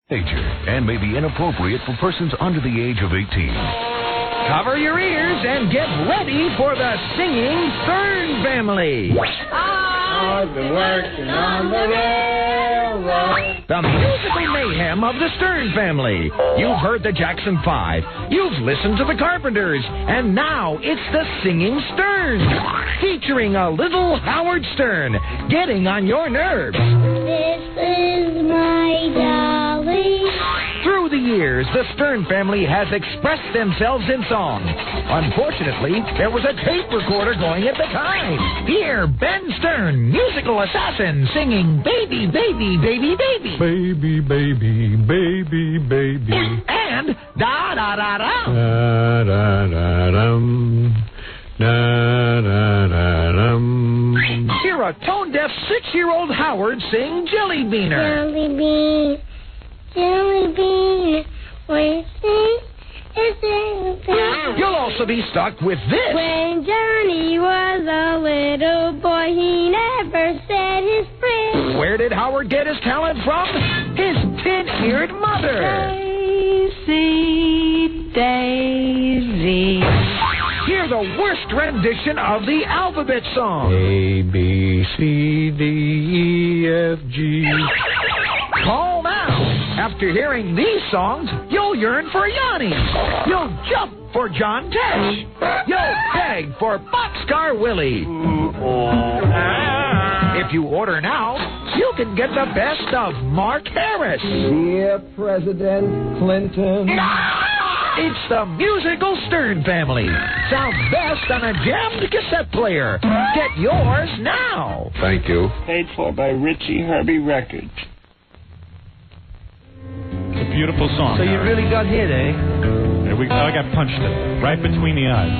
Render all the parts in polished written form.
and may be inappropriate for persons under the age of 18. Cover your ears and get ready for the singing Stern family. I've been working on the railroad. The musical mayhem of the Stern family. You've heard the Jackson 5. You've listened to the Carpenters. And now it's the Singing Sterns. Featuring a little Howard Stern. Getting on your nerves. This is my dolly. Through the years, the Stern family has expressed themselves in song. Unfortunately, there was a tape recorder going at the time. Here, Ben Stern, musical assassin, singing Baby, Baby, Baby, Baby. Baby, baby, baby, baby. And da-da-da-da. Da-da-da-dum. Da-da-da-dum. Hear a tone-deaf 6-year-old Howard sing Jelly Beaner. Jelly bean, jelly bean, we sing is jelly bean. You'll also be stuck with this. When Johnny was a little boy, he never said his prayers. Where did Howard get his talent from? His tin-eared mother. Daisy, Daisy. Hear the worst rendition of the alphabet song. A, B, C, D, E, F, G. Call now. After hearing these songs, you'll yearn for Yanni. You'll jump for John Tesh. You'll beg for Boxcar Willie. If you order now, you can get the best of Mark Harris. Dear President Clinton. It's the musical Stern family. Sounds best on a jammed cassette player. Get yours now. Thank you. Paid for by Richie Herbie Records. It's a beautiful song. So you Howard. really got hit, eh? I got punched right between the eyes.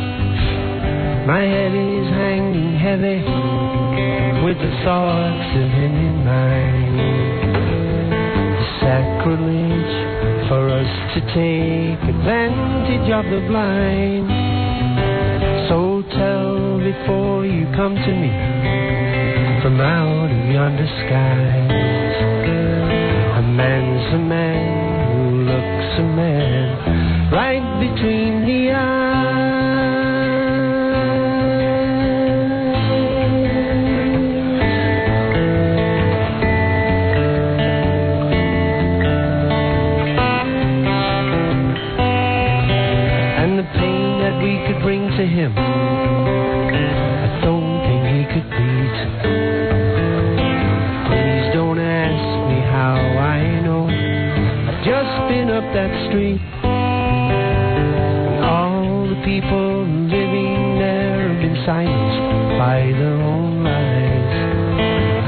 My head is hanging heavy with the thoughts of him in mind. Sacrilege for us to take advantage of the blind. So tell before you come to me from out of yonder skies. A man's a man who looks a man right between the eyes. And the pain that we could bring to him, I don't think he could beat. Please don't ask me how I know. I've just been up that street. And all the people living there have been silenced by their own lies.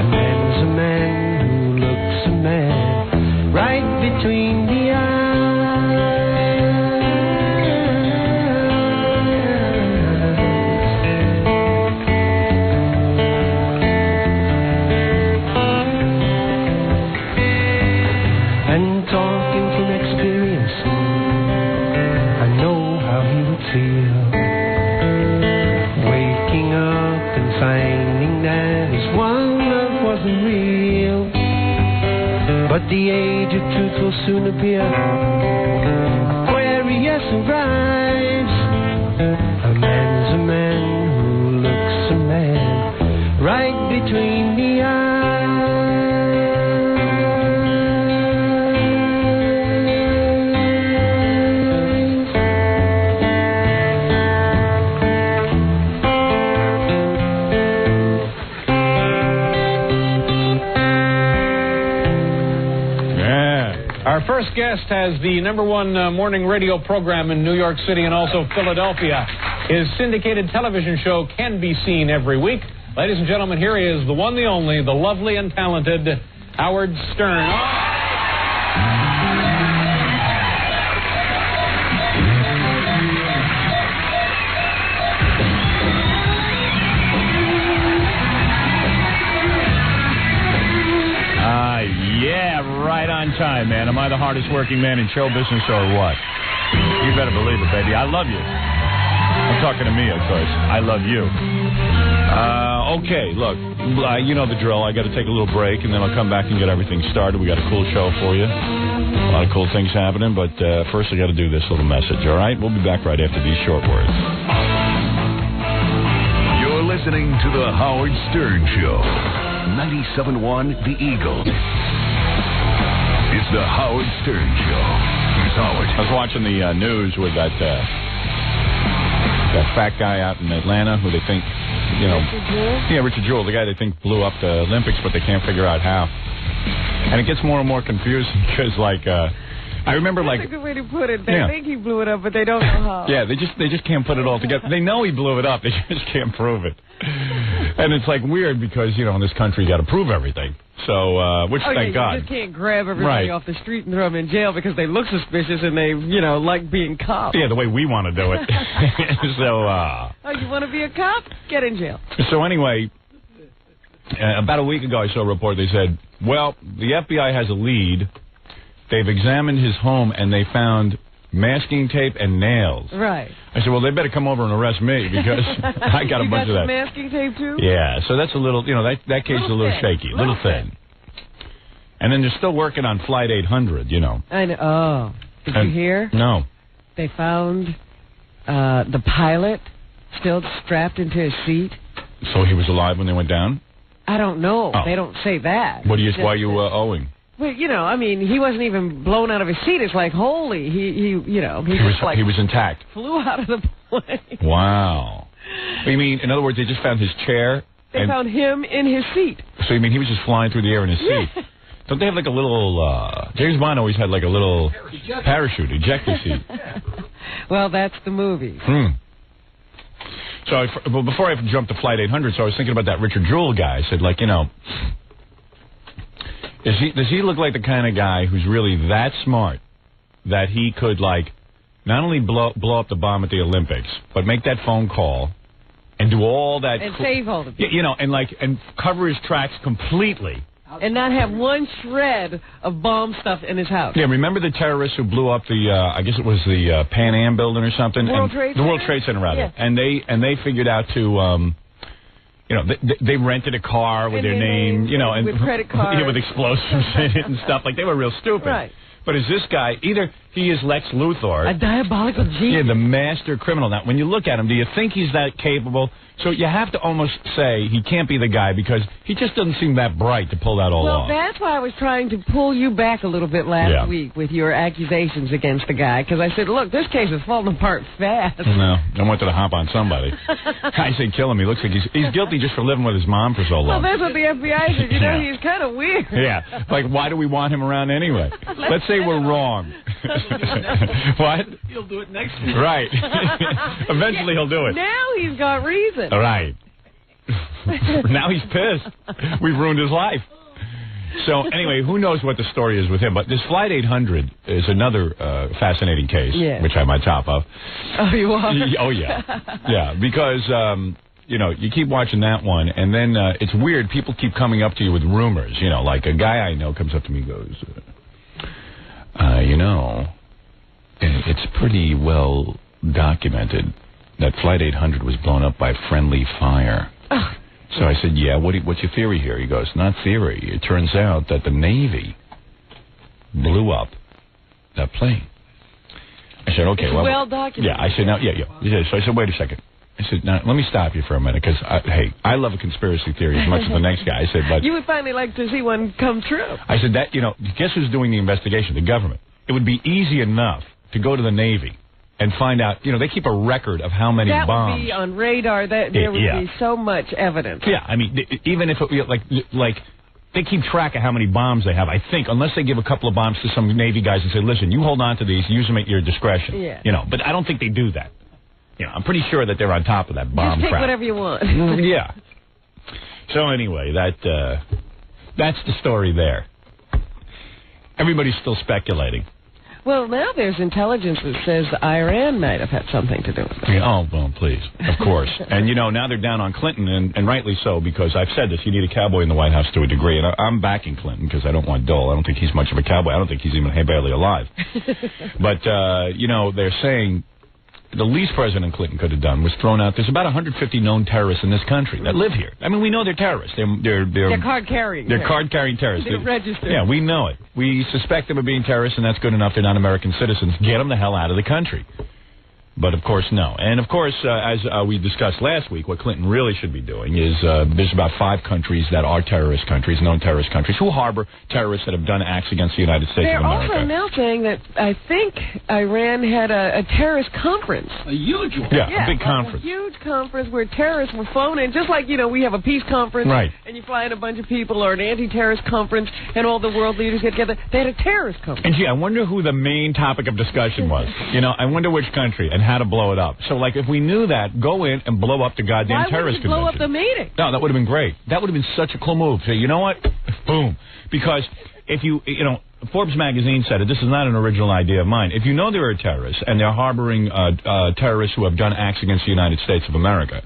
A man's a man who looks a man right between the eyes. And talking from experience, I know how he would feel. Waking up and finding that his one love wasn't real. But the age of truth will soon appear. Aquarius arrives. A man's a man who looks a man right between the eyes. Our first guest has the #1 morning radio program in New York City and also Philadelphia. His syndicated television show can be seen every week. Ladies and gentlemen, here he is, the one, the only, the lovely and talented Howard Stern. Yeah, right on time, man. Am I the hardest working man in show business or what? You better believe it, baby. I love you. I'm talking to me, of course. I love you. Okay, look. You know the drill. I got to take a little break, and then I'll come back and get everything started. We got a cool show for you. A lot of cool things happening, but first I got to do this little message, all right? We'll be back right after these short words. You're listening to The Howard Stern Show. 97.1 The Eagle. It's The Howard Stern Show. Here's Howard. I was watching the news with that fat guy out in Atlanta who they think, Richard Jewell, the guy they think blew up the Olympics, but they can't figure out how. And it gets more and more confusing because, I remember, That's a good way to put it. They think he blew it up, but they don't know how. Yeah, they just can't put it all together. They know he blew it up. They just can't prove it. And it's, weird because, in this country, you got to prove everything. So, thank God. You just can't grab everybody off the street and throw them in jail because they look suspicious and they, like being cops. Yeah, the way we want to do it. So, oh, you want to be a cop? Get in jail. So, anyway, about a week ago, I saw a report. They said, well, the FBI has a lead. They've examined his home, and they found masking tape and nails. Right. I said, well, they better come over and arrest me because I got a bunch of that. You got masking tape, too? Yeah, so that's a little, that case is a little shaky, a little thin. And then they're still working on Flight 800, I know. Oh, did you hear? No. They found the pilot still strapped into his seat. So he was alive when they went down? I don't know. Oh. They don't say that. Why are you owing? Well, he wasn't even blown out of his seat. It's like, holy, he was intact. Flew out of the plane. Wow. You mean, in other words, they just found his chair? They found him in his seat. So you mean he was just flying through the air in his seat? Don't they have a little, James Bond always had a little parachute, ejector seat. Well, that's the movie. So before I jumped to Flight 800, so I was thinking about that Richard Jewell guy. I said, does he look like the kind of guy who's really that smart that he could, not only blow up the bomb at the Olympics, but make that phone call and do all that... And save all the people. And cover his tracks completely. And not have one shred of bomb stuff in his house. Yeah, remember the terrorists who blew up the, I guess it was the Pan Am building or something? The World Trade Center, rather. Yeah. And they figured out to... they rented a car with their name, and with credit cards, with explosives in it and stuff. They were real stupid. Right. But is this guy either he is Lex Luthor, a diabolical genius? Yeah, the master criminal. Now, when you look at him, do you think he's that capable? So you have to almost say he can't be the guy because he just doesn't seem that bright to pull that all off. Well, that's why I was trying to pull you back a little bit last week with your accusations against the guy, because I said, look, this case is falling apart fast. No, I wanted to hop on somebody. I say kill him. He looks like he's guilty just for living with his mom for so long. Well, that's what the FBI said. He's kind of weird. Yeah, why do we want him around anyway? Let's say we're wrong. What? He'll do it next week. Right. Eventually he'll do it. Now he's got reason. All right. Now he's pissed. We've ruined his life. So, anyway, who knows what the story is with him. But this Flight 800 is another fascinating case, which I'm on top of. Oh, you are? Oh, yeah. Yeah, because, you keep watching that one, and then it's weird. People keep coming up to you with rumors. Like a guy I know comes up to me and goes, it's pretty well documented that Flight 800 was blown up by friendly fire. So I said, yeah, what's your theory here? He goes, not theory. It turns out that the Navy blew up that plane. I said, okay, well documented. Yeah, I said, now, yeah. So I said, wait a second. I said, now, let me stop you for a minute, because, I love a conspiracy theory as much as the next guy. I said, but... You would finally like to see one come true. I said, guess who's doing the investigation? The government. It would be easy enough to go to the Navy and find out, they keep a record of how many bombs. That would be on radar. There would be so much evidence. Yeah, I mean, even if it, like, they keep track of how many bombs they have, I think, unless they give a couple of bombs to some Navy guys and say, listen, you hold on to these, use them at your discretion. Yeah. But I don't think they do that. I'm pretty sure that they're on top of that bomb Just crap. take whatever you want. Yeah. So anyway, that's the story there. Everybody's still speculating. Well, now there's intelligence that says Iran might have had something to do with it. Yeah, oh, well, please. Of course. And, now they're down on Clinton, and rightly so, because I've said this, you need a cowboy in the White House to a degree, and I'm backing Clinton because I don't want Dole. I don't think he's much of a cowboy. I don't think he's even barely alive. But, they're saying the least President Clinton could have done was thrown out. There's about 150 known terrorists in this country that live here. I mean, we know they're terrorists. They're card-carrying. They're card-carrying terrorists. They're registered. Yeah, we know it. We suspect them of being terrorists, and that's good enough. They're not American citizens. Get them the hell out of the country. But, of course, no. And, of course, as we discussed last week, what Clinton really should be doing is there's about 5 countries that are terrorist countries, known terrorist countries, who harbor terrorists that have done acts against the United States of America. They're also now saying that I think Iran had a terrorist conference. A huge one. Yeah, a big conference. A huge conference where terrorists were flown in, just like, we have a peace conference, right, and you fly in a bunch of people, or an anti-terrorist conference, and all the world leaders get together. They had a terrorist conference. And, gee, I wonder who the main topic of discussion was. I wonder which country and how to blow it up. So, like, if we knew that, go in and blow up the goddamn terrorist convention. Why wouldn't you blow up the meeting? No, that would have been great. That would have been such a cool move. Say, you know what? Boom. Because if Forbes magazine said it. This is not an original idea of mine. If you know there are terrorists and they're harboring terrorists who have done acts against the United States of America,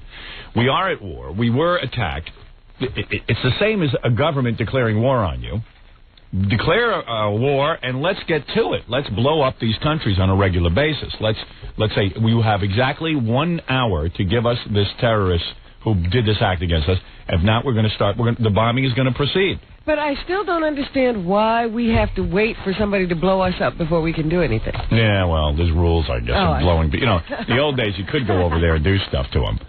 we are at war. We were attacked. It's the same as a government declaring war on you. Declare a war and let's get to it. Let's blow up these countries on a regular basis. Let's say you have exactly 1 hour to give us this terrorist who did this act against us. If not, we're going to start. The bombing is going to proceed. But I still don't understand why we have to wait for somebody to blow us up before we can do anything. Yeah, well, there's rules, I guess, of blowing. The old days you could go over there and do stuff to them.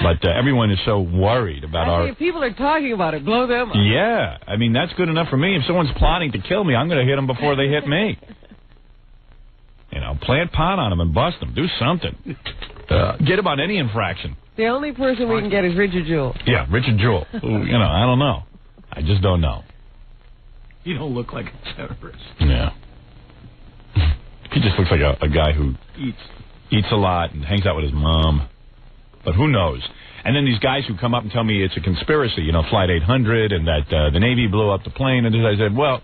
But everyone is so worried about if people are talking about it, blow them up. Yeah, I mean, that's good enough for me. If someone's plotting to kill me, I'm going to hit them before they hit me. Plant pot on them and bust them. Do something. Get them on any infraction. The only person we can get is Richard Jewell. Yeah, Richard Jewell. I don't know. I just don't know. You don't look like a terrorist. Yeah. He just looks like a guy who eats a lot and hangs out with his mom. But who knows? And then these guys who come up and tell me it's a conspiracy, Flight 800, and that the Navy blew up the plane. And I said, well,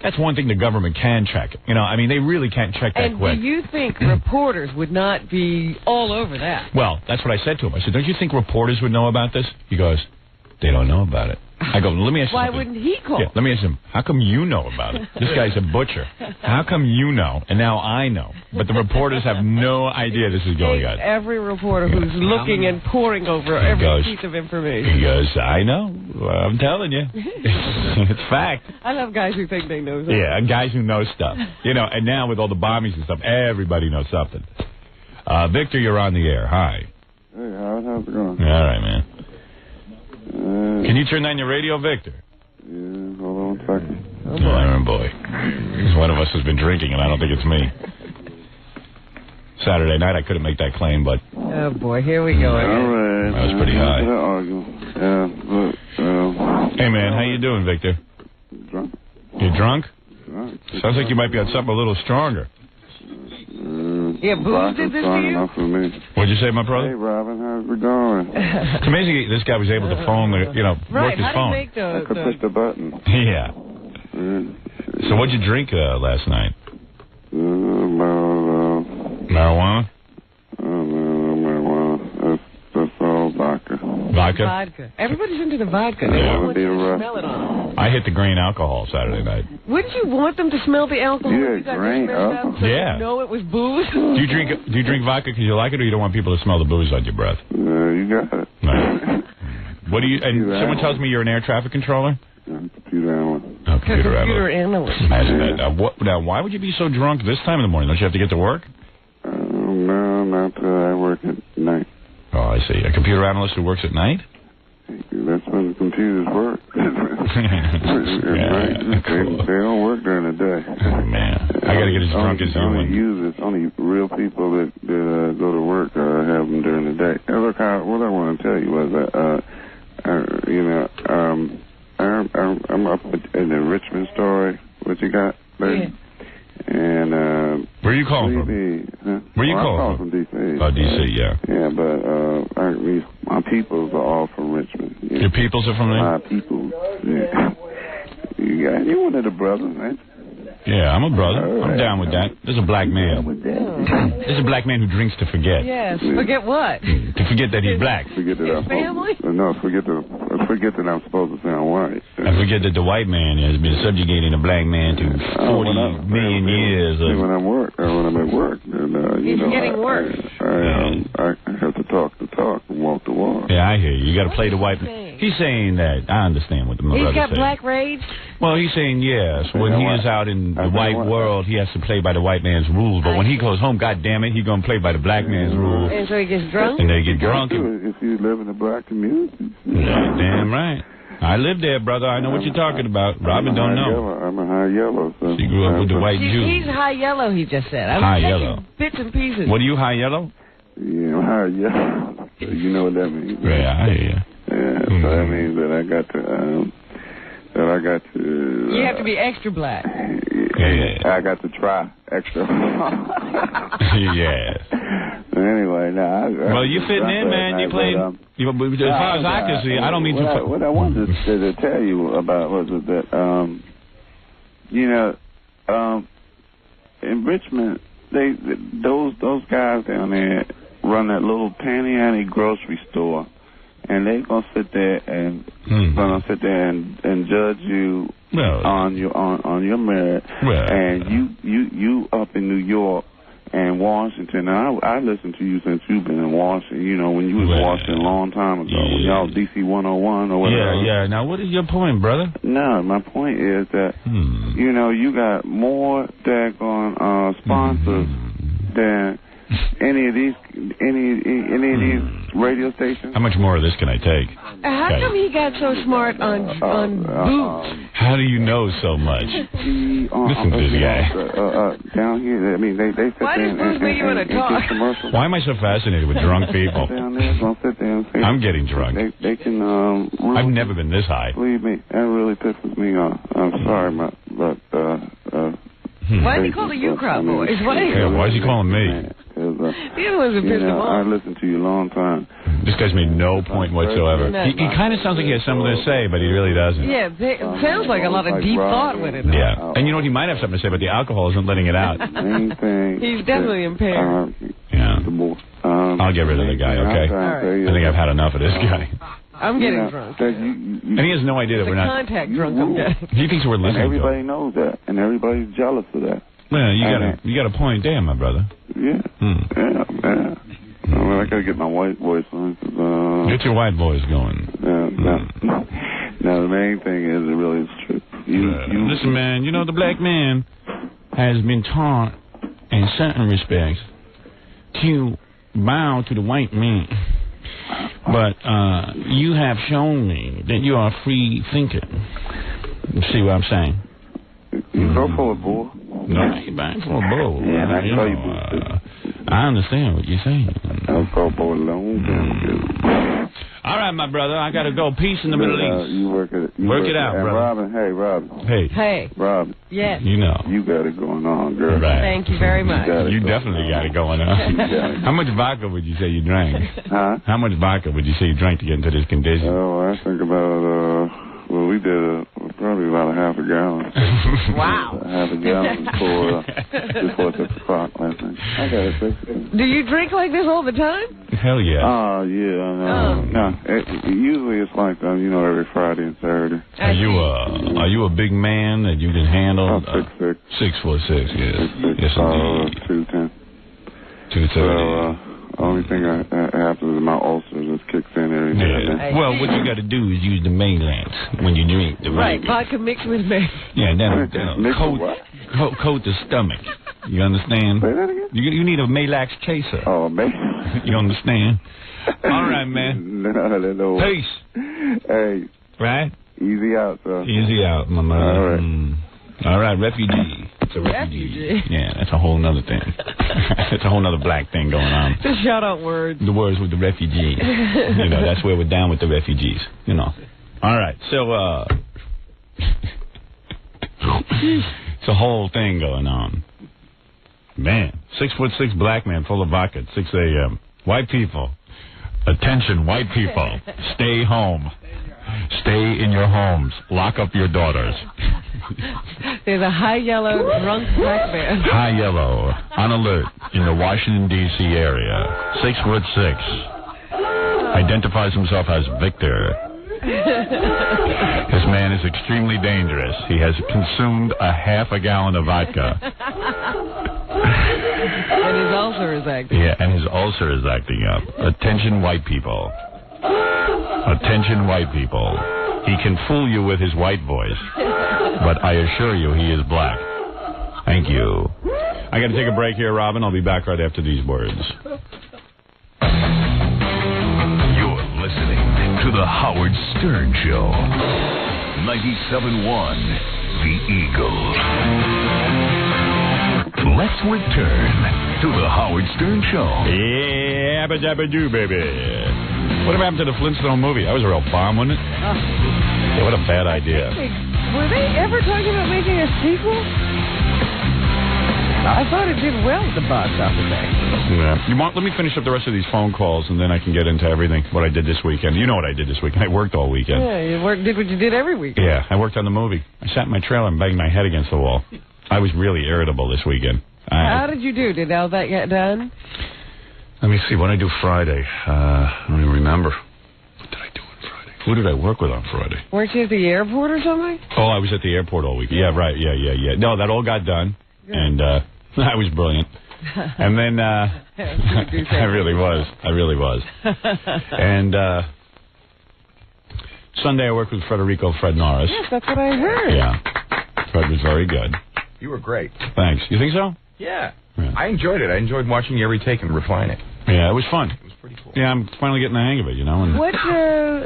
that's one thing the government can check. They really can't check that quick. And do you think reporters would not be all over that? Well, that's what I said to him. I said, don't you think reporters would know about this? He goes, they don't know about it. I go, let me ask you Why something. wouldn't he call? Yeah, let me ask him, how come you know about it? This guy's a butcher. How come you know, and now I know? But the reporters have no idea this is going on. Every reporter who's looking and poring over every piece of information. He goes, I know. Well, I'm telling you. It's fact. I love guys who think they know something. Yeah, guys who know stuff. And now with all the bombings and stuff, everybody knows something. Victor, you're on the air. Hi. Hey, how's it going? All right, man. Can you turn on your radio, Victor? Yeah, hold on a second. Oh, boy. One of us has been drinking, and I don't think it's me. Saturday night, I couldn't make that claim, but... Oh, boy, here we go again. All right. I was pretty high. Hey, man, how you doing, Victor? Drunk. You drunk? Sounds like you might be on something a little stronger. Yeah, booze did this to you? What'd you say, my brother? Hey, Robin, how's it going? It's amazing this guy was able to phone, work his phone. Right, I could push the button. Yeah. So what'd you drink last night? Marijuana? Marijuana. That's all vodka. Vodka? Everybody's into the vodka. They don't want you to smell it on. I hit the grain alcohol Saturday night. Wouldn't you want them to smell the alcohol? Yeah, grain alcohol. So yeah. You know it was booze? Do you drink vodka because you like it, or you don't want people to smell the booze on your breath? You got it. Right. What do you? And someone tells me you're an air traffic controller. Computer analyst. Oh, computer analyst. Imagine that. Now, why would you be so drunk this time in the morning? Don't you have to get to work? No, not I work at night. Oh, I see. A computer analyst who works at night? That's when the computers work. Cool. They don't work during the day. Oh, man. I got to get as drunk as you. Only real people that go to work have them during the day. And look, what I want to tell you was that, I'm up in the Richmond story. What you got there? Yeah. And where are you calling from? Where are you calling from? D.C. Oh, D.C., yeah. Yeah, but my peoples are all from Richmond. Yeah. Your peoples are from there? My peoples. Yeah. You're one of the brothers, man. Yeah, I'm a brother. I'm down with that. There's a black man. There's a black man who drinks to forget. Yes. Forget what? To forget that he's black. Forget that his family? No, forget the forget that I'm supposed to sound white. I forget that the white man has been subjugating the black man to 40 million years. When I'm at work, and he's getting worse. I have to talk and walk the walk. Yeah, I hear you. You got to play the white man. He's saying that. I understand what the brother He's got said. black rage? Well, he's saying yes. When he is out in the white world, he has to play by the white man's rules. But when he goes home, God damn it, he's going to play by the black man's rules. And so he gets drunk? And they get drunk. If you live in the black community. Yeah, damn right. I live there, brother. I know what you're talking about. Robin don't know. I'm a high yellow. So she grew up with the white Jew. He's high yellow, he just said. I'm high taking yellow. bits and pieces. What are you, high yellow? Yeah, I'm high yellow. You know what that means? Yeah, I hear you. Yeah, so that means that I got to... you have to be extra black. I got to try extra. Yes. Anyway, well, you fitting in, man. You playing... as far as I can see, I don't mean to... What I wanted to tell you about was that, in Richmond, those guys down there run that little panty Annie grocery store, and they're gonna sit there and judge you on your merit. And you up in New York and Washington. Now, I listened to you since you've been in Washington. You know, when you was in Washington a long time ago, when y'all DC 101 or whatever. Yeah. Now, what is your point, brother? No, my point is that you got more daggone sponsors than any of these radio stations. How much more of this can I take? How come he got so smart on boots? How do you know so much? Listen to this guy. Down here, I mean, they sit Why there does Bruce make you want to talk? commercials. Why am I so fascinated with drunk people? Down there, gonna sit there and say, I'm getting drunk. They can. Really, I've never been this high. Believe me, that really pisses me off. I'm sorry, but why is he calling you crowd boys? Why is he calling me? The other ones are pissed him off. I listened to you a long time. This guy's made no point whatsoever. No. He kind of sounds like he has something to say, but he really doesn't. Yeah, it sounds like a lot of deep thought with it. Yeah. And you know what? He might have something to say, but the alcohol isn't letting it out. He's definitely impaired. Yeah. I'll get rid of the guy, okay? Right. I think I've had enough of this guy. I'm getting drunk. And he has no idea that we're not... contact drunk I'm getting. He thinks we're listening to him. Everybody knows that, and everybody's jealous of that. Well, you got a point there, my brother. Yeah. Yeah. Well, I gotta get my white voice on. Get your white voice going. Now, the main thing is, it really is true. Listen, man, you know, the black man has been taught, in certain respects, to bow to the white man. But you have shown me that you are a free thinker. You see what I'm saying? You go for a bull. No, I ain't buying for a bull. Yeah, I tell you, I understand what you're saying. I'll go for a long time. All right, my brother, I gotta go. Peace in the Middle East. You work it. Work it out, and brother. Robin. Hey. Robin. Yes. You know. You got it going on, girl. Right. Thank you very much. You definitely got it going on. How much vodka would you say you drank? Huh? How much vodka would you say you drank to get into this condition? Oh, I think about, we did probably about a half a gallon. Wow. Half a gallon before 6 o'clock last night. I got it. Do you drink like this all the time? Hell yeah. Oh, yeah. No, usually it's like, every Friday and Saturday. Are you a big man that you can handle? 6'6". 6'6", yes. 6'6". Yes, indeed. 210. 230. Only thing that happens is my ulcer just kicks in every day. Well, what you got to do is use the Maylance when you drink. Right, vodka mixed with May. Yeah, that'll coat the stomach. You understand? Say that again? You need a Malax chaser. Oh, man. You understand? All right, man. No. Peace. Hey. Right? Easy out, sir. Easy out, my man. All right. All right, refugee. It's a refugee. Yeah, that's a whole nother thing. That's a whole nother black thing going on. The shout-out words. The words with the refugees. That's where we're down with the refugees. All right, so, it's a whole thing going on. Man, 6'6" black man full of vodka at 6 a.m. White people. Attention, white people. Stay home. Stay in your homes. Lock up your daughters. There's a high yellow drunk black man. High yellow, on alert in the Washington, D.C. area. 6'6". Identifies himself as Victor. This man is extremely dangerous. He has consumed a half a gallon of vodka. And his ulcer is acting. Yeah, and his ulcer is acting up. Attention, white people. Attention, white people. He can fool you with his white voice, but I assure you he is black. Thank you. I got to take a break here, Robin. I'll be back right after these words. You're listening to The Howard Stern Show. 97.1 The Eagle. Let's return to The Howard Stern Show. Yeah, dabba-dabba-doo, baby. What happened to the Flintstone movie? That was a real bomb, wasn't it? Yeah, what a bad idea. Were they ever talking about making a sequel? I thought it did well at the box office, actually. Yeah. Let me finish up the rest of these phone calls, and then I can get into everything, what I did this weekend. You know what I did this weekend. I worked all weekend. Yeah, you did what you did every week. Yeah, I worked on the movie. I sat in my trailer and banged my head against the wall. I was really irritable this weekend. How did you do? Did all that get done? Let me see. What did I do Friday? I don't even remember. What did I do on Friday? Who did I work with on Friday? Weren't you at the airport or something? Oh, I was at the airport all week. Yeah, right. Yeah. No, that all got done. Good. And I was brilliant. And then I really was. And Sunday I worked with Fred Norris. Yes, that's what I heard. Yeah. Fred was very good. You were great. Thanks. You think so? Yeah. I enjoyed it. I enjoyed watching you every take and refine it. Yeah, it was fun. It was pretty cool. Yeah, I'm finally getting the hang of it, you know. And what,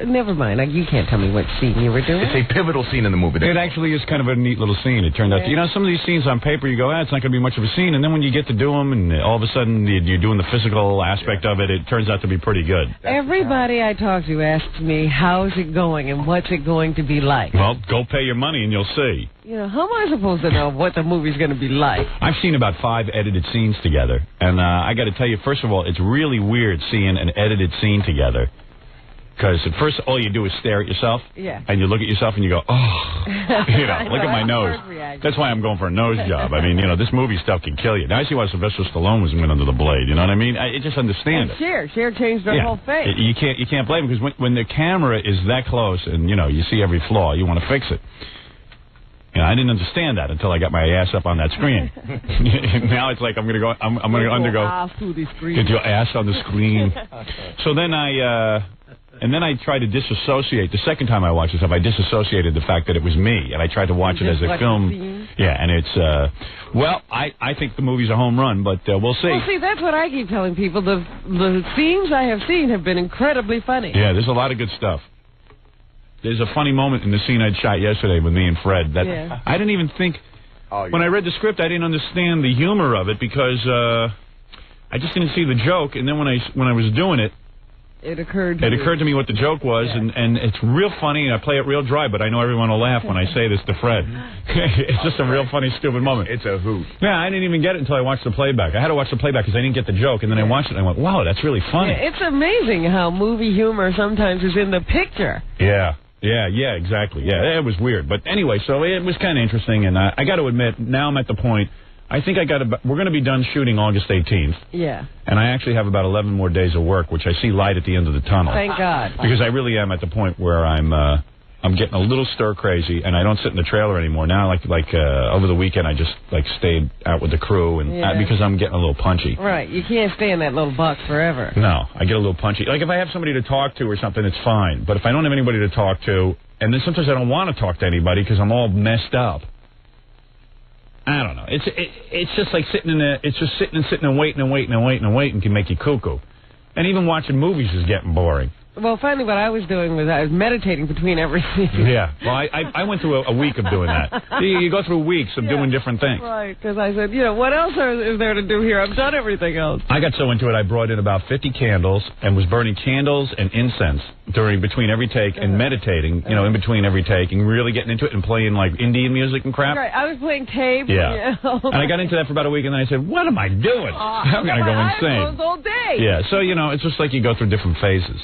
never mind. You can't tell me what scene you were doing. It's a pivotal scene in the movie. It actually is kind of a neat little scene. It turned out, you know, some of these scenes on paper, you go, it's not going to be much of a scene. And then when you get to do them, and all of a sudden you're doing the physical aspect of it, it turns out to be pretty good. Everybody I talk to asks me, how's it going and what's it going to be like? Well, go pay your money and you'll see. You know, how am I supposed to know what the movie's going to be like? I've seen about 5 edited scenes together. And I got to tell you, first of all, it's really weird seeing an edited scene together. Because at first, all you do is stare at yourself. Yeah. And you look at yourself and you go, oh. You know, look at my nose. That's why I'm going for a nose job. I mean, you know, this movie stuff can kill you. Now I see why Sylvester Stallone was went under the blade. You know what I mean? I just understand it. Cher changed her whole face. You can't blame it, because when the camera is that close and, you know, you see every flaw, you want to fix it. You know, I didn't understand that until I got my ass up on that screen. Now it's like I'm going to undergo. Get your ass on the screen. So then I tried to disassociate. The second time I watched this stuff, I disassociated the fact that it was me, and I tried to watch it as a film. Yeah, and it's I think the movie's a home run, but we'll see. Well, see, that's what I keep telling people. The scenes I have seen have been incredibly funny. Yeah, there's a lot of good stuff. There's a funny moment in the scene I'd shot yesterday with me and Fred that I didn't even think. When I read the script, I didn't understand the humor of it because I just didn't see the joke. And then when I was doing it, it occurred to me what the joke was, and it's real funny. And I play it real dry, but I know everyone will laugh when I say this to Fred. It's just a real funny, stupid moment. It's a hoot. Yeah, I didn't even get it until I watched the playback. I had to watch the playback because I didn't get the joke, and then I watched it and I went, "Wow, that's really funny." Yeah, it's amazing how movie humor sometimes is in the picture. Yeah, exactly. Yeah, it was weird. But anyway, so it was kind of interesting, and I got to admit, now I'm at the point, I think we're going to be done shooting August 18th. Yeah. And I actually have about 11 more days of work, which I see light at the end of the tunnel. Thank God. Because I really am at the point where I'm getting a little stir crazy, and I don't sit in the trailer anymore. Now, over the weekend, I just stayed out with the crew, and because I'm getting a little punchy. Right. You can't stay in that little box forever. No, I get a little punchy. Like if I have somebody to talk to or something, it's fine. But if I don't have anybody to talk to, and then sometimes I don't want to talk to anybody because I'm all messed up. I don't know. It's just like sitting and waiting can make you cuckoo. And even watching movies is getting boring. Well, finally, what I was doing was I was meditating between every scene. Yeah. Well, I went through a week of doing that. You go through weeks of doing different things. Right, because I said, what else is there to do here? I've done everything else. I got so into it, I brought in about 50 candles and was burning candles and incense between every take and meditating, in between every take and really getting into it and playing like Indian music and crap. Right. I was playing tape. Yeah. And I got into that for about a week, and then I said, what am I doing? I'm going to go insane. All day. Yeah. So, it's just like you go through different phases.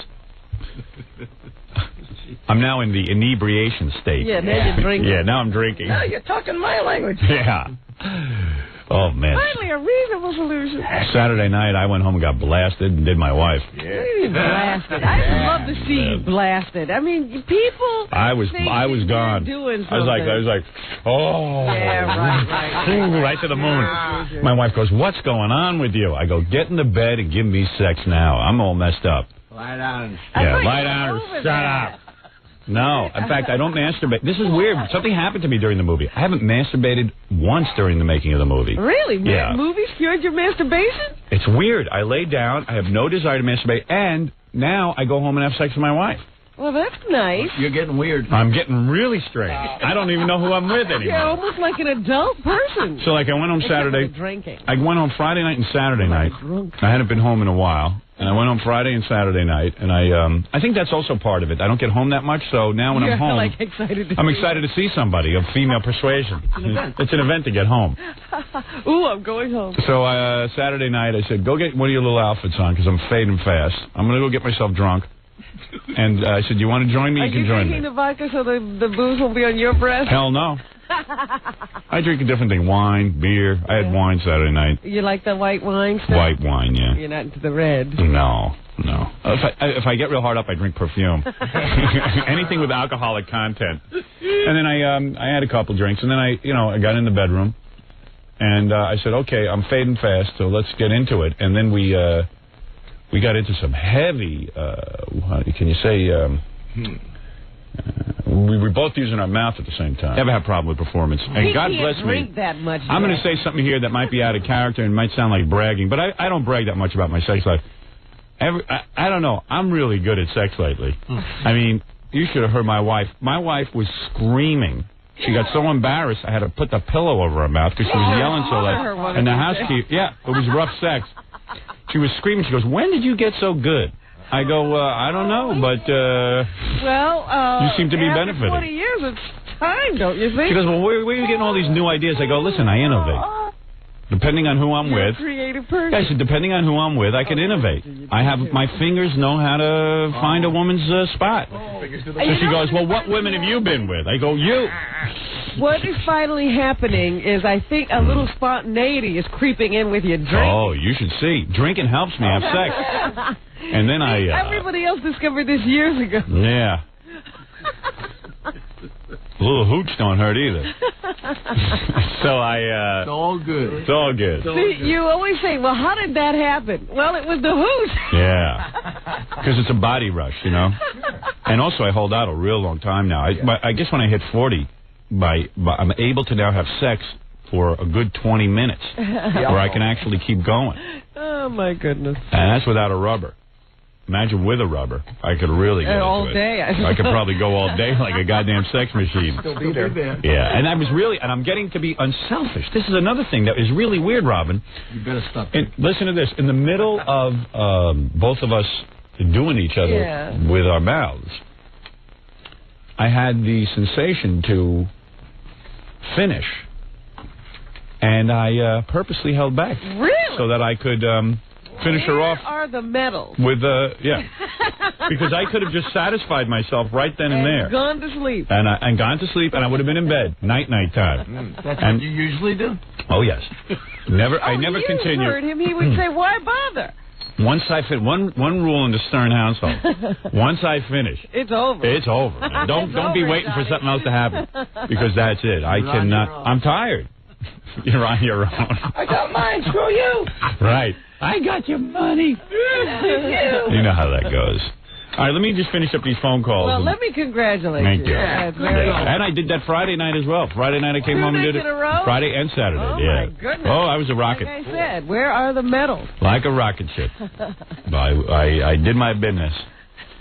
I'm now in the inebriation state. Yeah, now you're drinking. Yeah, now I'm drinking. Now you're talking my language. Yeah. Oh, man. Finally, a reasonable solution. Saturday night, I went home and got blasted and did my wife. Yeah. Blasted. I'd love to see you blasted. I mean, people. I was gone. Doing I was like, oh. Yeah, right. Right to the moon. My wife goes, what's going on with you? I go, get in the bed and give me sex now. I'm all messed up. Lie down. Yeah, lie down or shut up. No. In fact, I don't masturbate. This is weird. Something happened to me during the movie. I haven't masturbated once during the making of the movie. Really? Yeah. Movies cured your masturbation? It's weird. I lay down. I have no desire to masturbate. And now I go home and have sex with my wife. Well, that's nice. You're getting weird. I'm getting really strange. I don't even know who I'm with anymore. You're almost like an adult person. So, like, I went home Saturday. Drinking. I went home Friday night and Saturday night. I hadn't been home in a while. And I went home Friday and Saturday night, and I think that's also part of it. I don't get home that much, so now when I'm home, like excited to I'm excited to see somebody of female persuasion. It's an event to get home. Ooh, I'm going home. So Saturday night, I said, go get one of your little outfits on, because I'm fading fast. I'm going to go get myself drunk. And I said, you want to join me? You can join me. Are you drinking the vodka so the booze will be on your breath? Hell no. I drink a different thing. Wine, beer. I had wine Saturday night. You like the white wine stuff? White wine, yeah. You're not into the red? No. If I get real hard up, I drink perfume. Anything with alcoholic content. And then I had a couple drinks, and then I got in the bedroom, and I said, okay, I'm fading fast, so let's get into it. And then we got into some heavy, can you say... we were both using our mouth at the same time. Never had a problem with performance. And God bless me. Drink that much. I'm going to say something here that might be out of character and might sound like bragging, but I don't brag that much about my sex life. I don't know. I'm really good at sex lately. I mean, you should have heard my wife. My wife was screaming. She got so embarrassed, I had to put the pillow over her mouth because she was yelling so loud. And the housekeeper, it was rough sex. She was screaming. She goes, when did you get so good? I go, I don't know, but you seem to be benefiting. 20 years, it's time, don't you think? She goes, well, where are you getting all these new ideas? I go, listen, I innovate. Depending on who I'm You're with. a creative person. I said, depending on who I'm with, I can innovate. I have, my fingers know how to find a woman's spot. So she goes, well, what women have you been with? I go, you. What is finally happening is I think a little spontaneity is creeping in with your drink. Oh, you should see. Drinking helps me have sex. And then everybody else discovered this years ago. Yeah. A little hooch don't hurt either. So it's all good. It's all good. See, you always say, well, how did that happen? Well, it was the hooch. Yeah. Because it's a body rush, you know. And also, I hold out a real long time now. I guess when I hit 40, I'm able to now have sex for a good 20 minutes where I can actually keep going. Oh, my goodness. And that's without a rubber. Imagine with a rubber. I could really get all into day. I could probably go all day like a goddamn sex machine. Still be there. Yeah, and I'm getting to be unselfish. This is another thing that is really weird, Robin. You better stop. Listen to this. In the middle of both of us doing each other with our mouths, I had the sensation to finish, and I purposely held back. Really? So that I could... finish her off. Where are the medals? With because I could have just satisfied myself right then and there. Gone to sleep. And gone to sleep, and I would have been in bed night time. That's what you usually do. Oh yes. I never continue. You heard him. He would say, "Why bother?" Once I fit one rule in the Stern household. Once I finish, it's over. It's over. Don't be waiting for something else to happen because that's it. I cannot. I'm tired. You're on your own. I got mine. Screw you. Right. I got your money. You know how that goes. All right, let me just finish up these phone calls. Well, let me congratulate you. Thank you. That's very good. And I did that Friday night as well. Friday night I came home and did it. 2 nights in a row? Friday and Saturday. Oh, my goodness. Oh, I was a rocket. Like I said, where are the medals? Like a rocket ship. I did my business.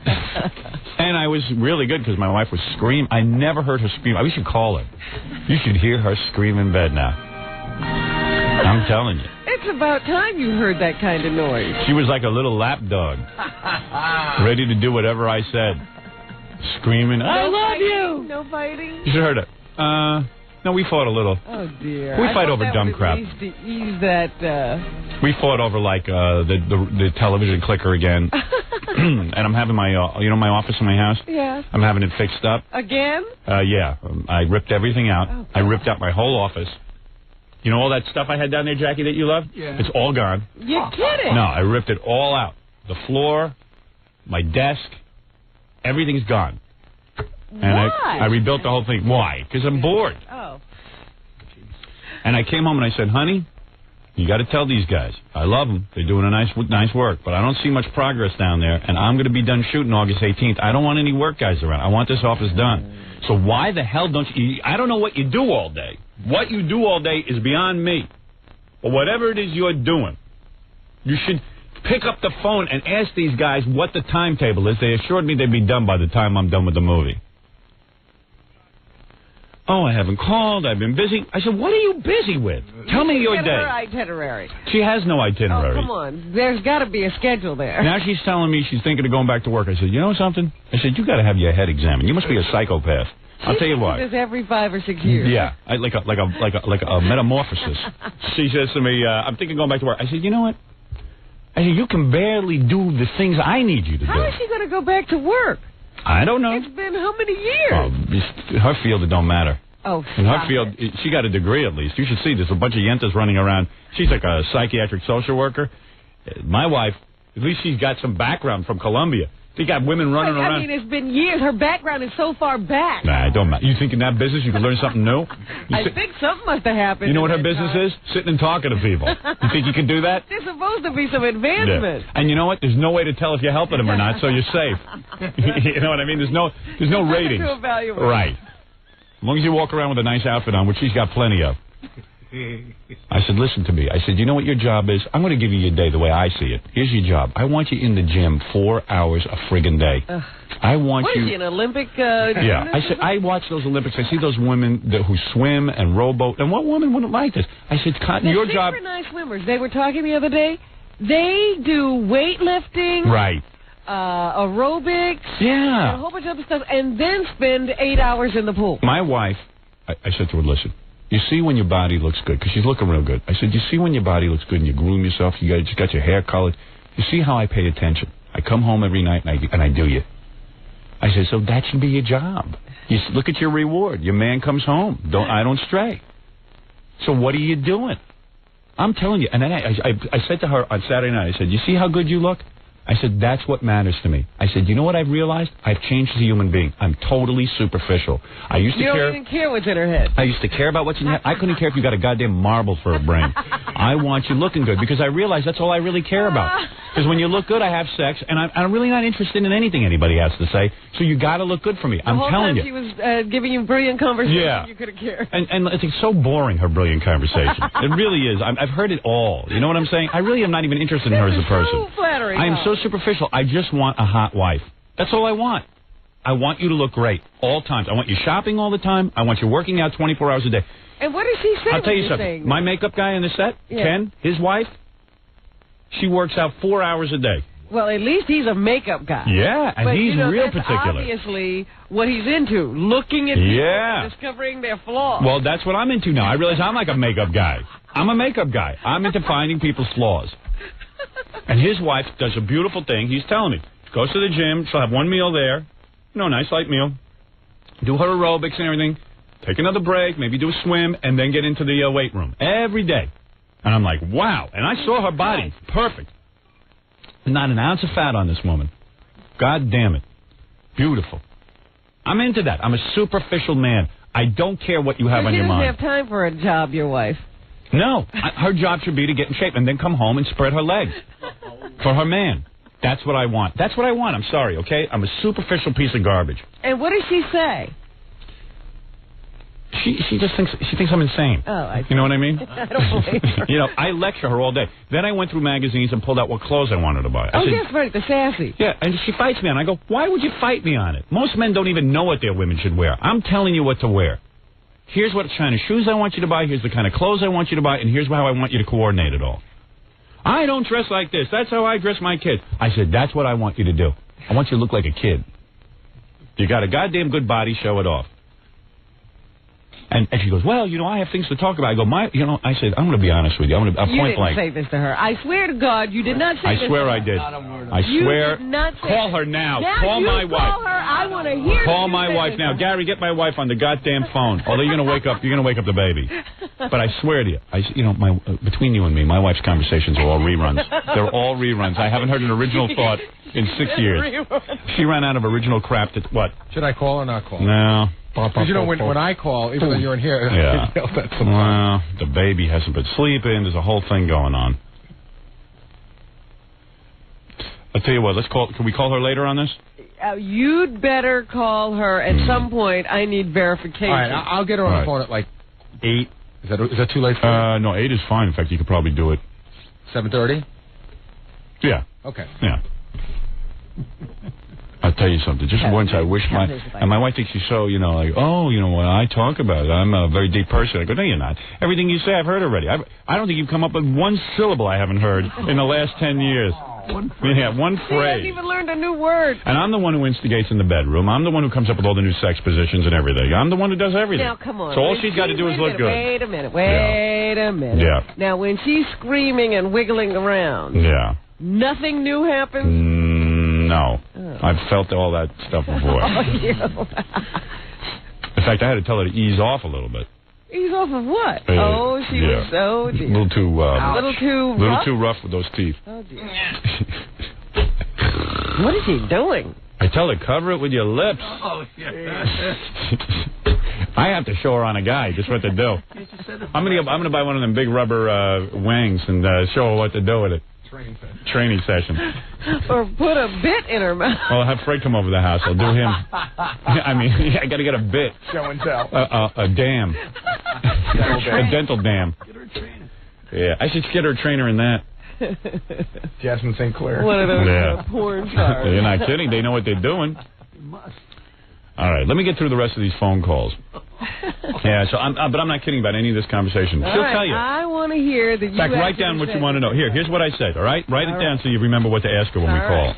And I was really good because my wife was screaming. I never heard her scream. We should call her. You should hear her scream in bed now. I'm telling you. It's about time you heard that kind of noise. She was like a little lap dog. Ready to do whatever I said. Screaming, I love you. No fighting? You should have heard it. No, we fought a little. Oh, dear. We fight over dumb crap. To ease that, We fought over, like, the television clicker again. And I'm having my, my office in my house? Yeah. I'm having it fixed up. Again? Yeah. I ripped everything out. Oh, I ripped out my whole office. You know all that stuff I had down there, Jackie, that you love? Yeah. It's all gone. You're kidding. No, I ripped it all out. The floor, my desk, everything's gone. And Why? I rebuilt the whole thing. Why? Because I'm bored. Oh. And I came home and I said, honey, you got to tell these guys. I love them. They're doing a nice work. But I don't see much progress down there. And I'm going to be done shooting August 18th. I don't want any work guys around. I want this office done. So why the hell don't you... I don't know what you do all day. What you do all day is beyond me. But whatever it is you're doing, you should pick up the phone and ask these guys what the timetable is. They assured me they'd be done by the time I'm done with the movie. Oh, I haven't called. I've been busy. I said, what are you busy with? Tell me your Get day. her itinerary. She has no itinerary. Oh, come on. There's got to be a schedule there. Now she's telling me she's thinking of going back to work. I said, you know something? I said, you got to have your head examined. You must be a psychopath. I'll tell you what. She does every 5 or 6 years. Yeah, like a metamorphosis. She says to me, I'm thinking of going back to work. I said, you know what? I said, you can barely do the things I need you to do. How is she going to go back to work? I don't know. It's been how many years? Her field, it don't matter. Oh, in her field, she got a degree at least. You should see, there's a bunch of yentas running around. She's like a psychiatric social worker. My wife, at least she's got some background from Columbia. She got women running around. I mean, it's been years. Her background is so far back. Nah, it don't matter. You think in that business you can learn something new? I think something must have happened. You know what her business is? Sitting and talking to people. You think you can do that? There's supposed to be some advancement. Yeah. And you know what? There's no way to tell if you're helping them or not, so you're safe. You know what I mean? There's no ratings. To evaluate. Right. As long as you walk around with a nice outfit on, which she's got plenty of. I said, listen to me. I said, you know what your job is? I'm going to give you your day the way I see it. Here's your job. I want you in the gym 4 hours a friggin' day. I want what you... What is she, an Olympic yeah. I said, I watch those Olympics. I see those women who swim and rowboat. And what woman wouldn't like this? I said, your job... They're nice swimmers. They were talking the other day. They do weightlifting. Right. Aerobics. Yeah. And a whole bunch of other stuff. And then spend 8 hours in the pool. My wife, I said to her, listen... You see when your body looks good, because she's looking real good. I said, you see when your body looks good and you groom yourself, you got your hair colored. You see how I pay attention. I come home every night and I do you. I said, so that should be your job. You look at your reward. Your man comes home. I don't stray. So what are you doing? I'm telling you. And then I said to her on Saturday night, I said, you see how good you look? I said, that's what matters to me. I said, you know what I've realized? I've changed as a human being. I'm totally superficial. I used to care. You don't even care what's in her head. I used to care about what's in her head. I couldn't care if you got a goddamn marble for a brain. I want you looking good because I realize that's all I really care about. Because when you look good, I have sex, and I'm really not interested in anything anybody has to say. So you got to look good for me. I'm telling you. The whole time she was giving you brilliant conversation, yeah. You couldn't care. And it's so boring, her brilliant conversation. It really is. I've heard it all. You know what I'm saying? I really am not even interested in her as a person. So flattering. I am so superficial. I just want a hot wife. That's all I want. I want you to look great all times. I want you shopping all the time. I want you working out 24 hours a day. And what does he say? I'll tell you something. My makeup guy on the set, Ken, his wife, she works out 4 hours a day. Well, at least he's a makeup guy. Yeah, and but, he's real that's particular. Obviously, what he's into, looking at people and discovering their flaws. Well, that's what I'm into now. I realize I'm like a makeup guy. I'm a makeup guy. I'm into finding people's flaws. And his wife does a beautiful thing. He's telling me. Goes to the gym. She'll have one meal there. Nice light meal. Do her aerobics and everything. Take another break. Maybe do a swim. And then get into the weight room. Every day. And I'm like, wow. And I saw her body. Perfect. Not an ounce of fat on this woman. God damn it. Beautiful. I'm into that. I'm a superficial man. I don't care what you have on your mind. She doesn't have time for a job, your wife. No. Her job should be to get in shape and then come home and spread her legs for her man. That's what I want. That's what I want. I'm sorry, okay? I'm a superficial piece of garbage. And what does she say? She just thinks I'm insane. Oh, I see. You know what I mean? I don't believe you know, I lecture her all day. Then I went through magazines and pulled out what clothes I wanted to buy. I said, yes, right, the sassy. Yeah, and she fights me on it. I go, why would you fight me on it? Most men don't even know what their women should wear. I'm telling you what to wear. Here's what kind of shoes I want you to buy. Here's the kind of clothes I want you to buy. And here's how I want you to coordinate it all. I don't dress like this. That's how I dress my kids. I said, that's what I want you to do. I want you to look like a kid. You got a goddamn good body, show it off. And she goes, well, you know, I have things to talk about. I go, I said, I'm going to be honest with you. I'm going to point blank. You didn't say this to her. I swear to God, you did not say this to her. I swear I did. I swear. You did not say Call her now. Call my wife. Call her. I want to hear. Call my wife now. Gary, get my wife on the goddamn phone. Although you're going to wake up the baby. But I swear to you, between you and me, my wife's conversations are all reruns. They're all reruns. I haven't heard an original thought in 6 years. She ran out of original crap. What? Should I call or not call? No. Because you know, when I call, even though you're in here, yeah. I yell that sometimes. Well, the baby hasn't been sleeping. There's a whole thing going on. I'll tell you what. Can we call her later on this? You'd better call her at some point. I need verification. All right, I'll get her on the phone at like 8. Is that too late for you? No, 8 is fine. In fact, you could probably do it. 7:30? Yeah. Okay. Yeah. I'll tell you something. Just once, I wish my wife thinks she's so, when I talk about it, I'm a very deep person. I go, no, you're not. Everything you say, I've heard already. I don't think you've come up with one syllable I haven't heard in the last 10 years. One phrase. Yeah, one phrase. She hasn't even learned a new word. And I'm the one who instigates in the bedroom. I'm the one who comes up with all the new sex positions and everything. I'm the one who does everything. Now, come on. So all she's got to do is look good. Wait a minute. Yeah. Now, when she's screaming and wiggling around, nothing new happens? No. I've felt all that stuff before. In fact, I had to tell her to ease off a little bit. Ease off of what? She was so dear. A little too rough with those teeth. Oh, dear. What is he doing? I tell her, cover it with your lips. Oh, yeah. I have to show her on a guy just what to do. I'm gonna buy one of them big rubber wangs and show her what to do with it. Training session. Or put a bit in her mouth. I'll have Fred come over the house. I'll do him. I got to get a bit. Show and tell. A dam. A dental dam. Get her a trainer. Yeah, I should get her a trainer in that. Jasmine St. Clair. One of those porn stars. You're not kidding. They know what they're doing. You must. All right, let me get through the rest of these phone calls. Yeah, but I'm not kidding about any of this conversation. She'll tell you. I want to hear that you. In fact, write down what you want to know. Here's what I said. All right, write it down so you remember what to ask her when we call.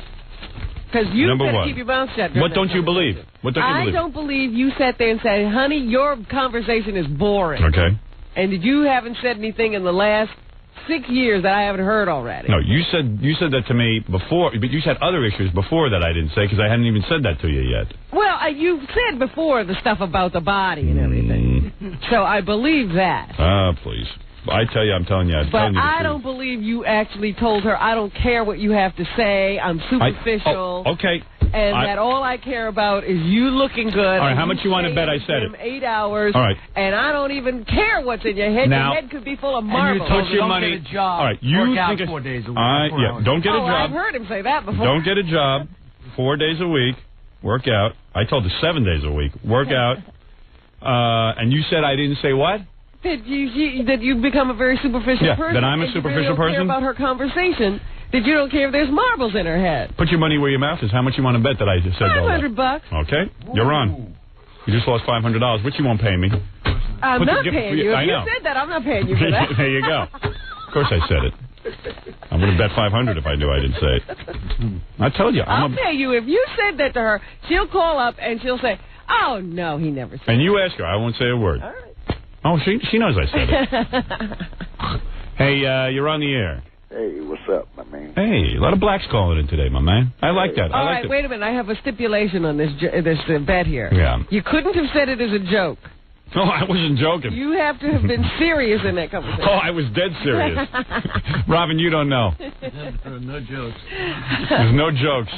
Because you Number better one. keep your mouth shut. What don't you believe? What don't you believe? I don't believe you sat there and said, "Honey, your conversation is boring." Okay. And that you haven't said anything in the last 6 years that I haven't heard already. No, you said that to me before, but you said other issues before that I didn't say because I hadn't even said that to you yet. Well, you said before the stuff about the body and everything. So I believe that. Please. I tell you, I'm telling you. But I don't believe you actually told her, I don't care what you have to say, I'm superficial. Okay. And that all I care about is you looking good. All right, how much you want to bet I said it? 8 hours. All right. And I don't even care what's in your head. Now, your head could be full of marbles. Put your money. Don't get a job. All right, you work out think 4 days a week. Don't get a job. I've heard him say that before. Don't get a job. 4 days a week. Work out. I told her 7 days a week. Work out. And you said I didn't say what? That you've become a very superficial person. That I'm a superficial person? Care about her conversation. That you don't care if there's marbles in her head. Put your money where your mouth is. How much you want to bet that I just said $500. Okay, you're on. You just lost $500, which you won't pay me. I'm not paying you. If you said that, I'm not paying you for that. There you go. Of course I said it. I would have bet $500 if I knew I didn't say it. I told you. I'll pay you. If you said that to her, she'll call up and she'll say, "Oh no, he never said." And you ask her. I won't say a word. All right. Oh, she knows I said it. Hey, you're on the air. Hey, what's up, my man? Hey, a lot of blacks calling in today, my man. I like that. All right, wait a minute. I have a stipulation on this bet here. Yeah. You couldn't have said it as a joke. No, I wasn't joking. You have to have been serious in that conversation. Oh, I was dead serious. Robin, you don't know. No jokes. There's no jokes.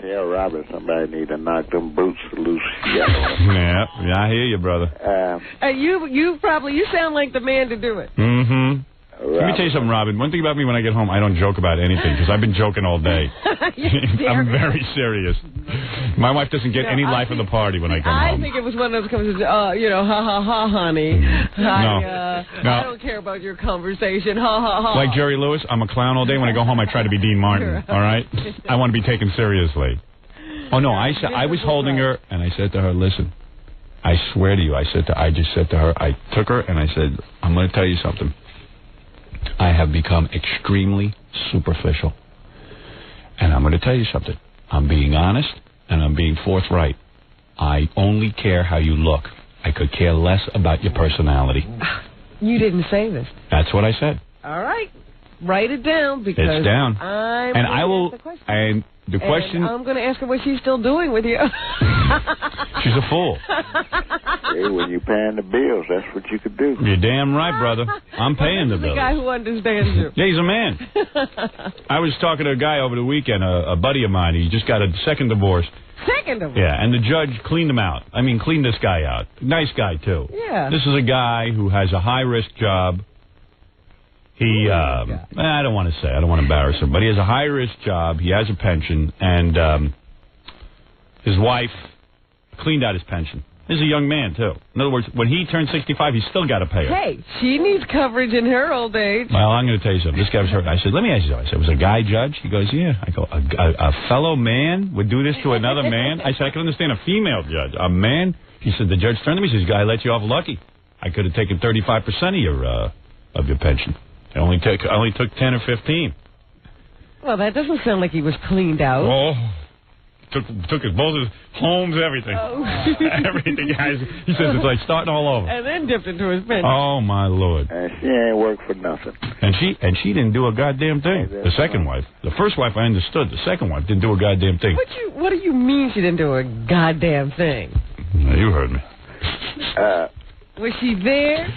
Tell Robin somebody need to knock them boots loose. Yeah, I hear you, brother. You sound like the man to do it. Mm-hmm. Let me tell you something, Robin. One thing about me when I get home, I don't joke about anything because I've been joking all day. I'm very serious. My wife doesn't get any life of the party when I come home. I think it was one of those conversations, ha, ha, ha, honey. I don't care about your conversation, ha, ha, ha. Like Jerry Lewis, I'm a clown all day. When I go home, I try to be Dean Martin, all right? I want to be taken seriously. Oh, no, I was holding her, and I said to her, listen, I swear to you, I just said to her, I took her, and I said, I'm going to tell you something. I have become extremely superficial. And I'm going to tell you something. I'm being honest, and I'm being forthright. I only care how you look. I could care less about your personality. You didn't say this. That's what I said. All right. Write it down because it's down. I will. And the question. I'm going to ask her what she's still doing with you. She's a fool. Hey, when you're paying the bills, that's what you could do. You're damn right, brother. I'm paying the bills. The guy who understands you. Yeah, he's a man. I was talking to a guy over the weekend, a buddy of mine. He just got a second divorce. Second divorce? Yeah, and the judge cleaned him out. I mean, cleaned this guy out. Nice guy, too. Yeah. This is a guy who has a high-risk job. He, I don't want to say, I don't want to embarrass him, but he has a high-risk job. He has a pension, and his wife cleaned out his pension. This is a young man, too. In other words, when he turned 65, he's still got to pay her. Hey, she needs coverage in her old age. Well, I'm going to tell you something. This guy was hurt. I said, let me ask you something. I said, was a guy judge? He goes, yeah. I go, a fellow man would do this to another man? I said, I can understand a female judge. A man? He said, the judge turned to me and says, guy let you off lucky. I could have taken 35% of your pension. I only took 10 or 15. Well, that doesn't sound like he was cleaned out. Oh, took both his homes, everything. Oh. Everything, guys. He says it's like starting all over. And then dipped into his pension. Oh, my Lord. And she ain't worked for nothing. And she didn't do a goddamn thing. The second wife. The first wife I understood. The second wife didn't do a goddamn thing. What do you mean she didn't do a goddamn thing? You heard me. Was she there?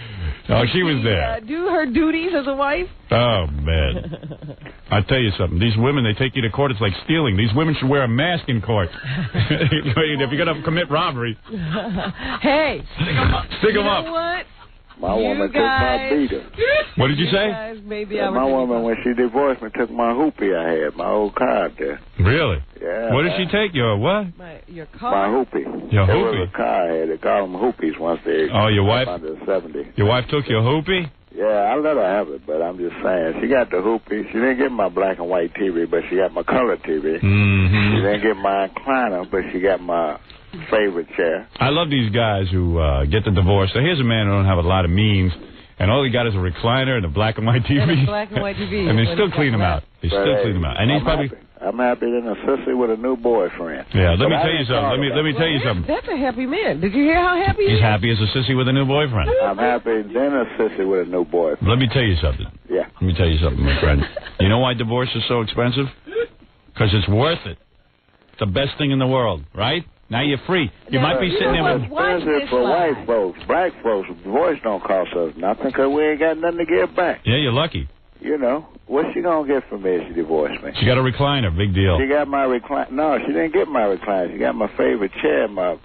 Oh, she was there. Do her duties as a wife? Oh, man. I tell you something. These women, they take you to court. It's like stealing. These women should wear a mask in court. If you're going to commit robbery. Hey. Stick them up. You know what? My woman took my beater. What did you say? My woman, when she divorced me, took my hoopie I had, my old car out there. Really? Yeah. What did she take? Your what? Your car? My hoopie. Your it hoopie? Was a car I had. They call them hoopies once they... Oh, your wife? Under 70. Your wife took your hoopie? Yeah, I let her have it, but I'm just saying. She got the hoopie. She didn't get my black and white TV, but she got my color TV. Mm-hmm. She didn't get my recliner, but she got my favorite chair. I love these guys who get the divorce. So here's a man who don't have a lot of means, and all he got is a recliner and a black and white TV. And a black and white TV. And they still clean him out. They still clean him out. And he's probably... I'm happy than a sissy with a new boyfriend. Yeah, let me tell you something. Let me tell you something. That's a happy man. Did you hear how happy he is? He's happy as a sissy with a new boyfriend. I'm happy than a sissy with a new boyfriend. Let me tell you something. Yeah. Let me tell you something, my friend. You know why divorce is so expensive? Because it's worth it. It's the best thing in the world, right? Now you're free. You might be sitting there with... It's expensive for white folks. Black folks, divorce don't cost us nothing because we ain't got nothing to give back. Yeah, you're lucky. You know, what's she going to get from me if she divorced me? She got a recliner. Big deal. She got my recliner. No, she didn't get my recliner. She got my favorite chair, my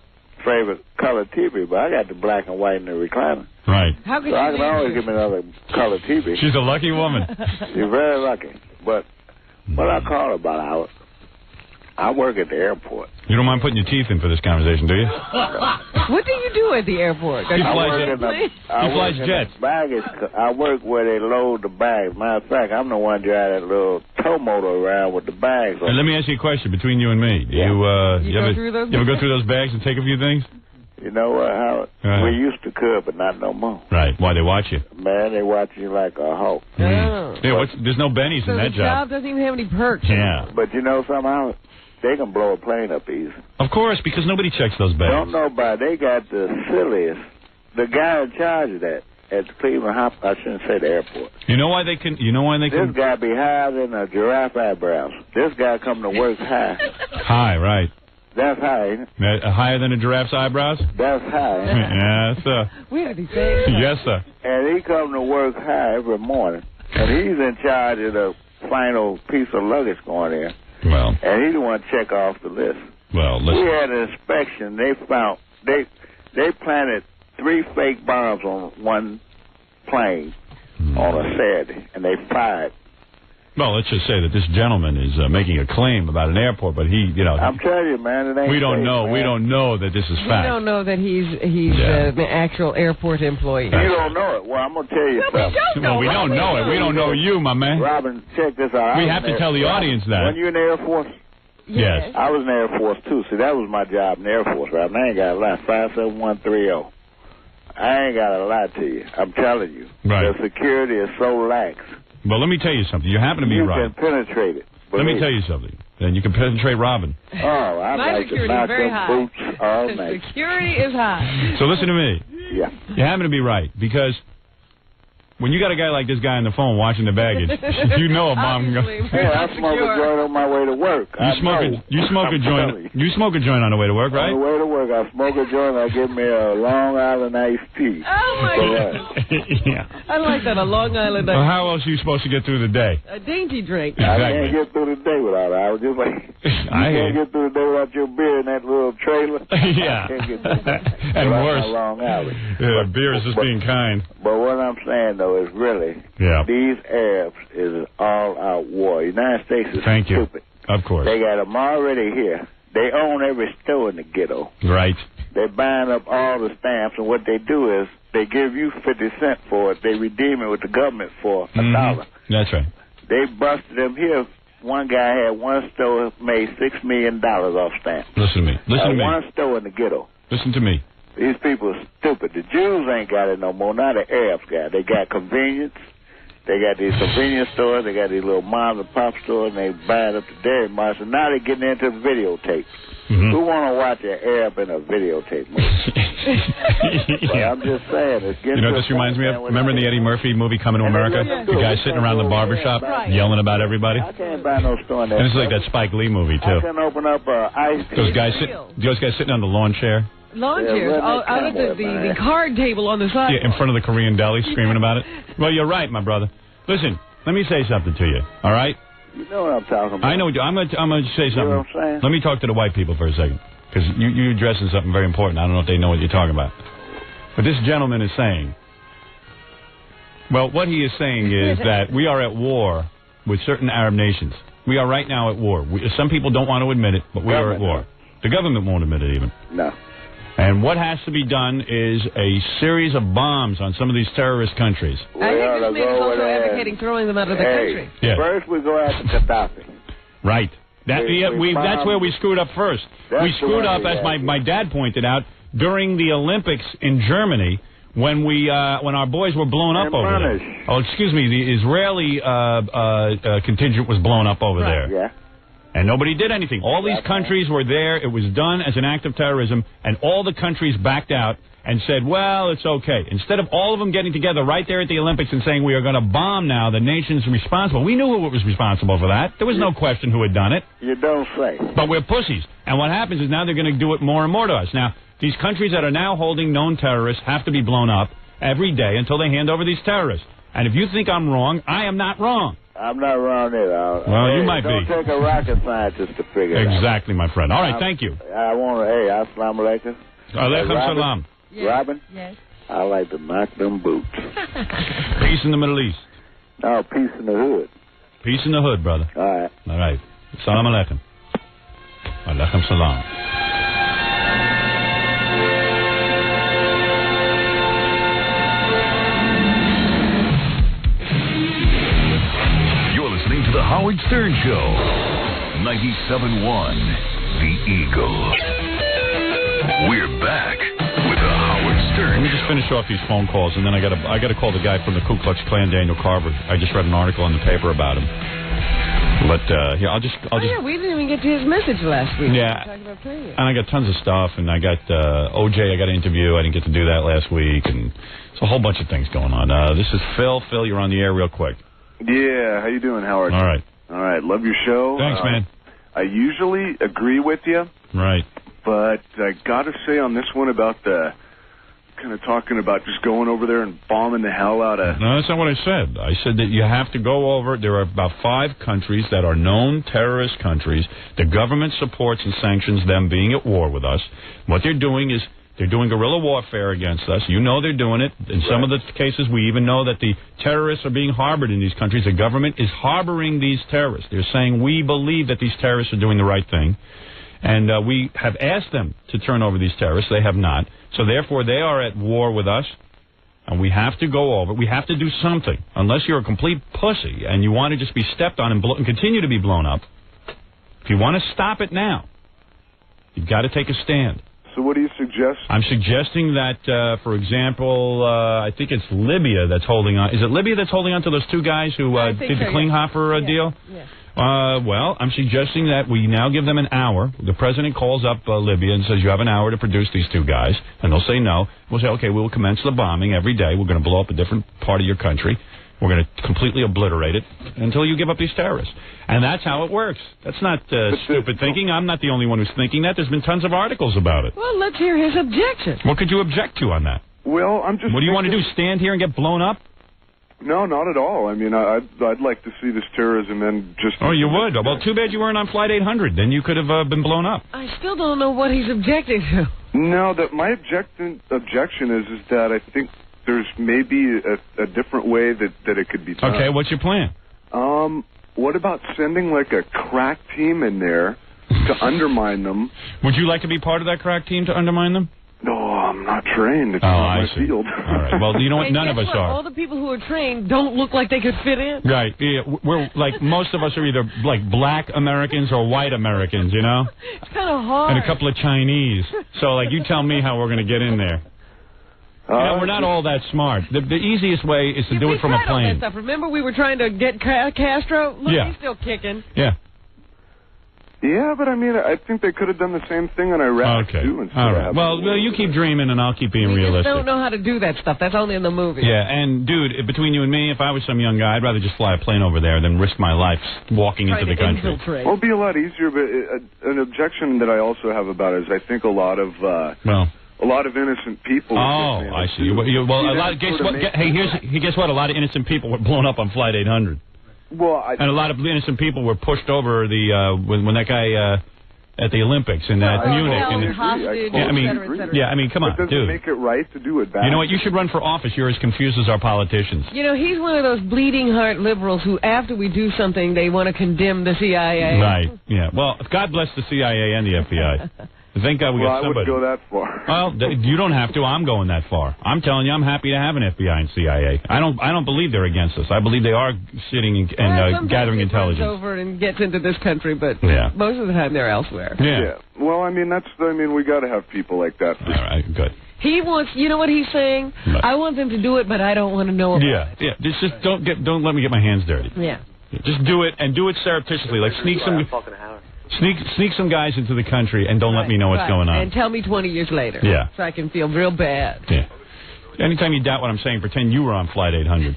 favorite color TV, but I got the black and white and the recliner. Right. How could so I can always get me another color TV. She's a lucky woman. She's very lucky. But what I call about I work at the airport. You don't mind putting your teeth in for this conversation, do you? What do you do at the airport? He flies jets. I work where they load the bags. Matter of fact, I'm the one driving that little tow motor around with the bags. Let me ask you a question between you and me. Do you ever go through those bags and take a few things? You know what, Howard? We used to could, but not no more. Right. Why, they watch you? Man, they watch you like a hawk. Mm. Yeah, there's no bennies in that job. The job doesn't even have any perks. Yeah. But you know somehow they can blow a plane up easy. Of course, because nobody checks those bags. Don't nobody. They got the silliest. The guy in charge of that at the Cleveland I shouldn't say the airport. You know why they can? This guy be higher than a giraffe eyebrows. This guy come to work high. High, right. That's high, ain't it? Higher than a giraffe's eyebrows? That's high, ain't it? Yes, sir. Where did he say? Yes, sir. And he come to work high every morning. And he's in charge of the final piece of luggage going in. Well. And he the one check off the list. Well, listen. We had an inspection. They found, they planted 3 fake bombs on one plane on a Saturday. And they fired. Well, let's just say that this gentleman is making a claim about an airport, but he, I'm telling you, man, it ain't we don't safe, know. Man. We don't know that this is fact. We don't know that he's an actual airport employee. You don't know it. Well, I'm going to tell you something. Well, we don't know it. We don't know you, my man. Robin, check this out. We have to tell the audience that. When you in the Air Force? Yes. I was in the Air Force, too. See, that was my job in the Air Force, Robin. I ain't got to lie. 57130. I ain't got to lie to you. I'm telling you. Right. The security is so lax. Well, let me tell you something. You happen to be right. You can penetrate it. Let me tell you something. Then you can penetrate Robin. Oh, I My like to security is knock very them high. boots all night. Security is high. So listen to me. Yeah. You happen to be right, because when you got a guy like this guy on the phone watching the baggage, you know a bomb. Hey, I smoke a joint on my way to work. You smoke a joint on the way to work, right? On the way to work, I smoke a joint. I get me a Long Island iced tea. Oh my God! Yeah. I like that, a Long Island iced Well, how else are you supposed to get through the day? A dainty drink. I Exactly. can't get through the day without it. I was just like, you can't get through the day without your beer in that little trailer. Yeah. I can't get through that. And without worse. my Long Island. Yeah, beer is just being kind. But what I'm saying, though, is really, these Arabs is an all-out war. The United States is stupid. Of course. They got them already here. They own every store in the ghetto. Right. They're buying up all the stamps, and what they do is they give you 50 cents for it. They redeem it with the government for $1. That's right. They busted them here. One guy had one store made $6 million off stamps. Listen to me. Listen to me. One store in the ghetto. Listen to me. These people are stupid. The Jews ain't got it no more. Now the Arabs got it. They got convenience. They got these convenience stores. They got these little mom and pop stores, and they buy it up to Dairy Mart. So now they're getting into videotape. Who want to watch an Arab in a videotape movie? Yeah. I'm just saying. It's getting You know what this reminds me of? Remember in the Eddie Murphy movie Coming to America? The guy sitting around the barbershop yelling about everybody? I can't buy no store in that. And it's like that Spike Lee movie, too. I can open up ice Those guys sitting on the lawn chair. Lawn chairs. Out of the card table on the side. Yeah, in front of the Korean deli, screaming about it. Well, you're right, my brother. Listen, let me say something to you, all right? You know what I'm talking about. I know. I'm going to say something. You know what I'm saying? Let me talk to the white people for a second, because you're addressing something very important. I don't know if they know what you're talking about. But this gentleman is saying, well, what he is saying is that we are at war with certain Arab nations. We are right now at war. Some people don't want to admit it, but we are at war. The government won't admit it even. No. And what has to be done is a series of bombs on some of these terrorist countries. I think this man is also advocating throwing them out of the country. Yeah. First we go after Gaddafi. Right. That's where we screwed up first. We screwed up, as my dad pointed out, during the Olympics in Germany when our boys were blown up over there. Oh, excuse me, the Israeli contingent was blown up over there. Yeah. And nobody did anything. All these countries were there. It was done as an act of terrorism, and all the countries backed out and said, well, it's okay. Instead of all of them getting together right there at the Olympics and saying, we are going to bomb now the nations responsible. We knew who was responsible for that. There was no question who had done it. You don't say. But we're pussies. And what happens is now they're going to do it more and more to us. Now, these countries that are now holding known terrorists have to be blown up every day until they hand over these terrorists. And if you think I'm wrong, I am not wrong. I'm not wrong either. Well, you might be. Don't take a rocket scientist to figure it out. Exactly, my friend. All right, thank you. I want to, assalamu alaikum. Alaikum salam. Yes. Robin? Yes. I like to knock them boots. Peace in the Middle East. No, peace in the hood. Peace in the hood, brother. All right. All right. Salam alaikum. Alaikum salam. To the Howard Stern Show, 97.1 The Eagle. We're back with the Howard Stern Show. Let me just finish off these phone calls, and then I got to call the guy from the Ku Klux Klan, Daniel Carver. I just read an article in the paper about him. But yeah, I'll just. Yeah, we didn't even get to his message last week. Yeah, and I got tons of stuff, and I got OJ. I got an interview. I didn't get to do that last week, and it's a whole bunch of things going on. This is Phil. Phil, you're on the air, real quick. Yeah, how you doing, Howard? All right. All right, love your show. Thanks, man. I usually agree with you. Right. But I got to say on this one about the kind of talking about just going over there and bombing the hell out of... No, that's not what I said. I said that you have to go over... There are about 5 countries that are known terrorist countries. The government supports and sanctions them being at war with us. What they're doing is... They're doing guerrilla warfare against us. You know they're doing it. In some of the cases, we even know that the terrorists are being harbored in these countries. The government is harboring these terrorists. They're saying, we believe that these terrorists are doing the right thing. And we have asked them to turn over these terrorists. They have not. So, therefore, they are at war with us. And we have to go over. We have to do something. Unless you're a complete pussy and you want to just be stepped on and continue to be blown up, if you want to stop it now, you've got to take a stand. So what do you suggest? I'm suggesting that, for example, I think it's Libya that's holding on. Is it Libya that's holding on to those two guys who did the Klinghoffer deal? Yes. Well, I'm suggesting that we now give them an hour. The president calls up Libya and says, you have an hour to produce these two guys. And they'll say no. We'll say, okay, we will commence the bombing every day. We're going to blow up a different part of your country. We're going to completely obliterate it until you give up these terrorists. And that's how it works. That's not stupid thinking. I'm not the only one who's thinking that. There's been tons of articles about it. Well, let's hear his objection. What could you object to on that? Well, I'm just... What do you want to do, stand here and get blown up? No, not at all. I mean, I'd like to see this terrorism end just... Oh, you would? Well, too bad you weren't on Flight 800. Then you could have been blown up. I still don't know what he's objecting to. No, that my objection is that I think there's maybe a different way that it could be done. Okay, what's your plan? What about sending like a crack team in there to undermine them? Would you like to be part of that crack team to undermine them? No, I'm not trained. It's not my field. All right. Well, you know what? None of us are. All the people who are trained don't look like they could fit in. Right. Yeah, we're like most of us are either like black Americans or white Americans, you know? It's kind of hard. And a couple of Chinese. So, like, you tell me how we're going to get in there. We're not all that smart. The easiest way is to do it from a plane. All that stuff. Remember we were trying to get Castro? Look, yeah. He's still kicking. Yeah. Yeah, but I mean, I think they could have done the same thing in Iraq, too. All right. Well, you keep dreaming, and I'll keep being realistic. We don't know how to do that stuff. That's only in the movie. Yeah, and, dude, between you and me, if I was some young guy, I'd rather just fly a plane over there than risk my life walking into the country. Well, it'll be a lot easier, but an objection that I also have about it is I think a lot of innocent people... Oh, I see. Well, a lot of... Guess what? A lot of innocent people were blown up on Flight 800. Well, and a lot of innocent people were pushed over the when that guy at the Olympics in Munich. I mean, come on, dude. Does it make it right to do it back? You know what? You should run for office. You're as confused as our politicians. You know, he's one of those bleeding heart liberals who, after we do something, they want to condemn the CIA. Right. Yeah. Well, God bless the CIA and the FBI. Thank God we got somebody. I wouldn't go that far. Well, you don't have to. I'm going that far. I'm telling you, I'm happy to have an FBI and CIA. I don't believe they're against us. I believe they are sitting and gathering intelligence. Over and gets into this country, but yeah. Most of the time they're elsewhere. Yeah. Well, I mean, we got to have people like that. All right. Good. He wants. You know what he's saying? Right. I want them to do it, but I don't want to know about it. Yeah. Just don't let me get my hands dirty. Yeah. Just do it and do it surreptitiously. Like sneak some guys into the country and don't let me know what's going on. And tell me 20 years later. Yeah. So I can feel real bad. Yeah. Anytime you doubt what I'm saying, pretend you were on Flight 800.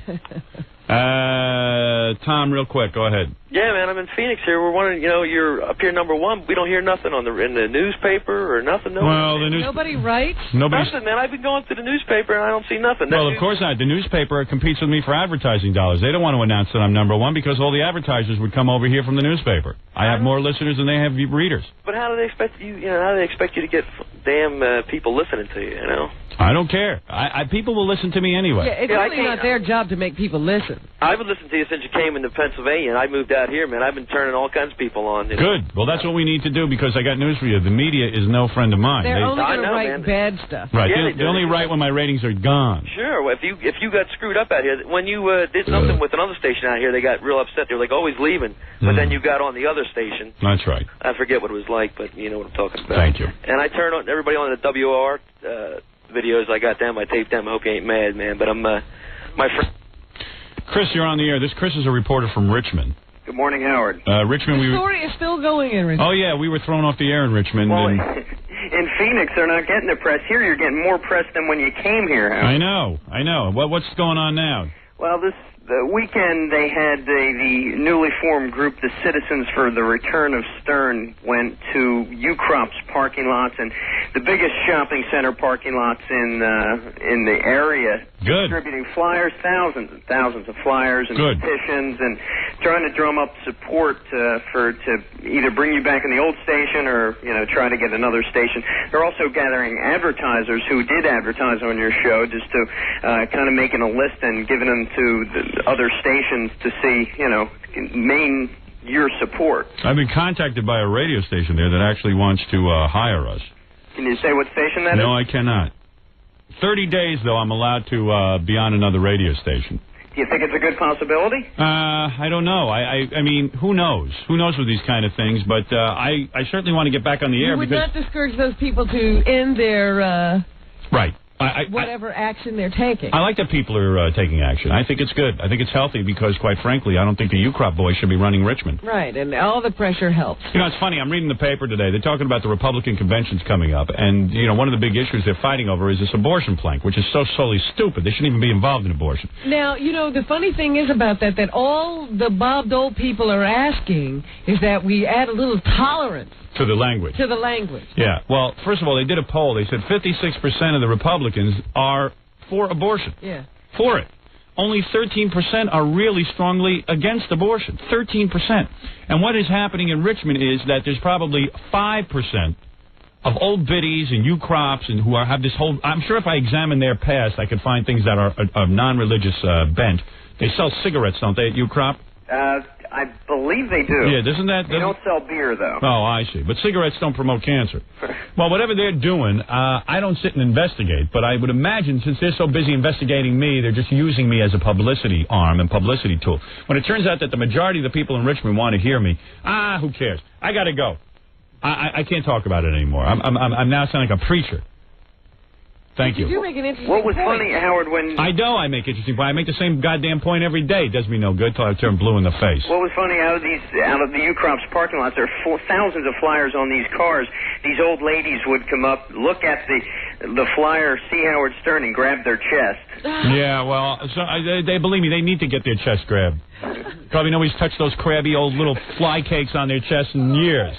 Tom, real quick, go ahead. Yeah, man, I'm in Phoenix here. We're wondering, you're up here #1. We don't hear nothing in the newspaper or nothing. Nobody writes? Nothing, man. I've been going through the newspaper and I don't see nothing. Well, of course not. The newspaper competes with me for advertising dollars. They don't want to announce that I'm #1 because all the advertisers would come over here from the newspaper. I have more listeners than they have readers. But how do they expect you? How do they expect you to get damn people listening to you? I don't care. People will listen to me anyway. Yeah, it's really not their job to make people listen. I've been listening to you since you came into Pennsylvania, and I moved out here, man. I've been turning all kinds of people on. Good. Well, that's what we need to do because I got news for you. The media is no friend of mine. They're only going to write bad stuff. Right. Yeah, they only write when my ratings are gone. Sure. Well, if you got screwed up out here, when you did something with another station out here, they got real upset. They were like always leaving, but then you got on the other station. That's right. I forget what it was like, but you know what I'm talking about. Thank you. And I turned on everybody on the WOR videos. I got them. I taped them. I hope you ain't mad, man. But I'm my friend. Chris, you're on the air. This Chris is a reporter from Richmond. Good morning, Howard. Richmond. The story is still going in Richmond. Oh yeah, we were thrown off the air in Richmond. Well, in Phoenix, they're not getting the press. Here, you're getting more press than when you came here, Howard. I know. What's going on now? Well, the weekend they had the newly formed group, the Citizens for the Return of Stern, went to Ucrop's parking lots and the biggest shopping center parking lots in the area. Good. Distributing flyers, thousands and thousands of flyers and petitions, and trying to drum up support to either bring you back in the old station or try to get another station. They're also gathering advertisers who did advertise on your show, just to kind of making a list and giving them to the other stations to see, main your support. I've been contacted by a radio station there that actually wants to hire us. Can you say what station that is? No, I cannot. 30 days, though, I'm allowed to be on another radio station. Do you think it's a good possibility? I don't know. I mean, who knows? Who knows with these kind of things? But I certainly want to get back on the air. You would because... not discourage those people to end their... Right. whatever action they're taking. I like that people are taking action. I think it's good. I think it's healthy because, quite frankly, I don't think the U-Crop boys should be running Richmond. Right, and all the pressure helps. You know, it's funny. I'm reading the paper today. They're talking about the Republican conventions coming up, and, you know, one of the big issues they're fighting over is this abortion plank, which is so solely stupid. They shouldn't even be involved in abortion. Now, you know, the funny thing is about that all the Bob Dole people are asking is that we add a little tolerance. To the language. To the language. Yeah. Well, first of all, they did a poll. They said 56% of the Republicans are for abortion. Yeah. For it. Only 13% are really strongly against abortion. 13%. And what is happening in Richmond is that there's probably 5% of old biddies and U-Crops and who have this whole... I'm sure if I examine their past, I could find things that are of non-religious bent. They sell cigarettes, don't they, at U-Crop? I believe they do. Yeah, doesn't that... They don't sell beer, though. Oh, I see. But cigarettes don't promote cancer. Well, whatever they're doing, I don't sit and investigate, but I would imagine since they're so busy investigating me, they're just using me as a publicity arm and publicity tool. When it turns out that the majority of the people in Richmond want to hear me, who cares? I got to go. I can't talk about it anymore. I'm now sounding like a preacher. Thank you. You do make an interesting What was point. funny, Howard, when... I know I make interesting points. I make the same goddamn point every day. It does me no good till I turn blue in the face. What was funny, out of the U-Crops parking lots, there are thousands of flyers on these cars. These old ladies would come up, look at the flyer, see Howard Stern, and grab their chest. Yeah, well, so they believe me. They need to get their chest grabbed. Probably nobody's touched those crabby old little fly cakes on their chests in years.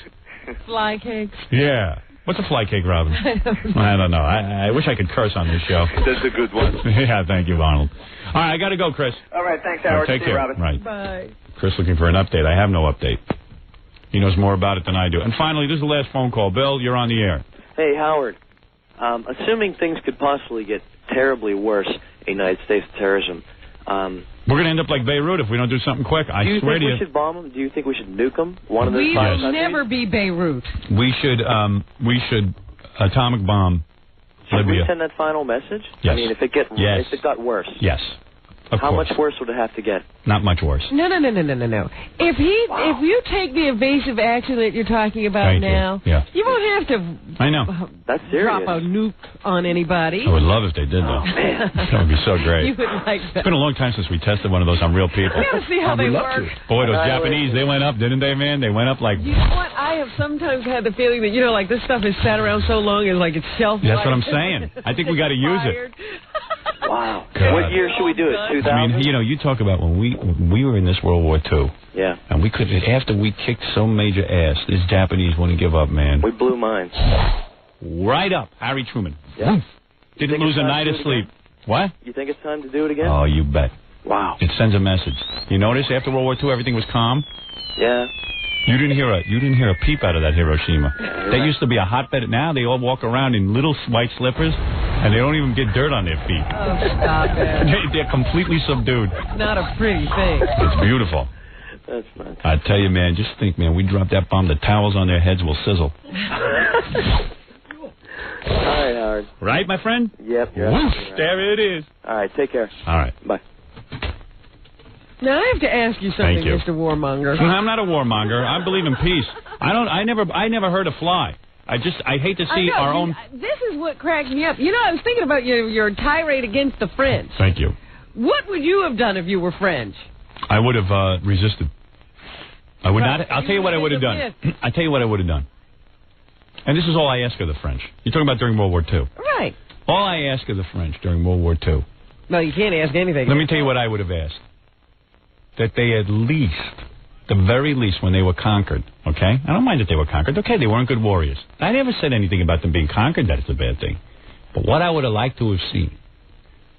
Fly cakes. Yeah. What's a fly cake, Robin? I don't know. I wish I could curse on this show. That's a good one. Yeah, thank you, Arnold. All right, I got to go, Chris. All right, thanks, Howard. Take See care. you, Robin. Right. Bye. Chris looking for an update. I have no update. He knows more about it than I do. And finally, this is the last phone call. Bill, you're on the air. Hey, Howard. Assuming things could possibly get terribly worse in the United States of terrorism, we're going to end up like Beirut if we don't do something quick. I swear to you. Do you think we should bomb them? Do you think we should nuke them? One of those We five will countries? never be Beirut. We should atomic bomb Should Libya. we send that final message? Yes. I mean, if it got worse. Yes. Of How course. much worse would it have to get? Not much worse. No. If you take the evasive action that you're talking about Thank now, you. Yeah. you won't have to I know. That's drop serious. a nuke on anybody. I would love if they did, though. Oh, man. That would be so great. You would like that. It's been a long time since we tested one of those on real people. We got to see how they work. Boy, those Japanese, they went up, didn't they, man? They went up like... You know what? I have sometimes had the feeling that, like this stuff has sat around so long and like it's shelf life. That's what I'm saying. I think we got to use it. Wow. God. What year should we do it? 2000? I mean, you talk about when we were in this World War II. Yeah. And we could, after we kicked so major ass, these Japanese wouldn't give up, man. We blew minds. Right up. Harry Truman. Yeah. Didn't lose a night of sleep. What? You think it's time to do it again? Oh, you bet. Wow. It sends a message. You notice after World War II, everything was calm? Yeah. You didn't hear a peep out of that Hiroshima. That used to be a hotbed. Now they all walk around in little white slippers, and they don't even get dirt on their feet. Oh, stop it. They're completely subdued. Not a pretty thing. It's beautiful. That's nuts. I tell you, man, just think, man, we drop that bomb, the towels on their heads will sizzle. All right, Howard. Right, my friend? Yep. Whoosh, Right. there it is. All right, take care. All right. Bye. Now I have to ask you something, Thank you. Mr. Warmonger. I'm not a warmonger. I believe in peace. I never hurt a fly. I hate to see our own... This is what cracks me up. I was thinking about your tirade against the French. Thank you. What would you have done if you were French? I would have resisted. I would not... I'll tell you what I would have done. I'll tell you what I would have done. And this is all I ask of the French. You're talking about during World War II. Right. All I ask of the French during World War II... No, you can't ask anything. Let me tell you what I would have asked. That they at least, the very least, when they were conquered, okay? I don't mind that they were conquered. Okay, they weren't good warriors. I never said anything about them being conquered, that it's a bad thing. But what I would have liked to have seen,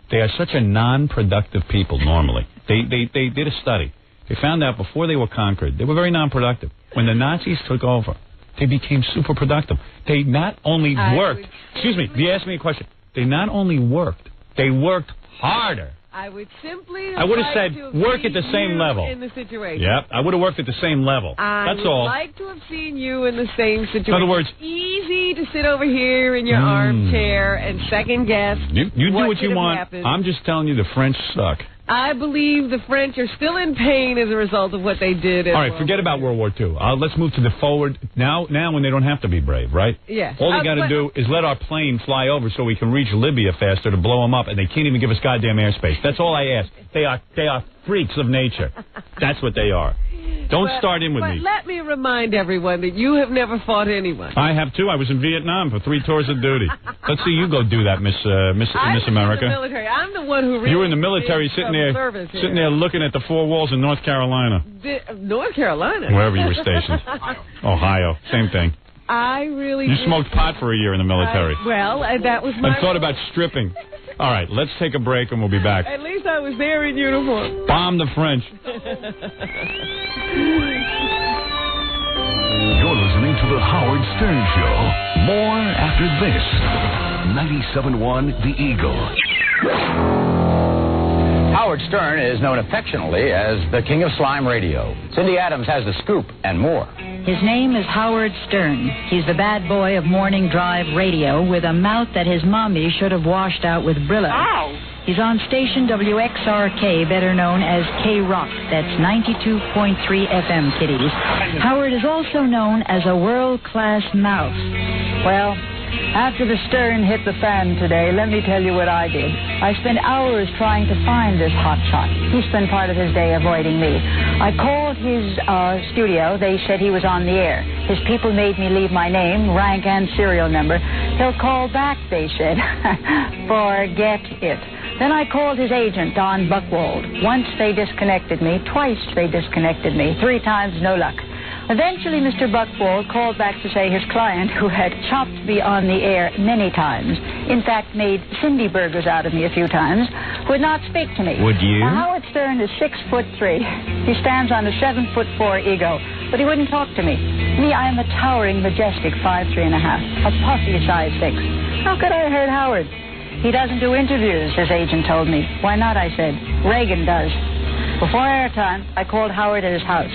they are such a non-productive people normally. They did a study. They found out before they were conquered, they were very non-productive. When the Nazis took over, they became super productive. They not only worked... Excuse me, you asked me a question. They not only worked, they worked harder. I would simply I would have said, to have work seen at the same you level. In the situation. Yep, I would have worked at the same level. That's all. I would like to have seen you in the same situation. In other words... Easy to sit over here in your armchair and second guess You do what you want. Happened. I'm just telling you the French suck. I believe the French are still in pain as a result of what they did. All right, forget about World War II. Let's move to the forward. Now when they don't have to be brave, right? Yes. All they got to do is let our plane fly over so we can reach Libya faster to blow them up, and they can't even give us goddamn airspace. That's all I ask. They are freaks of nature. That's what they are. Don't start in with me. But let me remind everyone that you have never fought anyone. I have too. I was in Vietnam for 3 tours of duty. Let's see you go do that, Miss America. In the military. I'm the one who really you were in the military, sitting there looking at the 4 walls in North Carolina. North Carolina? Wherever you were stationed. Ohio. Same thing. I really You smoked pot for a year in the military. That was my... And thought about stripping. All right, let's take a break and we'll be back. At least I was there in uniform. Bomb the French. You're listening to The Howard Stern Show. More after this. 97.1 The Eagle. Howard Stern is known affectionately as the King of Slime Radio. Cindy Adams has the scoop and more. His name is Howard Stern. He's the bad boy of morning drive radio with a mouth that his mommy should have washed out with Brillo. Ow. He's on station WXRK, better known as K-Rock. That's 92.3 FM, kiddies. Howard is also known as a world-class mouse. Well, after the Stern hit the fan today, let me tell you what I did. I spent hours trying to find this hotshot. He spent part of his day avoiding me. I called his studio. They said he was on the air. His people made me leave my name, rank, and serial number. He'll call back, they said. Forget it. Then I called his agent, Don Buchwald. Once they disconnected me. Twice they disconnected me. 3 times, no luck. Eventually, Mr. Buchwald called back to say his client, who had chopped me on the air many times, in fact made Cindy burgers out of me a few times, would not speak to me. Would you? Now, Howard Stern is 6'3". He stands on a 7'4" ego, but he wouldn't talk to me. Me, I am a towering, majestic 5'3½", a puffy size 6. How could I hurt Howard? He doesn't do interviews, his agent told me. Why not, I said. Reagan does. Before airtime, I called Howard at his house.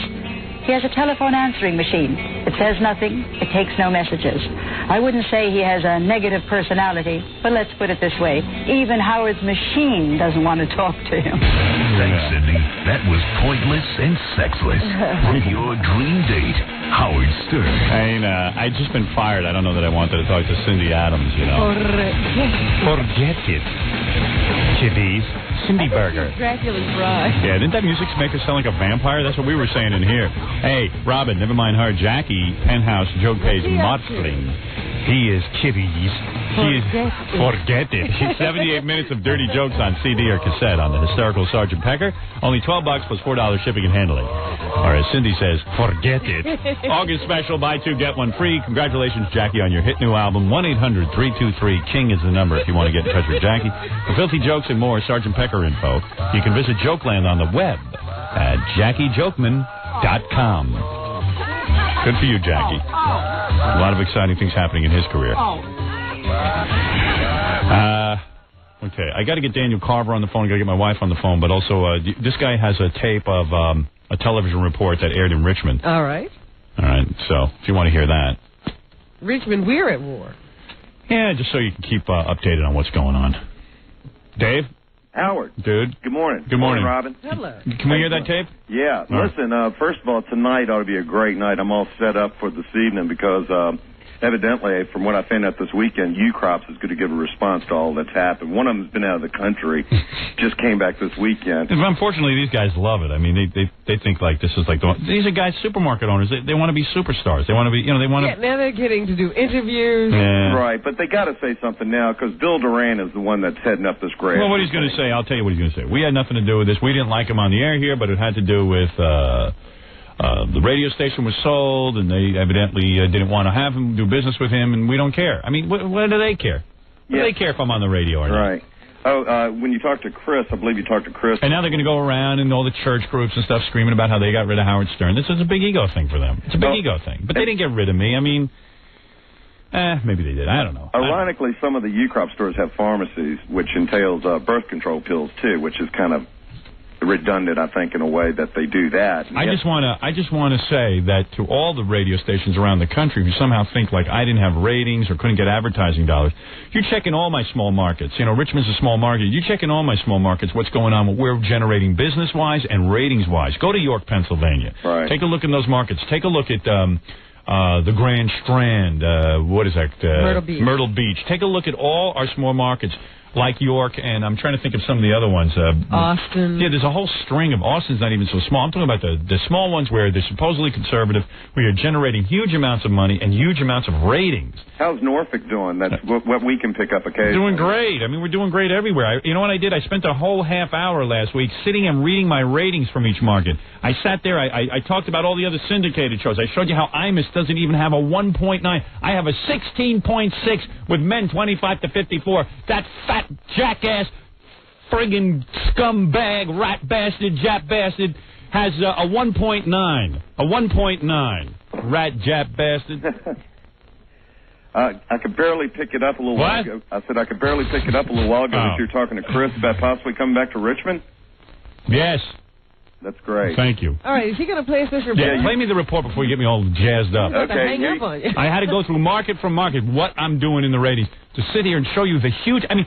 He has a telephone answering machine. It says nothing. It takes no messages. I wouldn't say he has a negative personality, but let's put it this way. Even Howard's machine doesn't want to talk to him. Thanks, Cindy. That was pointless and sexless. With your dream date, Howard Stern. I'd just been fired. I don't know that I wanted to talk to Cindy Adams, you know. Forget it. Kiddies. Cindy Burger. Dracula's bride. Yeah, didn't that music make her sound like a vampire? That's what we were saying in here. Hey, Robin, never mind her. Jackie, Penthouse, joke page, Mottling. He is kiddies. Forget it. 78 minutes of dirty jokes on CD or cassette on the hysterical Sergeant Pecker. Only $12 plus $4 shipping and handling. Or as Cindy says, forget it. August special, buy 2, get 1 free. Congratulations, Jackie, on your hit new album. 1-800-323-KING is the number if you want to get in touch with Jackie. For filthy jokes and more Sergeant Pecker info, you can visit Jokeland on the web at JackieJokeman.com. Good for you, Jackie. A lot of exciting things happening in his career. Okay, I got to get Daniel Carver on the phone. I got to get my wife on the phone. But also, this guy has a tape of a television report that aired in Richmond. All right. So if you want to hear that. Richmond, we're at war. Yeah, just so you can keep updated on what's going on. Dave? Howard. Dude. Good morning. Good morning. Robin. Hello. Can we hear that tape? Yeah. Listen, first of all, tonight ought to be a great night. I'm all set up for this evening because evidently, from what I found out this weekend, U-Crops is going to give a response to all that's happened. One of them's been out of the country, just came back this weekend. And unfortunately, these guys love it. I mean, they think like this is like these are guys, supermarket owners. They want to be superstars. They want to be, they want to. Yeah, now they're getting to do interviews. Yeah. Right, but they got to say something now because Bill Duran is the one that's heading up this grant. Well, what he's going to say, I'll tell you what he's going to say. We had nothing to do with this. We didn't like him on the air here, but it had to do with. The radio station was sold, and they evidently didn't want to have him do business with him, and we don't care. I mean, what do they care? What do they care if I'm on the radio or not? Right. Oh, when you talked to Chris, I believe you talked to Chris. And now they're going to go around and all the church groups and stuff screaming about how they got rid of Howard Stern. This is a big ego thing for them. It's a big ego thing. But they didn't get rid of me. I mean, maybe they did. I don't know. Ironically, some of the U-Crop stores have pharmacies, which entails birth control pills, too, which is kind of redundant, I think, in a way that they do that. I just want to say that to all the radio stations around the country who somehow think like I didn't have ratings or couldn't get advertising dollars, you're checking all my small markets. You know, Richmond's a small market. You're checking all my small markets, what's going on, what we're generating business-wise and ratings-wise. Go to York, Pennsylvania. Right. Take a look in those markets. Take a look at the Grand Strand. What is that? Myrtle Beach. Take a look at all our small markets. Like York, and I'm trying to think of some of the other ones. Austin. Yeah, there's a whole string of... Austin's not even so small. I'm talking about the small ones where they're supposedly conservative, where you're generating huge amounts of money and huge amounts of ratings. How's Norfolk doing? That's what we can pick up occasionally. Doing great. I mean, we're doing great everywhere. You know what I did? I spent a whole half hour last week sitting and reading my ratings from each market. I sat there. I talked about all the other syndicated shows. I showed you how Imus doesn't even have a 1.9. I have a 16.6 with men 25 to 54. That fat jackass, friggin' scumbag, rat bastard, jap bastard has a 1.9. A 1.9. Rat jap bastard. I could barely pick it up a little while ago. I said I could barely pick it up a little while ago that you were talking to Chris about possibly coming back to Richmond. Yes. That's great. Thank you. All right, is he going to play us this report? Yeah, play me the report before you get me all jazzed up. Hang up on you. I had to go through market for market what I'm doing in the ratings to sit here and show you the huge... I mean,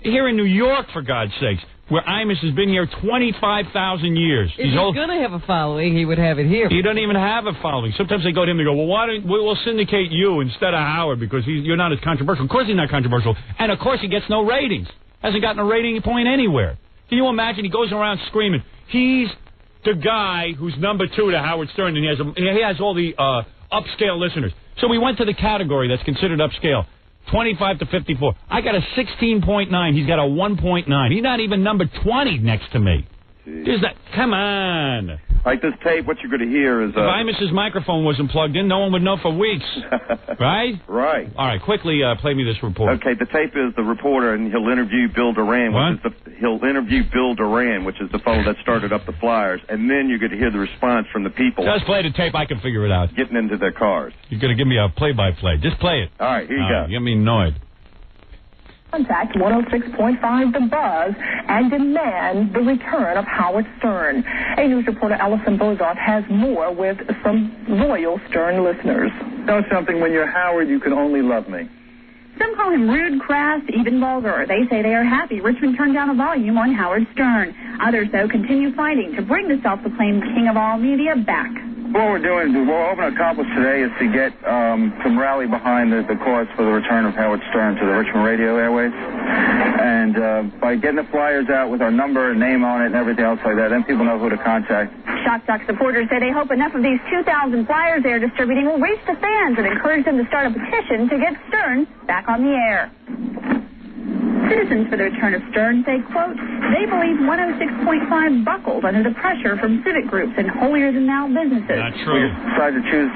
here in New York, for God's sakes, where Imus has been here 25,000 years. If he's going to have a following, he would have it here. He doesn't even have a following. Sometimes they go to him and go, well, why don't we'll syndicate you instead of Howard because you're not as controversial. Of course he's not controversial. And, of course, he gets no ratings. Hasn't gotten a rating point anywhere. Can you imagine? He goes around screaming, he's the guy who's number 2 to Howard Stern, and he has all the upscale listeners. So we went to the category that's considered upscale. 25 to 54. I got a 16.9. He's got a 1.9. He's not even number 20 next to me. Is that? Come on. Like this tape, what you're going to hear is... If Imus's microphone wasn't plugged in, no one would know for weeks. Right? Right. All right, quickly play me this report. Okay, the tape is the reporter, and he'll interview Bill Duran. He'll interview Bill Duran, which is the fellow that started up the Flyers, and then you're going to hear the response from the people. Just play the tape. I can figure it out. Getting into their cars. You're going to give me a play-by-play. Just play it. All right, here you go. Get me annoyed. Contact 106.5 The Buzz and demand the return of Howard Stern. A news reporter, Allison Bozarth, has more with some loyal Stern listeners. Know something, when you're Howard, you can only love me. Some call him rude, crass, even vulgar. They say they are happy Richmond turned down a volume on Howard Stern. Others, though, continue fighting to bring the self-proclaimed king of all media back. What we're doing, what we're hoping to accomplish today is to get some rally behind the cause for the return of Howard Stern to the Richmond radio airways. And by getting the flyers out with our number and name on it and everything else like that, then people know who to contact. Shock Jock supporters say they hope enough of these 2,000 flyers they are distributing will reach the fans and encourage them to start a petition to get Stern back on the air. Citizens for the return of Stern say, quote, they believe 106.5 buckled under the pressure from civic groups and holier-than-thou businesses. Not true. We decided to choose,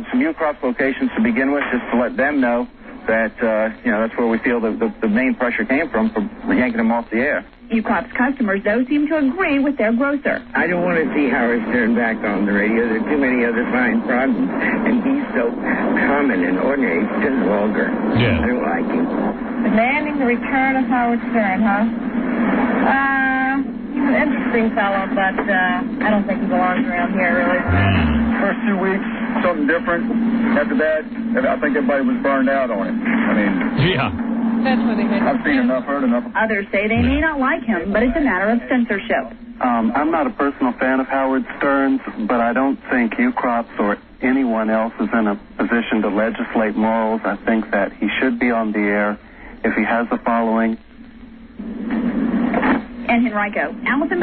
some U-Crop locations to begin with, just to let them know that, that's where we feel the main pressure came from for yanking them off the air. U-Crop's customers, though, seem to agree with their grocer. I don't want to see Howard Stern back on the radio. There are too many other fine problems, and he's so common and ordinary, just vulgar. Yeah. I don't like him. Demanding the return of Howard Stern, huh? He's an interesting fellow, but I don't think he belongs around here, really. First 2 weeks, something different. After that, I think everybody was burned out on it. Yeah. That's what they had. I've seen enough, heard enough. Others say they may not like him, but it's a matter of censorship. I'm not a personal fan of Howard Stern's, but I don't think U-Crops or anyone else is in a position to legislate morals. I think that he should be on the air if he has a following. And Henrico, Allison.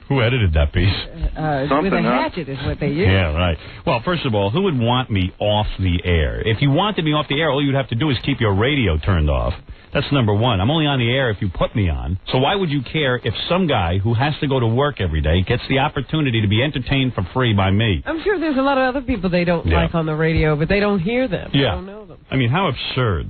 Who edited that piece? With a hatchet is what they use. Yeah, right. Well, first of all, who would want me off the air? If you wanted me off the air, all you'd have to do is keep your radio turned off. That's number one. I'm only on the air if you put me on. So why would you care if some guy who has to go to work every day gets the opportunity to be entertained for free by me? I'm sure there's a lot of other people they don't like on the radio, but they don't hear them. Yeah. They don't know them. I mean, how absurd.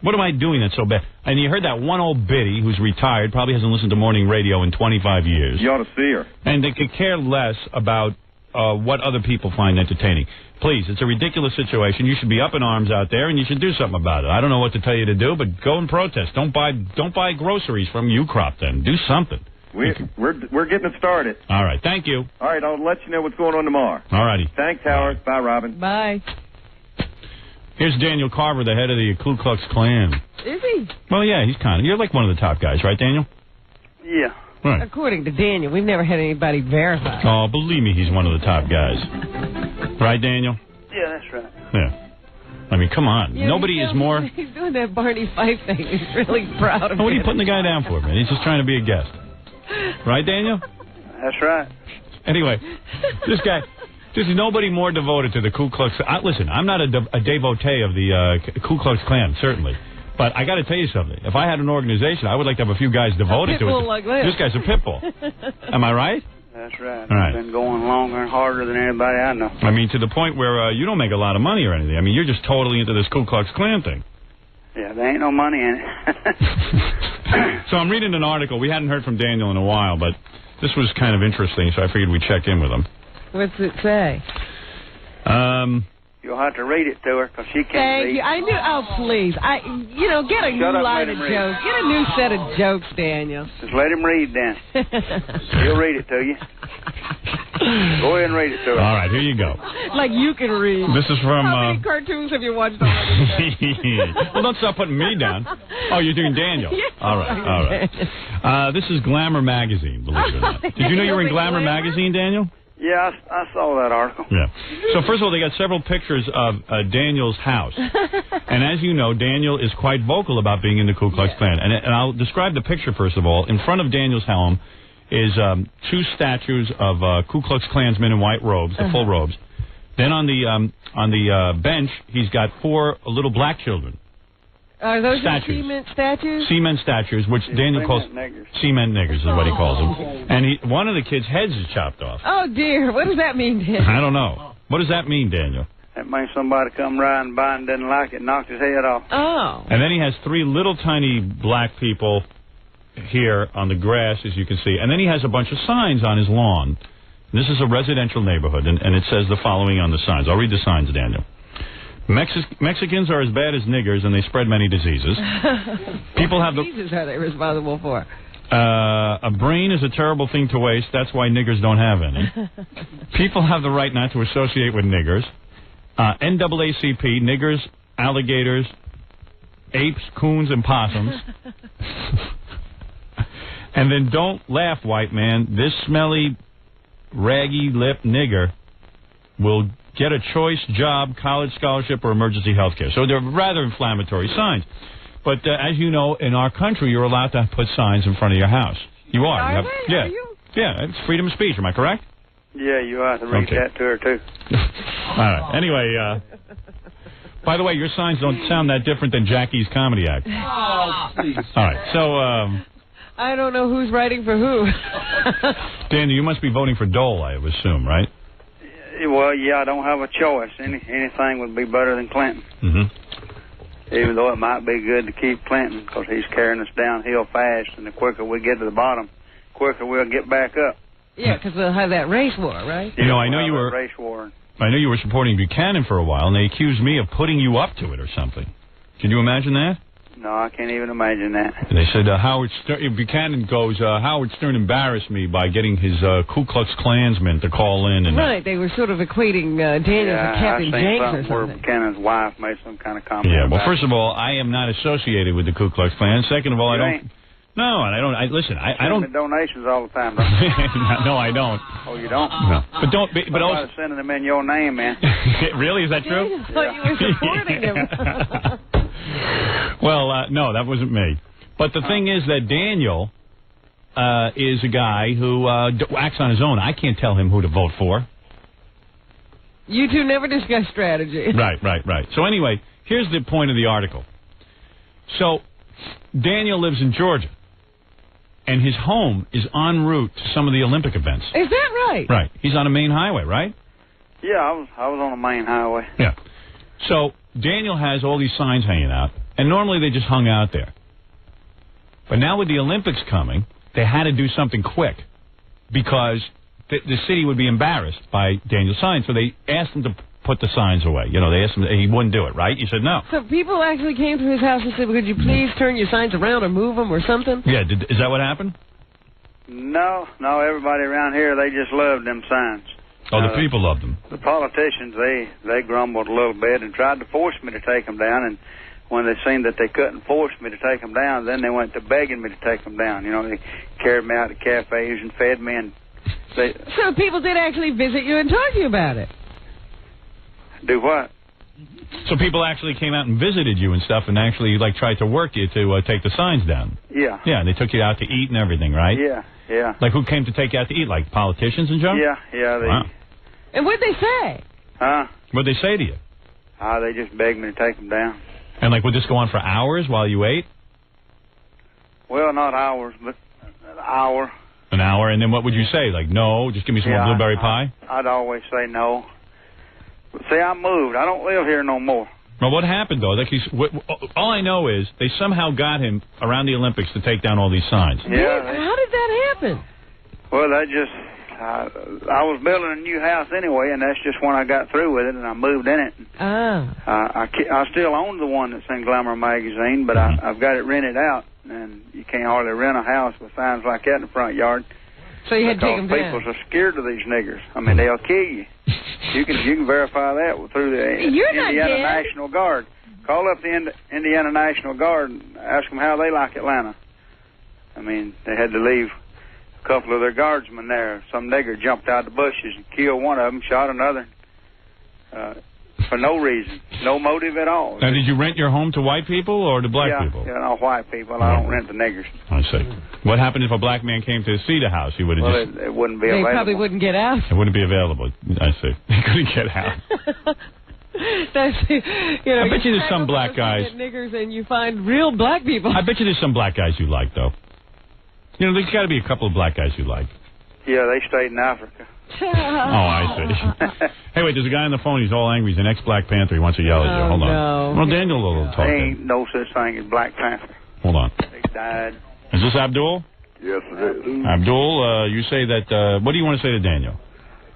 What am I doing that's so bad? And you heard that one old biddy who's retired, probably hasn't listened to morning radio in 25 years. You ought to see her. And they could care less about what other people find entertaining. Please, it's a ridiculous situation. You should be up in arms out there, and you should do something about it. I don't know what to tell you to do, but go and protest. Don't buy groceries from U-Crop then. Do something. We're getting it started. All right. Thank you. All right. I'll let you know what's going on tomorrow. All righty. Thanks, Howard. Bye, Robin. Bye. Here's Daniel Carver, the head of the Ku Klux Klan. Is he? Well, yeah, he's kind of. You're like one of the top guys, right, Daniel? Yeah. Right. According to Daniel, we've never had anybody verify. Oh, believe me, he's one of the top guys. Right, Daniel? Yeah, that's right. Yeah. I mean, come on. Yeah, Nobody is more... He's doing that Barney Fife thing. He's really proud of it. What are you putting the guy down for, man? He's just trying to be a guest. Right, Daniel? That's right. Anyway, this guy... There's nobody more devoted to the Ku Klux... listen, I'm not a devotee of the Ku Klux Klan, certainly. But I got to tell you something. If I had an organization, I would like to have a few guys devoted to it. Like this guy's a pit bull. Am I right? That's right. All right. I've been going longer and harder than anybody I know. I mean, to the point where you don't make a lot of money or anything. I mean, you're just totally into this Ku Klux Klan thing. Yeah, there ain't no money in it. So I'm reading an article. We hadn't heard from Daniel in a while, but this was kind of interesting, so I figured we'd check in with him. What's it say? You'll have to read it to her, because she can't Thank read. you. I knew. Oh, please. Get a new line of jokes. Get a new set of jokes, Daniel. Just let him read, then. He'll read it to you. Go ahead and read it to her. All right, here you go. Like you can read. This is from... How many cartoons have you watched already? Well, don't stop putting me down. Oh, you're doing Daniel. Yes, all right. This is Glamour Magazine, believe it or not. Did you know you were in Glamour Magazine, Daniel? Yeah, I saw that article. Yeah. So, first of all, they got several pictures of Daniel's house. And as you know, Daniel is quite vocal about being in the Ku Klux Klan. And I'll describe the picture, first of all. In front of Daniel's home is two statues of Ku Klux Klansmen in white robes, the full robes. Then on the bench, he's got four little black children. Are those statues. Cement statues? Cement statues, which Daniel calls cement niggers, is what he calls them. And one of the kids' heads is chopped off. Oh, dear. What does that mean, Daniel? I don't know. What does that mean, Daniel? That means somebody come riding by and didn't like it and knocked his head off. Oh. And then he has three little tiny black people here on the grass, as you can see. And then he has a bunch of signs on his lawn. This is a residential neighborhood, and it says the following on the signs. I'll read the signs, Daniel. Mexicans are as bad as niggers, and they spread many diseases. People have diseases are they responsible for? A brain is a terrible thing to waste. That's why niggers don't have any. People have the right not to associate with niggers. NAACP, niggers, alligators, apes, coons, and possums. And then don't laugh, white man. This smelly, raggy-lipped nigger will get a choice job, college scholarship, or emergency health care. So they're rather inflammatory signs. But as you know, in our country, you're allowed to put signs in front of your house. You are. Are they? Yeah. Are you? Yeah, it's freedom of speech. Am I correct? Yeah, you have to read that to her, too. All right. Anyway, by the way, your signs don't sound that different than Jackie's comedy act. Oh, please. All right. So, I don't know who's writing for who. Danny, you must be voting for Dole, I would assume, right? Well, yeah, I don't have a choice. Anything would be better than Clinton. Mm-hmm. Even though it might be good to keep Clinton, because he's carrying us downhill fast, and the quicker we get to the bottom, the quicker we'll get back up. Yeah, because we'll have that race war, right? You know, I know you were race war. I know you were supporting Buchanan for a while, and they accused me of putting you up to it or something. Can you imagine that? No, I can't even imagine that. And they said Howard Stern, Buchanan goes, Howard Stern embarrassed me by getting his Ku Klux Klansmen to call in. And right, they were sort of equating Daniel to Captain James or something. Where Buchanan's wife made some kind of comment. Yeah, well, first of all, I am not associated with the Ku Klux Klan. Second of all, I don't. No, and I don't. Listen, I don't. Send donations all the time, don't you? No, I don't. Oh, you don't? No, but don't. But also sending them in your name, man. Really? Is that true? I thought you were supporting him. Well, no, that wasn't me. But the thing is that Daniel is a guy who acts on his own. I can't tell him who to vote for. You two never discuss strategy. Right. So anyway, here's the point of the article. So Daniel lives in Georgia, and his home is en route to some of the Olympic events. Is that right? Right. He's on a main highway, right? Yeah, I was on a main highway. Yeah. So Daniel has all these signs hanging out, and normally they just hung out there. But now with the Olympics coming, they had to do something quick because the city would be embarrassed by Daniel's signs. So they asked him to put the signs away. You know, they asked him, he wouldn't do it, right? He said no. So people actually came to his house and said, "Could you please turn your signs around or move them or something?" Yeah, is that what happened? No, everybody around here, they just loved them signs. Oh, the people loved them. The politicians, they grumbled a little bit and tried to force me to take them down, and when they seen that they couldn't force me to take them down, then they went to begging me to take them down. You know, they carried me out to cafes and fed me, and So people did actually visit you and talk to you about it? Do what? So people actually came out and visited you and stuff and actually, like, tried to work you to take the signs down? Yeah. Yeah, and they took you out to eat and everything, right? Yeah. Like, who came to take you out to eat? Like, politicians and junk? Yeah. Wow. And what'd they say? Huh? What'd they say to you? They just begged me to take them down. And, like, would this go on for hours while you ate? Well, not hours, but an hour. An hour, and then what would you say? Like, no, just give me some more blueberry pie? I'd always say no. But see, I moved. I don't live here no more. Well, what happened, though? Like all I know is they somehow got him around the Olympics to take down all these signs. Yeah. How did that happen? Well, I was building a new house anyway, and that's just when I got through with it, and I moved in it. I still own the one that's in Glamour magazine, but I've got it rented out, and you can't hardly rent a house with signs like that in the front yard. So you had to take them down. People are scared of these niggers. I mean, they'll kill you. You can verify that through the Indiana National Guard. Call up the Indiana National Guard and ask them how they like Atlanta. I mean, they had to leave a couple of their guardsmen there. Some nigger jumped out the bushes and killed one of them, shot another, for no reason, no motive at all. Now, did you rent your home to white people or to black people? Yeah, no, white people. I don't rent to niggers. I see. What happened if a black man came to see the house? He would have just... It wouldn't be available. They probably wouldn't get out. It wouldn't be available. I see. They couldn't get out. I bet you there's some black guys. You get niggers and you find real black people. I bet you there's some black guys you like, though. You know, there's got to be a couple of black guys you like. Yeah, they stayed in Africa. Oh, I see. Hey, wait, there's a guy on the phone. He's all angry. He's an ex-Black Panther. He wants to yell at you. Hold on. No. Well, Daniel will talk. There ain't no such thing as Black Panther. Hold on. They died. Is this Abdul? Yes, it is. Abdul, you say that, what do you want to say to Daniel?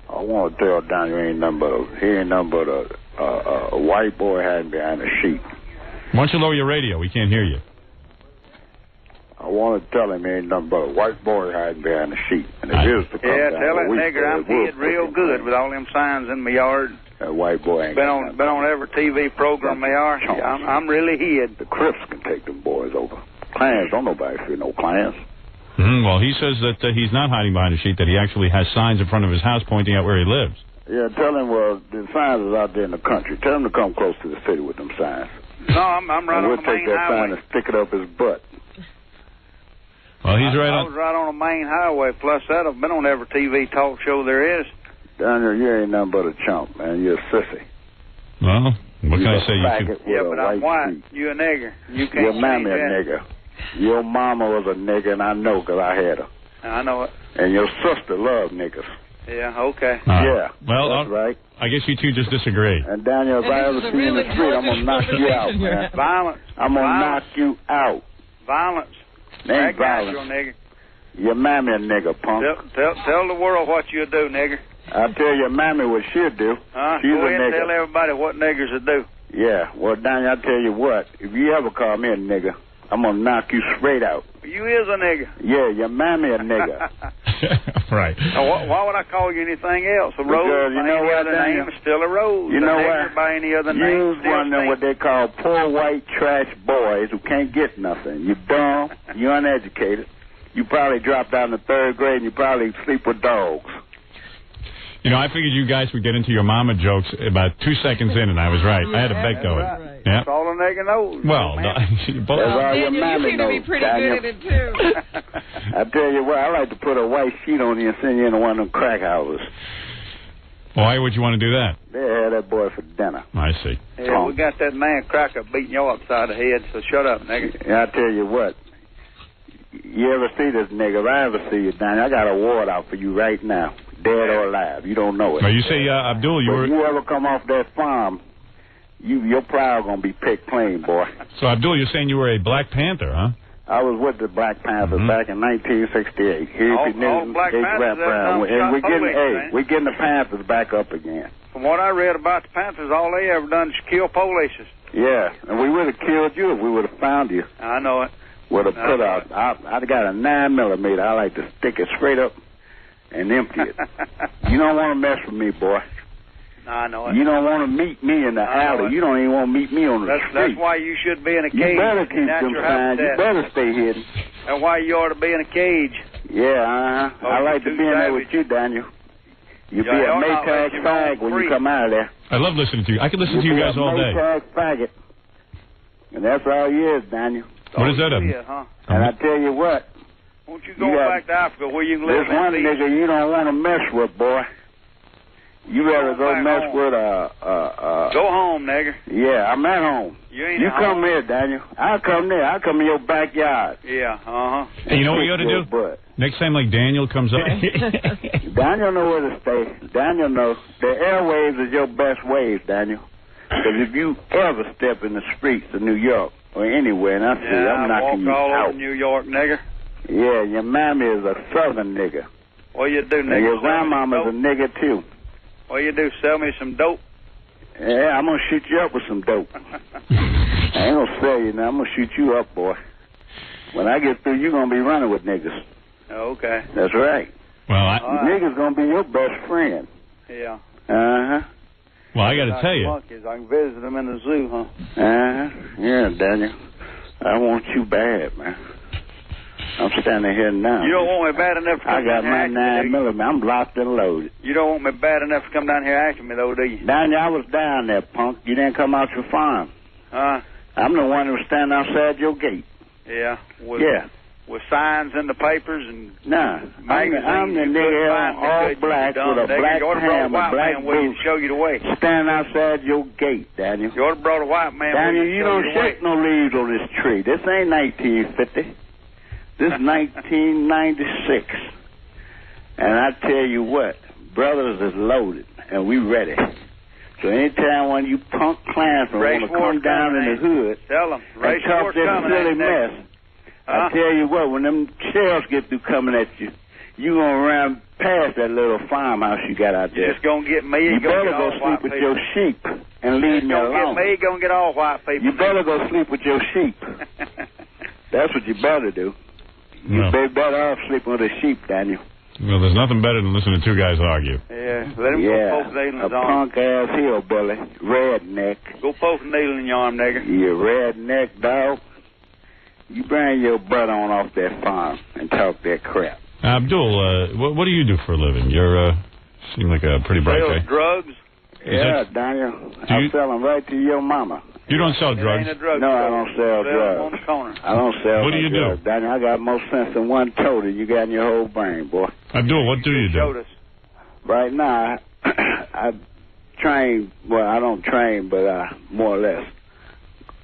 I want to tell Daniel he ain't nothing but a white boy hiding behind a sheet. Why don't you lower your radio? We can't hear you. I want to tell him he ain't nothing but a white boy hiding behind a sheet. And it is to come Yeah, down tell a that week, nigger I'm hid real good with all them signs in my yard. That white boy ain't been on every TV program they are. I'm really hid. The Crips can take them boys over. Klans, don't nobody fear no Klans. Well, he says that he's not hiding behind a sheet, that he actually has signs in front of his house pointing out where he lives. Yeah, tell him, the signs is out there in the country. Tell him to come close to the city with them signs. No, I'm right on the main highway. We'll take that sign and stick it up his butt. Well, he's right I was right on the main highway. Plus that, I've been on every TV talk show there is. Daniel, you ain't nothing but a chump, man. You're a sissy. Well, what can I say? Yeah, but I'm white. You a nigger. You can't Your mammy a that. nigger. Your mama was a nigger, and I know because I had her. I know it. And your sister loved niggers. Yeah, okay. Yeah, well, that's right. I guess you two just disagree. And Daniel, if I ever see you in the street, I'm going to knock you out, man. Violence. I'm going to knock you out. Violence. Ain't violence. You nigger. Your mammy a nigger, punk. Tell the world what you do, nigger. I'll tell your mammy what she'll do. She's Go a ahead and nigger. tell everybody what niggers will do. Yeah, well, Daniel, I'll tell you what. If you ever call me a nigger, I'm going to knock you straight out. You is a nigger. Yeah, your mammy a nigger. Right. Why would I call you anything else? A rose Because you by know any what, other Daniel? name is still a rose. You know a what? nigger by any other You name was one of them what they call poor white trash boys who can't get nothing. You dumb, you uneducated. You probably dropped out in the 3rd grade and you probably sleep with dogs. You know, I figured you guys would get into your mama jokes about 2 seconds in, and I was right. I had a bet going. Right. Yeah. That's all a nigger knows. Well, Daniel, you seem to be pretty good at it, too. I tell you what, I like to put a white sheet on you and send you into one of them crack houses. Why would you want to do that? They had that boy for dinner. I see. Yeah, we got that man Cracker beating you upside the head, so shut up, nigger. Yeah, I tell you what. You ever see this nigga? If I ever see you, Daniel, I got a award out for you right now. Dead or alive. You don't know it. Well, you say, Abdul, if you ever come off that farm, your pride going to be picked clean, boy. So, Abdul, you're saying you were a Black Panther, huh? I was with the Black Panthers back in 1968. Here all Black Panthers and we're getting the Panthers back up again. From what I read about the Panthers, all they ever done is kill polices. Yeah, and we would have killed you if we would have found you. I know it. with a put out. I got a 9mm. I like to stick it straight up and empty it. You don't want to mess with me, boy. No, I know it. You don't want to meet me in the alley. You don't even want to meet me on the street. That's why you should be in a cage. You better keep them signs. You better stay hidden. That's why you ought to be in a cage. Yeah, I like to be in there with you, Daniel. You be a Maytag fag when you come out of there. I love listening to you. I could listen to you guys all day. Maytag faggot. And that's all you is, Daniel. What is that? And I tell you what. Won't you go back to Africa where you can live? There's one nigga you don't want to mess with, boy. You better go mess with Go home, nigger. Yeah, I'm at home. You come here, Daniel. I'll come there. I'll come in your backyard. Yeah, Hey, you know what you ought to do? Butt. Next time, like, Daniel comes up. Daniel know where to stay. Daniel knows. The airwaves is your best waves, Daniel. Because if you ever step in the streets of New York or anywhere, and I'm knocking you all out. Over New York, nigger. Yeah, your mammy is a southern nigger. What you do, nigger? And your grandmama's a nigger, too. What you do, sell me some dope? Yeah, I'm going to shoot you up with some dope. I ain't going to sell you now. I'm going to shoot you up, boy. When I get through, you're going to be running with niggas. Okay. That's right. Well, niggas going to be your best friend. Yeah. Uh-huh. Well, I got to tell you. Monkeys. I can visit them in the zoo, huh? Uh-huh. Yeah, Daniel. I want you bad, man. I'm standing here now. You don't want me bad enough to come down here. I got my 9mm. I'm locked and loaded. You don't want me bad enough to come down here after me, though, do you? Daniel, I was down there, punk. You didn't come out your farm. I'm the one who was standing outside your gate. Yeah. With signs in the papers and magazines. I'm the nigga all black with a black ham, a black boot. Show you the way. Standing outside your gate, Daniel. You ought to brought a white man. Daniel, you don't shake no leaves on this tree. This ain't 1950. This is 1996. And I tell you what, brothers is loaded, and we ready. So anytime one of you punk Klansmen want to come down in the hood and talk this silly mess, I tell you what, when them shells get through coming at you, you going to run past that little farmhouse you got out there. Just going to get me. You better go sleep with your sheep and leave me alone. Get me, going to get all white people. You better go sleep with your sheep. That's what you better do. You better off sleeping with a sheep, Daniel. Well, there's nothing better than listening to two guys argue. Yeah, let him go poke needle in his arm. Punk-ass hillbilly, redneck. Go poke a needle in your arm, nigger. You redneck dog. You bring your butt on off that farm and talk that crap. Abdul, what do you do for a living? You seem like a pretty bright guy. Drugs? Yeah, Daniel. I sell them right to your mama. You don't sell drugs? No, I don't sell drugs. On the corner. I don't sell What do you drugs. do? Daniel, I got more sense than one toe that you got in your whole brain, boy. Abdul, what do you do? Right now, I train. Well, I don't train, but more or less,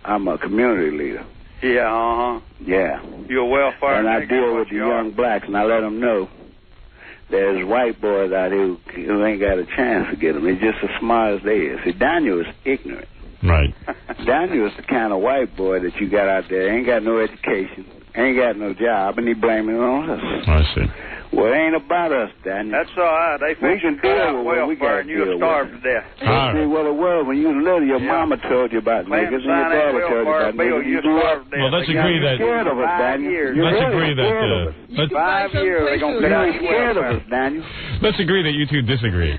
I'm a community leader. Yeah, Yeah. You're a welfare. And I deal with the young blacks, and I let them know there's white boys out here who ain't got a chance to get them. They're just as smart as they is. See, Daniel is ignorant. Right. Daniel is the kind of white boy that you got out there. Ain't got no education, ain't got no job, and he blaming it on us. I see. Well, it ain't about us, Daniel. That's all right. They we can deal with what we got to deal with. You'll starve to death. See what it was when you was little. Your mama told you about niggas, and your daddy told you about niggas. You starve to death. Well, let's agree that. Scared of us, Daniel. Let's agree that. 5 years they're gonna get out of scared of us, Daniel. Let's agree that you two disagree.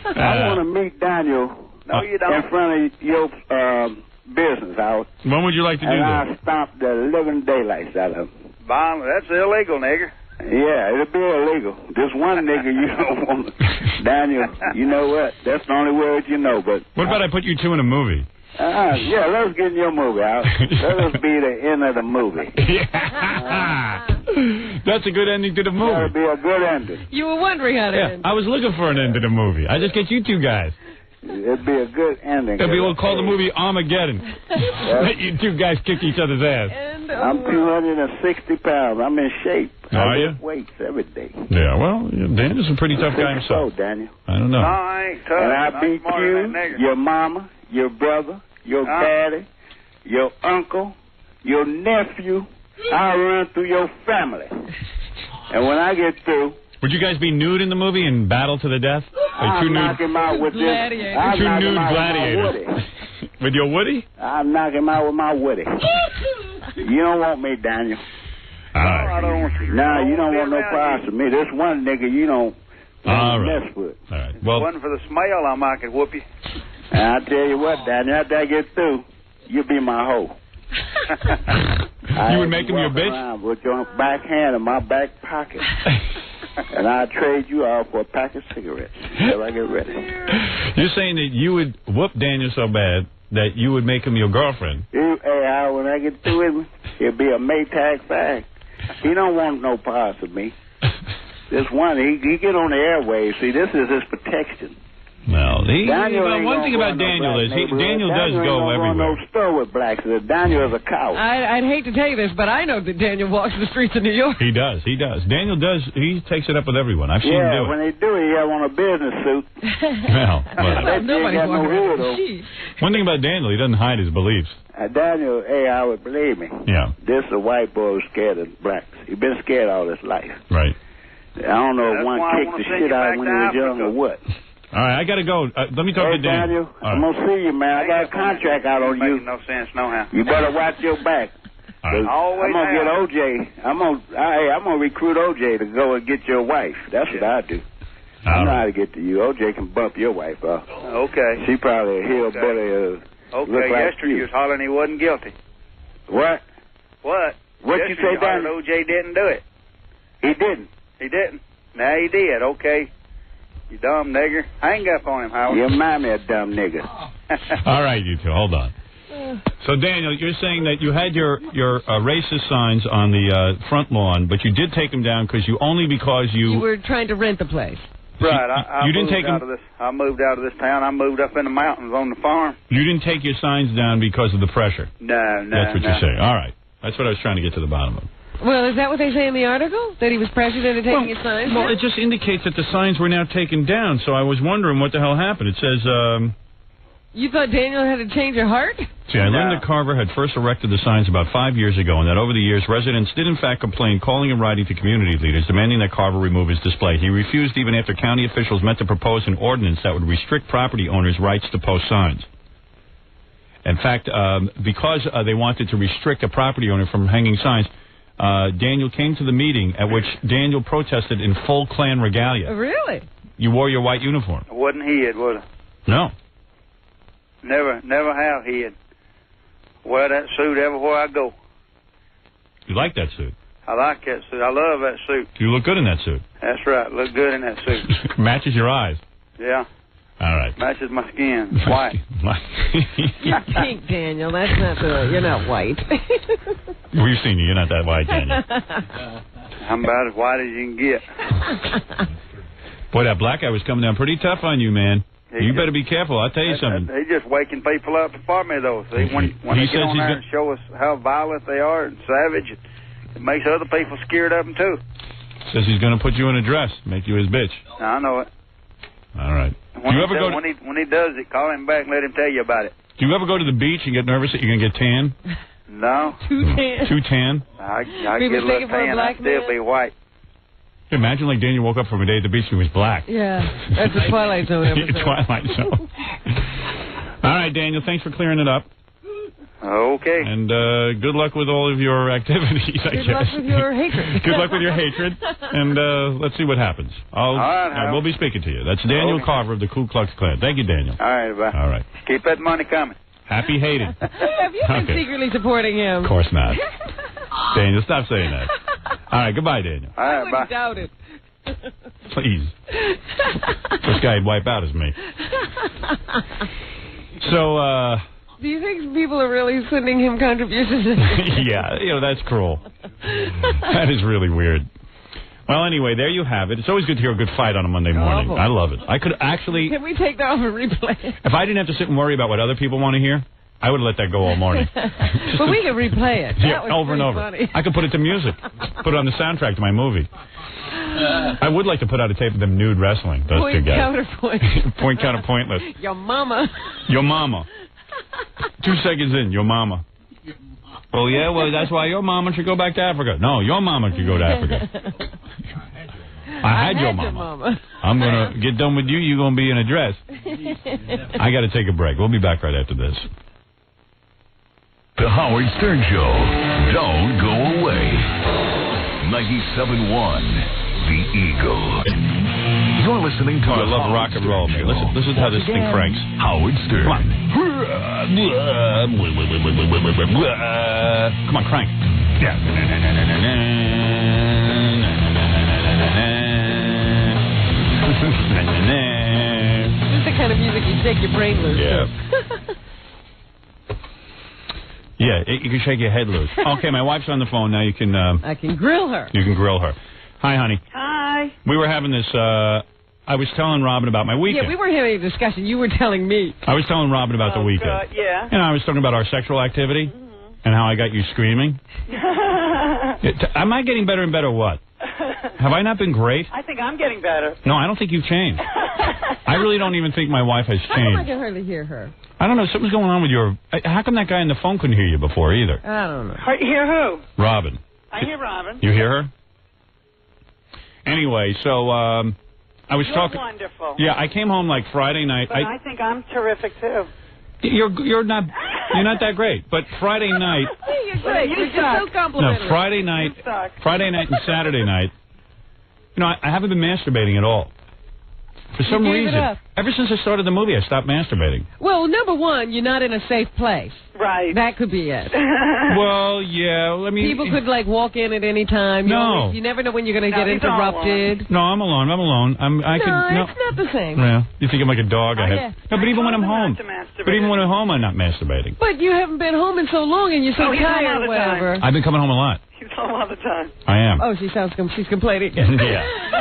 I want to meet Daniel. No, you don't. In front of your business house. When would you like to do that? And I'll stomp the living daylights out of him. That's illegal, nigger. Yeah, it'll be illegal. This one nigga you don't want to. Daniel, you know what? That's the only word you know, but... What about I put you two in a movie? Yeah, let's get your movie out. Let us be the end of the movie. That's a good ending to the movie. That'll be a good ending. You were wondering how to end. I was looking for an end to the movie. I just get you two guys. It'd be a good ending. We'll call the movie Armageddon. Let you two guys kick each other's ass. I'm 260 pounds. I'm in shape. Are you? Weights every day. Yeah, well, Daniel's a pretty tough guy himself. Daniel. I don't know. No, I ain't tough. And I beat you, your mama, your brother, your daddy, your uncle, your nephew. I'll run through your family. And when I get through... Would you guys be nude in the movie and battle to the death? I'll knock him out with this. Two nude gladiators. With your Woody? I'll knock him out with my Woody. You don't want me, Daniel. I don't want you. No, you don't want no prize from me. This one nigga you don't mess with. All right. Well, if it wasn't for the smell, I could whoop you. And I tell you what, Daniel, after I get through, you'll be my hoe. You would make him your bitch? With your back hand in my back pocket. And I'll trade you off for a pack of cigarettes until I get ready. You're saying that you would whoop Daniel so bad that you would make him your girlfriend? Hey, when I get through with him, he'll be a Maytag fag. He don't want no parts of me. This one, he get on the airwaves. See, this is his protection. Well, one thing about Daniel is Daniel does go everywhere. No store with blacks. Daniel is a coward. I'd hate to tell you this, but I know that Daniel walks the streets of New York. He does. Daniel does. He takes it up with everyone. I've seen him do it. When they do it, he have on a business suit. Well, nobody's walking around. One thing about Daniel, he doesn't hide his beliefs. Daniel, I would believe me. Yeah. This is a white boy who's scared of blacks. He's been scared all his life. Right. I don't know if one kicked the shit out when he was young or what. All right, I got to go. Let me talk to Daniel. I'm going to see you, man. I got a contract out on you. No sense, no how. You better watch your back. Always I'm going to get OJ. I'm going to recruit OJ to go and get your wife. That's what I do. I know how to get to you. OJ can bump your wife off. Okay. She probably a hillbilly. Okay, yesterday you was hollering he wasn't guilty. What? What? What you say, Daniel? OJ didn't do it. He didn't. He didn't. Now he did. Okay. You dumb nigger. Hang up on him, Howard. You remind me of dumb nigger. All right, you two. Hold on. So, Daniel, you're saying that you had your racist signs on the front lawn, but you did take them down because you were trying to rent the place. Right. You didn't take them. I moved out of this town. I moved up in the mountains on the farm. You didn't take your signs down because of the pressure. No. That's what you're saying. All right. That's what I was trying to get to the bottom of. Well, is that what they say in the article? That he was pressured into taking his signs down? Well, it just indicates that the signs were now taken down, so I was wondering what the hell happened. It says, You thought Daniel had a change of heart? See, Linda Carver had first erected the signs about 5 years ago, and that over the years, residents did in fact complain, calling and writing to community leaders, demanding that Carver remove his display. He refused even after county officials met to propose an ordinance that would restrict property owners' rights to post signs. In fact, because they wanted to restrict a property owner from hanging signs, Daniel came to the meeting at which Daniel protested in full Klan regalia. Really? You wore your white uniform. I wasn't hid, was I? No. Never have hid. Wear that suit everywhere I go. You like that suit? I like that suit. I love that suit. You look good in that suit. That's right. Look good in that suit. Matches your eyes. Yeah. All right. Matches my skin. White. You're pink, Daniel. That's not you're not white. We've seen you. You're not that white, Daniel. I'm about as white as you can get. Boy, that black guy was coming down pretty tough on you, man. You better be careful. I'll tell you something. He's just waking people up for me, though. See, when they get on there and show us how violent they are and savage, it makes other people scared of them, too. Says he's going to put you in a dress, make you his bitch. I know it. All right. When he does it, call him back and let him tell you about it. Do you ever go to the beach and get nervous that you're going to get tan? No. Too tan? Too tan? I get a little tan. I'd still be white. Imagine like Daniel woke up from a day at the beach and he was black. Yeah, that's a Twilight Zone episode. Twilight Zone. All right, Daniel, thanks for clearing it up. Okay. And good luck with all of your activities, I guess. Good luck with your hatred. Good luck with your hatred. And let's see what happens. All right, we'll be speaking to you. That's Daniel Carver of the Ku Klux Klan. Thank you, Daniel. All right, bye. All right. Keep that money coming. Happy hated. Have you been secretly supporting him? Of course not. Daniel, stop saying that. All right, goodbye, Daniel. All right, I wouldn't doubt it. Please. First guy he'd wipe out is me. So, do you think people are really sending him contributions? Yeah, that's cruel. That is really weird. Well, anyway, there you have it. It's always good to hear a good fight on a Monday morning. I love it. I could actually... Can we take that off and replay it? If I didn't have to sit and worry about what other people want to hear, I would let that go all morning. But we could replay it. Yeah, over and over. Funny. I could put it to music. Put it on the soundtrack to my movie. I would like to put out a tape of them nude wrestling, those two guys. Counterpoint. Point counterpointless. Your mama. Your mama. 2 seconds in, your mama. Oh, yeah, well, that's why your mama should go back to Africa. No, your mama should go to Africa. I had your mama. I'm going to get done with you. You're going to be in a dress. I got to take a break. We'll be back right after this. The Howard Stern Show. Don't go away. 97.1 The Eagle. You're listening to I love rock and roll, man. Listen to how this thing cranks. Howard Stern. Come on, crank. Yeah. This is the kind of music you shake your brain loose. Yeah. Yeah, you can shake your head loose. Okay, my wife's on the phone now. You can. I can grill her. You can grill her. Hi, honey. Hi. We were having this. I was telling Robin about my weekend. Yeah, we weren't having a discussion. You were telling me. I was telling Robin about the weekend. Yeah. And I was talking about our sexual activity and how I got you screaming. Am I getting better and better? What? Have I not been great? I think I'm getting better. No, I don't think you've changed. I really don't even think my wife has How come I changed. can hardly hear her? I don't know. Something's going on with your... How come that guy on the phone couldn't hear you before either? I don't know. Hear who? Robin. I hear Robin. You hear her? Anyway, so I was talking... Wonderful. Yeah, I came home like Friday night. But I think I'm terrific too. You're not that great. But Friday night... You're great. You're just so complimentary. No, Friday night and Saturday night, you know, I haven't been masturbating at all. For some reason. Ever since I started the movie, I stopped masturbating. Well, number one, you're not in a safe place. Right. That could be it. Well, yeah, I mean... People could, like, walk in at any time. No. You never know when you're going to get interrupted. No, I'm alone. It's not the same. Yeah. You think I'm like a dog? Yeah. No, but even when I'm home. But even when I'm home, I'm not masturbating. But you haven't been home in so long and you're so tired or whatever. I've been coming home a lot. He's home all the time. I am. Oh, she's complaining again. Yeah. No.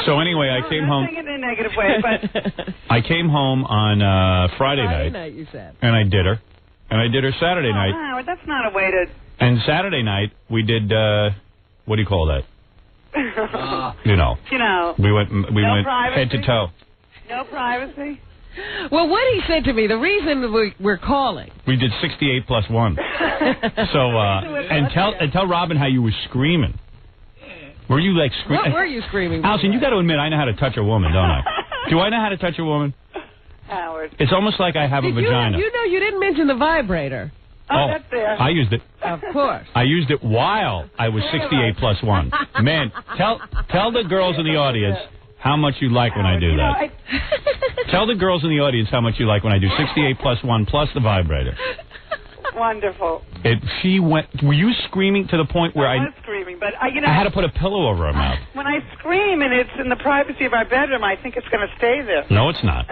So anyway, I came home. I'm saying it in a negative way, but... I came home on Friday night. Friday night, you said. And I did her. And I did her Saturday night. Howard, that's not a way to... And Saturday night, we did, what do you call that? You know. We went privacy? head to toe. No privacy? Well, what he said to me, the reason we're calling... We did 68 plus 1. So, and tell Robin how you were screaming. Were you like screaming? What were you screaming? Allison, you got to admit, I know how to touch a woman, don't I? Do I know how to touch a woman? Howard. It's almost like I have a vagina. You know, you didn't mention the vibrator. Oh, that's there. I used it. Of course. I used it while I was 68 plus 1. Man, tell the girls in the audience how much you like when I do that. Tell the girls in the audience how much you like when I do 68 plus 1 plus the vibrator. Wonderful. Were you screaming to the point where I was screaming, but I had to put a pillow over her mouth. When I scream and it's in the privacy of our bedroom, I think it's going to stay there. No, it's not.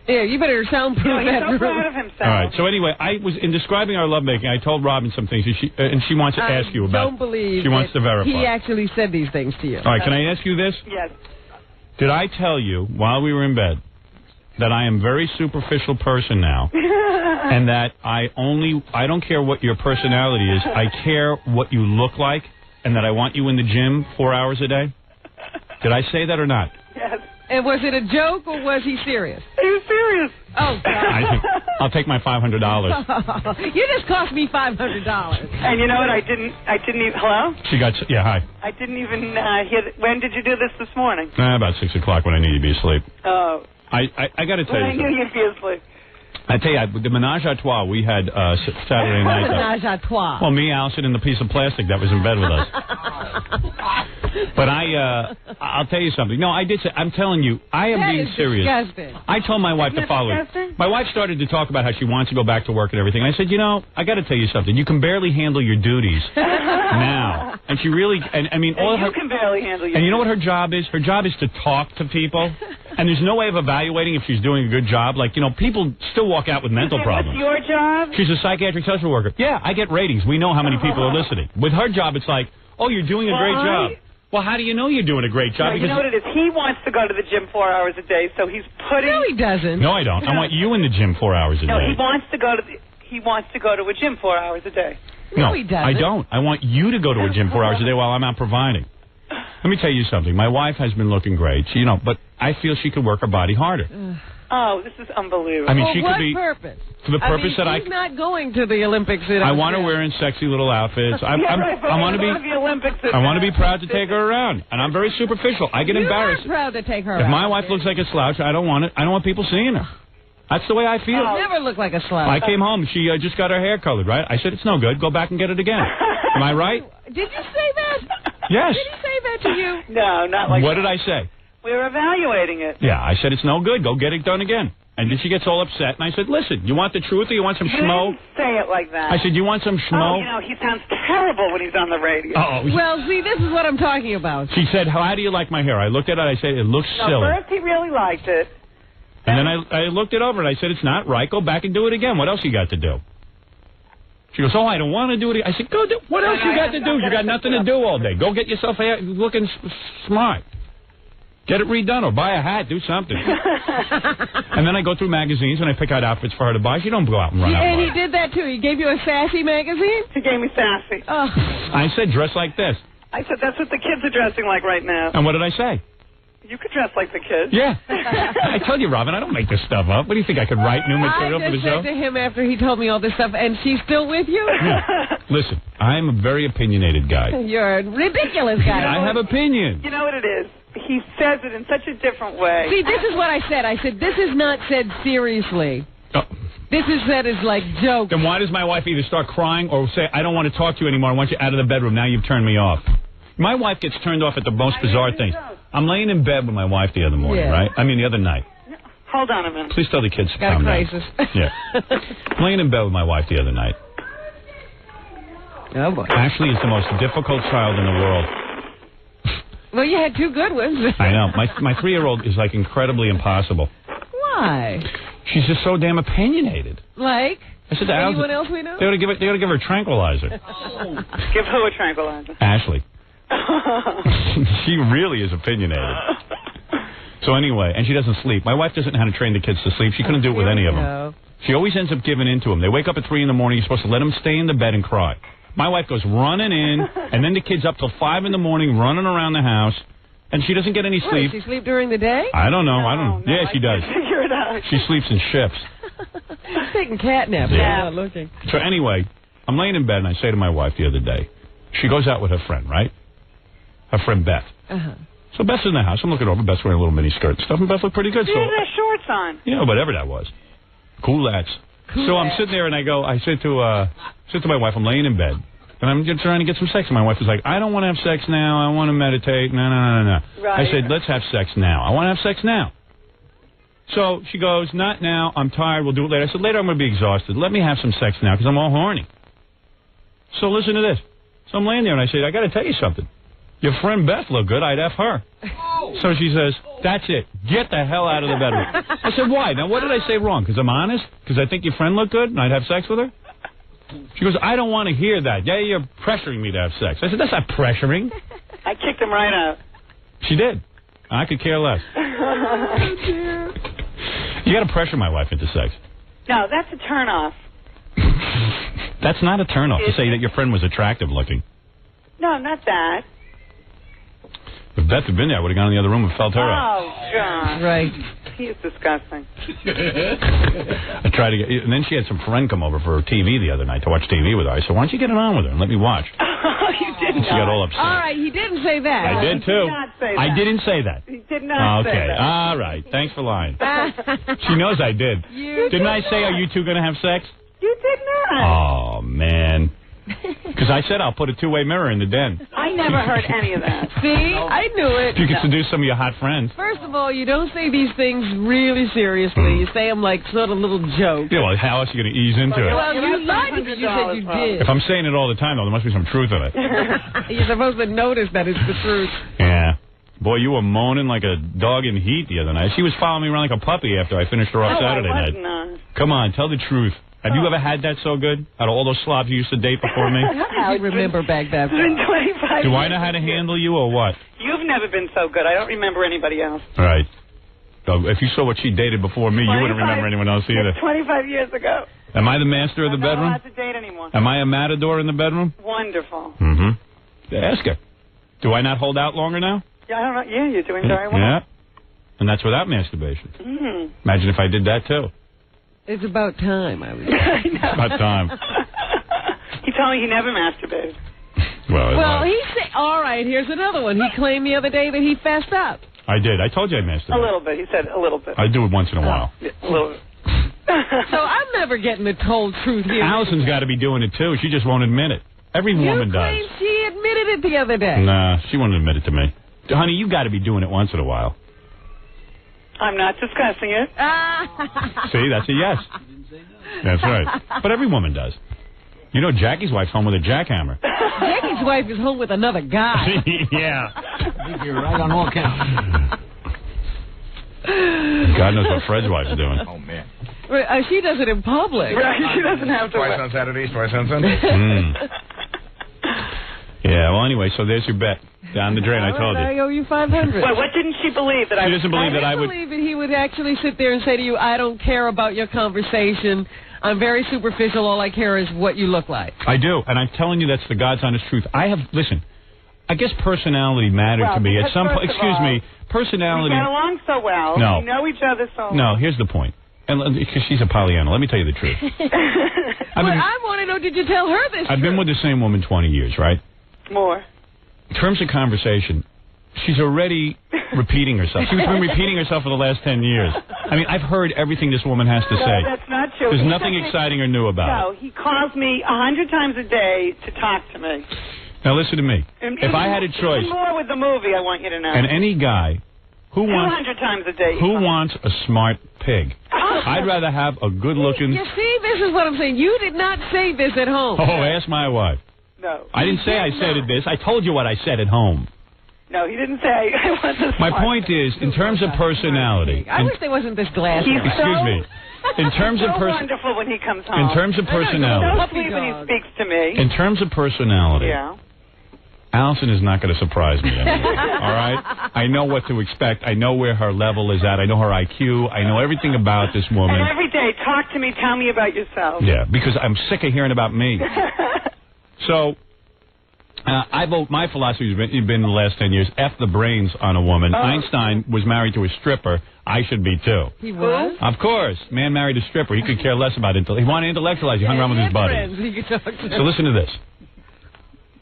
Yeah, you better soundproof that room. He's so proud of himself. All right. So anyway, in describing our lovemaking, I told Robin some things, and she wants to ask you about. I don't believe. She wants to verify. He actually said these things to you. All right. Can I ask you this? Yes. Did I tell you while we were in bed that I am a very superficial person now, and that I don't care what your personality is, I care what you look like, and that I want you in the gym 4 hours a day? Did I say that or not? Yes. And was it a joke or was he serious? He was serious. Oh, God. I'll take my $500. You just cost me $500. And you know what? I didn't even... Hello? Yeah, hi. I didn't even hear... When did you do this morning? About 6 o'clock when I knew you'd be asleep. Oh. I got to tell you I knew you'd be asleep. I tell you, the menage a trois we had Saturday night. Menage a trois. Well, me, Allison, and the piece of plastic that was in bed with us. But I'll tell you something. No, I did say, I'm telling you, I am being serious. Disgusting. I told my wife the following. My wife started to talk about how she wants to go back to work and everything. I said, I got to tell you something. You can barely handle your duties now. And she really, and I mean, all you can barely handle your And you know what her job is? Her job is to talk to people. And there's no way of evaluating if she's doing a good job. Like, people still walk out with mental problems. What's your job? She's a psychiatric social worker. Yeah, I get ratings. We know how many people are listening. With her job, it's like, oh, you're doing a great job. Well, how do you know you're doing a great job? No, you know what it is? He wants to go to the gym 4 hours a day, so he's putting... No, he doesn't. No, I don't. I want you in the gym 4 hours a day. No, he wants to go to a gym 4 hours a day. No, he doesn't. I don't. I want you to go to a gym 4 hours a day while I'm out providing. Let me tell you something. My wife has been looking great. But I feel she could work her body harder. Oh, this is unbelievable. I mean, she could be... purpose? For the purpose that he's not going to the Olympics. I want her wearing sexy little outfits. I want to be proud to take her around, and I'm very superficial. I get embarrassed. You're proud to take her. If my wife looks like a slouch, I don't want it. I don't want people seeing her. That's the way I feel. You never look like a slut. I came home. She just got her hair colored, right? I said, it's no good. Go back and get it again. Am I right? Did you say that? Yes. Did he say that to you? No, not like What that. did I say? We were evaluating it. Yeah, I said, it's no good. Go get it done again. And then she gets all upset, and I said, listen, you want the truth or you want some schmo? Didn't say it like that. I said, you want some schmo? Oh, he sounds terrible when he's on the radio. Oh. Well, see, this is what I'm talking about. She said, how do you like my hair? I looked at it, I said, it looks silly. First he really liked it. And then I looked it over, and I said, it's not right. Go back and do it again. What else you got to do? She goes, I don't want to do it. I said, go do what else you got to do? You got nothing to do all day. Go get yourself hair looking smart. Get it redone or buy a hat. Do something. And then I go through magazines and I pick out outfits for her to buy. She don't go out and run out. And he did that, too. He gave you a Sassy magazine? He gave me Sassy. Oh. I said, dress like this. I said, that's what the kids are dressing like right now. And what did I say? You could dress like the kids. Yeah. I told you, Robin, I don't make this stuff up. What do you think? I could write new material for the show? I just said to him after he told me all this stuff, and she's still with you? Yeah. Listen, I'm a very opinionated guy. You're a ridiculous guy. I have opinions. You know what it is? He says it in such a different way. See, this is what I said. I said, this is not said seriously. Oh. This is said as like joke. Then why does my wife either start crying or say, I don't want to talk to you anymore. I want you out of the bedroom. Now you've turned me off. My wife gets turned off at the most bizarre things. I'm laying in bed with my wife the other morning, right? I mean, the other night. Hold on a minute. Please tell the kids to Got calm a down. crisis. Yeah. I'm laying in bed with my wife the other night. Oh, boy. Ashley is the most difficult child in the world. Well, you had two good ones. I know. My 3-year-old is, like, incredibly impossible. Why? She's just so damn opinionated. Like? I said to anyone else we know? They ought to give her a tranquilizer. Give who a tranquilizer? Ashley. She really is opinionated. So anyway, and she doesn't sleep. My wife doesn't know how to train the kids to sleep. She couldn't do it with any of them. She always ends up giving in to them. They wake up at 3 in the morning. You're supposed to let them stay in the bed and cry. My wife goes running in, and then the kids up till 5 in the morning running around the house, and she doesn't get any sleep. Does she sleep during the day? I don't know. No, yeah, she does. Figure it out. She sleeps in shifts. She's taking catnap. Yeah. Not looking. So anyway, I'm laying in bed, and I say to my wife the other day, she goes out with her friend, right? Her friend Beth. Uh-huh. So Beth's in the house. I'm looking over. Beth's wearing a little mini skirt and stuff, and Beth looked pretty good. She has shorts on. You know, whatever that was. Cool-ats. So I'm sitting there, and I said to my wife, I'm laying in bed, and I'm just trying to get some sex. And my wife was like, I don't want to have sex now. I want to meditate. No. Right. I said, let's have sex now. I want to have sex now. So she goes, not now. I'm tired. We'll do it later. I said, later I'm going to be exhausted. Let me have some sex now because I'm all horny. So listen to this. So I'm laying there, and I said, I got to tell you something. Your friend Beth looked good. I'd F her. So she says, that's it. Get the hell out of the bedroom. I said, why? Now, what did I say wrong? Because I'm honest? Because I think your friend looked good and I'd have sex with her? She goes, I don't want to hear that. Yeah, you're pressuring me to have sex. I said, that's not pressuring. I kicked him right out. She did. I could care less. Oh, dear. You got to pressure my wife into sex. No, that's a turn-off. That's not a turn-off to say that your friend was attractive looking. No, not that. If Beth had been there, I would have gone in the other room and felt her out. Oh, God. Right. He is disgusting. I tried to get, and then she had some friend come over for TV the other night to watch TV with her. I said, why don't you get it on with her and let me watch? Oh, you did And she got all upset. All right, he didn't say that. I did, too. He did not say that. I didn't say that. He did not say Okay, that. all right. Thanks for lying. She knows I did. Didn't I say, are you two going to have sex? You did not. Oh, man. Because I said I'll put a two-way mirror in the den. I never heard any of that. See? I knew it. You can seduce some of your hot friends. First of all, you don't say these things really seriously. You say them like sort of little jokes. Yeah, well, how else are you going to ease into it? Well, you lied because you said you did. If I'm saying it all the time, though, there must be some truth in it. You're supposed to notice that it's the truth. Yeah. Boy, you were moaning like a dog in heat the other night. She was following me around like a puppy after I finished her off Saturday night. Come on, tell the truth. Have you ever had that so good? Out of all those slobs you used to date before me? I remember back then. It's been 25 Do I know how to handle you or what? You've never been so good. I don't remember anybody else. Right. So if you saw what she dated before me, you wouldn't remember anyone else either. 25 years ago. Am I the master of the bedroom? I'm not allowed to date anymore. Am I a matador in the bedroom? Wonderful. Mm-hmm. Ask her. Do I not hold out longer now? Yeah, I don't know. Yeah, you're doing very well. Yeah. And that's without masturbation. Mm. Imagine if I did that, too. It's about time, I would say. It's about time. He told me he never masturbated. Well, he said, all right, here's another one. He claimed the other day that he fessed up. I did. I told you I masturbated. A little bit. He said a little bit. I do it once in a while. Yeah, a little bit. So I'm never getting the cold truth here. Allison's got to be doing it, too. She just won't admit it. Every woman does. She admitted it the other day. Nah, she won't admit it to me. Honey, you got to be doing it once in a while. I'm not discussing it. See, that's a yes. That's right. But every woman does. You know, Jackie's wife's home with a jackhammer. Jackie's wife is home with another guy. Yeah. I think you're right on all counts. God knows what Fred's wife's doing. Oh, man. She does it in public. Right, she doesn't have to. Twice on Saturdays, twice on Sundays. Yeah, well, anyway, so there's your bet. Down the drain, I told you. I owe you $500. Well, what didn't she believe that I? She doesn't believe that I would. believe that he would actually sit there and say to you, "I don't care about your conversation. I'm very superficial. All I care is what you look like." I do, and I'm telling you that's the God's honest truth. Listen, I guess personality mattered to me at some point. Excuse me, personality. We get along so well. No. We know each other so well. No, here's the point. And because she's a Pollyanna, let me tell you the truth. I want to know, did you tell her this? I've been with the same woman 20 years, right? More. In terms of conversation, she's already repeating herself. She's been repeating herself for the last 10 years. I mean, I've heard everything this woman has to say. That's not true. There's nothing exciting or new about it. No, he calls me 100 times a day to talk to me. Now listen to me. If I had a choice, even more with the movie, I want you to know. And any guy who 200 times a day. Who wants a smart pig? I'd rather have a good-looking. You see, this is what I'm saying. You did not say this at home. Oh, ask my wife. No. I didn't say I said this. I told you what I said at home. No, he didn't say I want this. My point is, in terms of personality. I wish there wasn't this glass. Excuse me. In terms of wonderful when he comes home. In terms of personality. So sweet when he speaks to me. In terms of personality. Yeah. Allison is not going to surprise me anymore. All right? I know what to expect. I know where her level is at. I know her IQ. I know everything about this woman. And every day, talk to me. Tell me about yourself. Yeah, because I'm sick of hearing about me. So, my philosophy has been the last 10 years, F the brains on a woman. Einstein was married to a stripper. I should be, too. He was? Of course. Man married a stripper. He could care less about it. He wanted to intellectualize. He hung around with his buddies. So listen to this.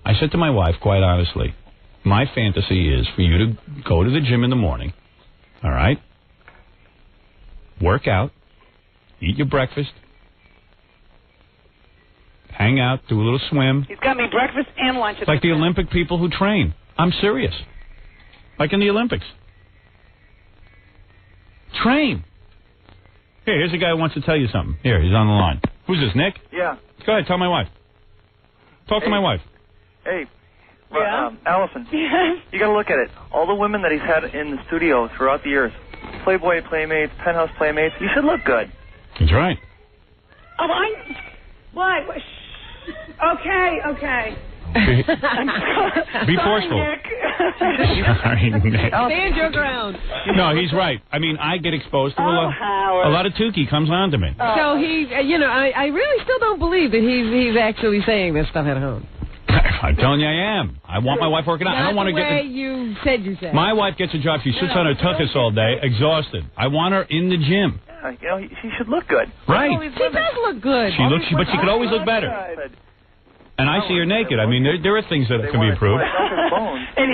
I said to my wife, quite honestly, my fantasy is for you to go to the gym in the morning, all right, work out, eat your breakfast, hang out, do a little swim. He's got me breakfast and lunch. Like the Olympic people who train. I'm serious. Like in the Olympics. Train. Here's a guy who wants to tell you something. Here, he's on the line. Who's this, Nick? Yeah. Go ahead, tell my wife. Talk to my wife. Hey, Allison, you got to look at it. All the women that he's had in the studio throughout the years, Playboy Playmates, Penthouse Playmates, you should look good. That's right. Oh, what? Okay. Be forceful. Sorry, Nick. Stand your ground. No, he's right. I mean, I get exposed to a lot of Tukey comes on to me. So he, I really still don't believe that he's actually saying this stuff at home. I'm telling you, I am. I want my wife working out. I don't want to get. Not the way you said. My wife gets a job. She sits on her tuchus all day, exhausted. I want her in the gym. Yeah, she should look good. Right. She does look good. But she could always look better. And I see her naked. I mean, there are things that can be improved. And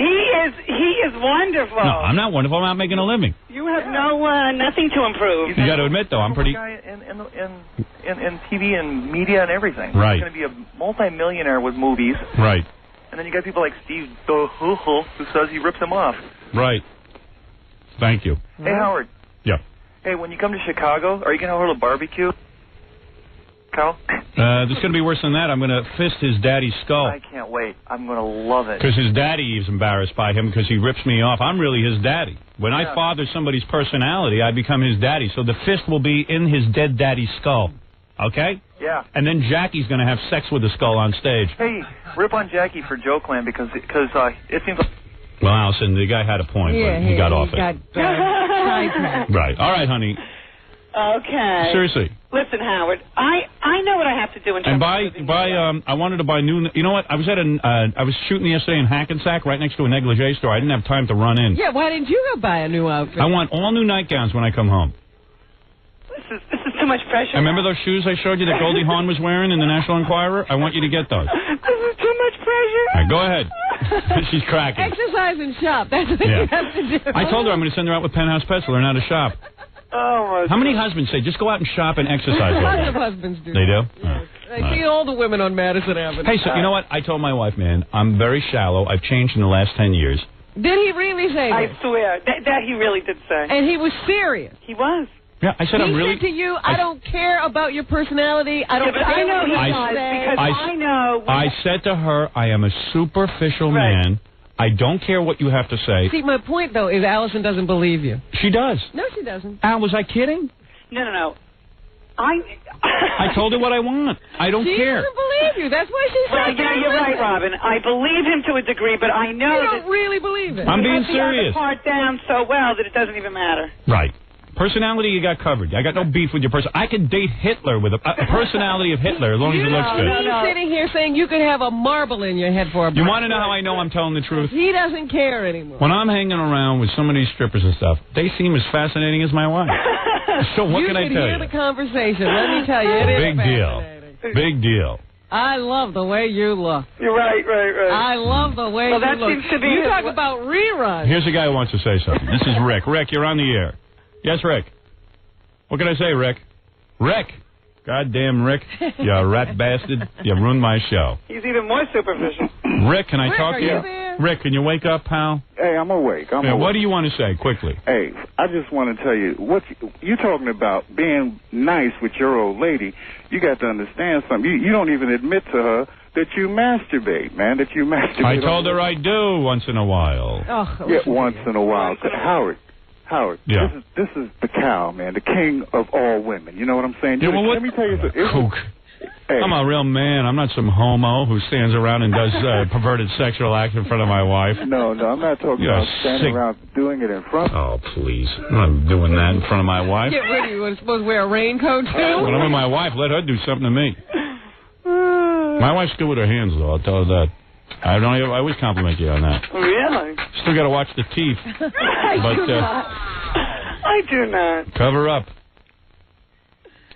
he is wonderful. No, I'm not wonderful. I'm not making a living. You have nothing to improve. You got to admit, though, I'm pretty. In TV and media and everything. Right. He's going to be a multi-millionaire with movies. Right. And then you got people like Steve who says he rips them off. Right. Thank you. Hey, Howard. Yeah. Hey, when you come to Chicago, are you going to hold a barbecue? Carl? This is going to be worse than that. I'm going to fist his daddy's skull. I can't wait. I'm going to love it. Because his daddy is embarrassed by him because he rips me off. I'm really his daddy. When I father somebody's personality, I become his daddy. So the fist will be in his dead daddy's skull. Okay? Yeah. And then Jackie's going to have sex with the skull on stage. Hey, rip on Jackie for Jokeland because it seems like... Well, Allison, the guy had a point, but he got off it. Right. All right, honey. Okay. Seriously. Listen, Howard, I know what I have to do in terms of I wanted to buy new. You know what? I was I was shooting yesterday in Hackensack, right next to a negligee store. I didn't have time to run in. Yeah, why didn't you go buy a new outfit? I want all new nightgowns when I come home. This is too much pressure. Remember those shoes I showed you that Goldie Hawn was wearing in the National Enquirer? I want you to get those. This is too much pressure. All right, go ahead. She's cracking. Exercise and shop. That's what you have to do. I told her I'm going to send her out with Penthouse Pets to learn how to shop. Oh, how many husbands say, just go out and shop and exercise? Lots of husbands do. They do? Yes. I see all the women on Madison Avenue. Hey, so you know what? I told my wife, man, I'm very shallow. I've changed in the last 10 years. Did he really say that? I swear. That he really did say. And he was serious. He was. Yeah, I said I'm really... He said to you, I don't care about your personality. I don't care. I know he does, because I know... I said to her, I am a superficial man. I don't care what you have to say. See, my point, though, is Allison doesn't believe you. She does. No, she doesn't. Al, was I kidding? No. I told her what I want. I don't care. She doesn't believe you. That's why she said Well, yeah, you're right, Robin. I believe him to a degree, but I know you don't really believe it. I'm being serious. The other part down so well that it doesn't even matter. Right. Personality, you got covered. I got no beef with your person. I could date Hitler with a personality of Hitler as long as it looks good. He's sitting here saying you could have a marble in your head for a You want to know how I know I'm telling the truth? He doesn't care anymore. When I'm hanging around with some of these strippers and stuff, they seem as fascinating as my wife. So what can I tell you? You should hear the conversation. Let me tell you, it is Big deal. Big deal. I love the way you look. You're right. I love the way you that look. Seems to be you talk about reruns. Here's a guy who wants to say something. This is Rick. Rick, you're on the air. Yes, Rick. What can I say, Rick? Rick! Goddamn Rick. You rat bastard. You ruined my show. He's even more superficial. Rick, can I talk to you? Rick, can you wake up, pal? Hey, I'm awake. What do you want to say, quickly? Hey, I just want to tell you, what you talking about being nice with your old lady, you got to understand something. You don't even admit to her that you masturbate, man, that you masturbate. I told her I do once in a while. Oh, yeah, once in a while. Howard, yeah. this is the cow, man, the king of all women. You know what I'm saying? Yeah, well, let me tell you something. Hey. I'm a real man. I'm not some homo who stands around and does perverted sexual acts in front of my wife. No, I'm not talking about standing around doing it in front. Oh, please. I'm not doing that in front of my wife. Get rid of you. You're supposed to wear a raincoat, too? When I'm with my wife, let her do something to me. My wife's good with her hands, though. I'll tell her that. I always compliment you on that. Really? Still got to watch the teeth. I do not. Cover up.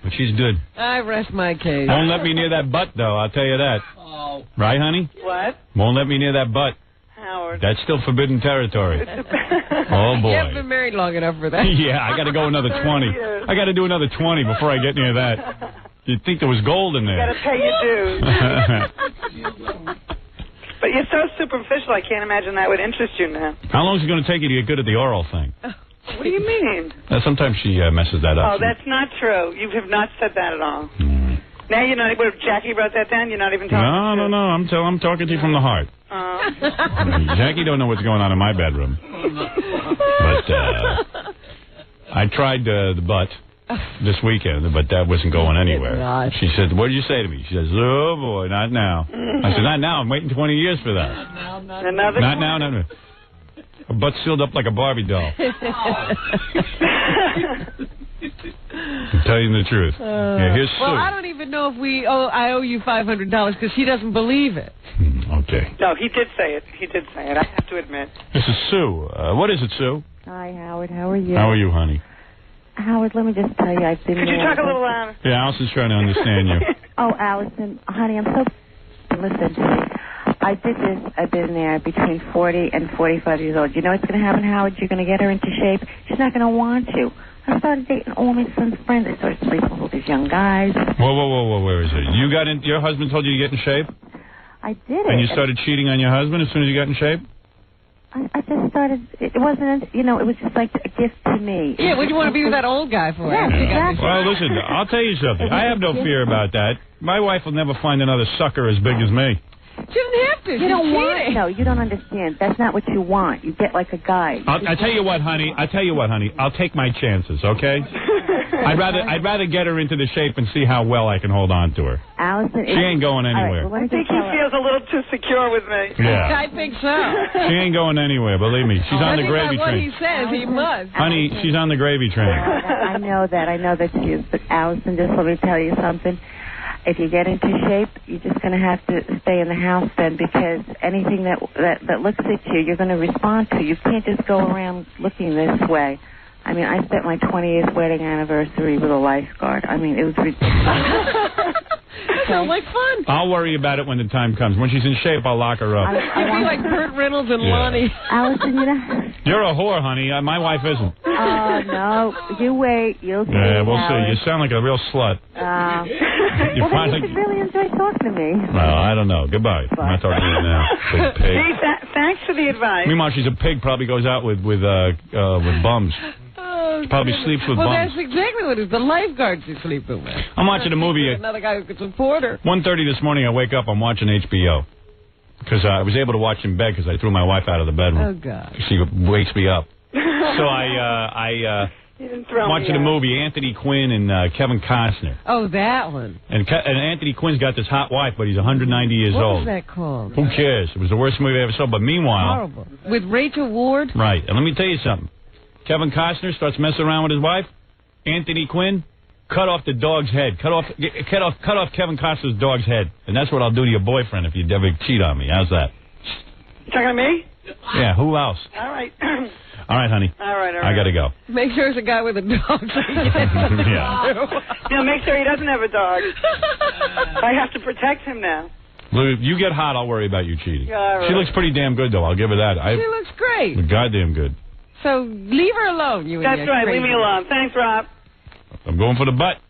But she's good. I rest my case. Won't let me near that butt, though, I'll tell you that. Oh. Right, honey? What? Won't let me near that butt. Howard. That's still forbidden territory. Oh, boy. You haven't been married long enough for that. Yeah, I got to go another 20. I got to do another 20 before I get near that. You'd think there was gold in there. You got to pay your dues. But you're so superficial, I can't imagine that would interest you now. How long is it going to take you to get good at the oral thing? What do you mean? Sometimes she messes that up. Oh, that's not true. You have not said that at all. Now you're not. What, if Jackie wrote that down? You're not even talking. No. I'm talking to you from the heart. Jackie don't know what's going on in my bedroom. But I tried the butt this weekend, but that wasn't going anywhere. She said, "What did you say to me?" She says, "Oh boy, not now." I said, "Not now. I'm waiting 20 years for that." Not now. Her butt's sealed up like a Barbie doll. I'm telling you the truth. Here's Sue. Well, I don't even know if I owe you $500 because she doesn't believe it. Okay. No, he did say it. I have to admit. This is Sue. What is it, Sue? Hi, Howard. How are you? How are you, honey? Howard, let me just tell you, I've been Could you talk a little louder? Yeah, Allison's trying to understand you. Oh, Allison, honey, I'm so... Listen to me. I've been there between 40 and 45 years old. You know what's going to happen, Howard? You're going to get her into shape. She's not going to want you. I started dating all my son's friends. I started sleeping with all these young guys. Whoa, where is it? Your husband told you to get in shape? I did it. And you started cheating on your husband as soon as you got in shape? I just started, it wasn't, it was just like a gift to me. Yeah, what do you want to be with that old guy for? Yeah, exactly. Well, listen, I'll tell you something. I have no fear about that. My wife will never find another sucker as big as me. She doesn't have to. You don't want. No, you don't understand. That's not what you want. You get like a guy. I tell you what, honey. I'll take my chances, okay? I'd rather get her into the shape and see how well I can hold on to her. Allison, she ain't going anywhere. Right, I think he feels a little too secure with me. Yeah. I think so. She ain't going anywhere, believe me. She's on the gravy train. What he says, he must. Honey, she's on the gravy train. I know that she is. But Allison, just let me tell you something. If you get into shape, you're just going to have to stay in the house then, because anything that looks at you, you're going to respond to. You can't just go around looking this way. I mean, I spent my 20th wedding anniversary with a lifeguard. I mean, it was ridiculous. That sounds like fun. I'll worry about it when the time comes. When she's in shape, I'll lock her up. You'd be like Burt Reynolds and Lonnie. Allison, You're a whore, honey. My wife isn't. Oh, no. You wait. You'll see. Yeah, we'll see. You sound like a real slut. You well, finally... you really enjoy talking to me. Well, I don't know. Goodbye. I'm not talking to you now. Big pig. Thanks for the advice. Meanwhile, she's a pig. Probably goes out with bums. Probably sleeps with bums. Well, that's exactly what it is. The lifeguards she's sleeping with. I'm watching a movie. Another guy who could support her. 1:30 this morning, I wake up. I'm watching HBO. Because I was able to watch in bed because I threw my wife out of the bedroom. Oh, God. She wakes me up. So I watching a movie, Anthony Quinn and Kevin Costner. Oh, that one. And Anthony Quinn's got this hot wife, but he's 190 years old. What was that called? Who cares? It was the worst movie I ever saw. But meanwhile... Horrible. With Rachel Ward? Right. And let me tell you something. Kevin Costner starts messing around with his wife. Anthony Quinn, cut off the dog's head. Cut off Kevin Costner's dog's head. And that's what I'll do to your boyfriend if you ever cheat on me. How's that? You talking to me? Yeah, who else? All right. All right, honey. All right. I got to go. Make sure it's a guy with a dog. Yeah, make sure he doesn't have a dog. I have to protect him now. If you get hot, I'll worry about you cheating. Right. She looks pretty damn good, though. I'll give her that. She looks great. Goddamn good. So leave her alone, you and That's your right. crazy. Leave me alone. Thanks, Rob. I'm going for the butt.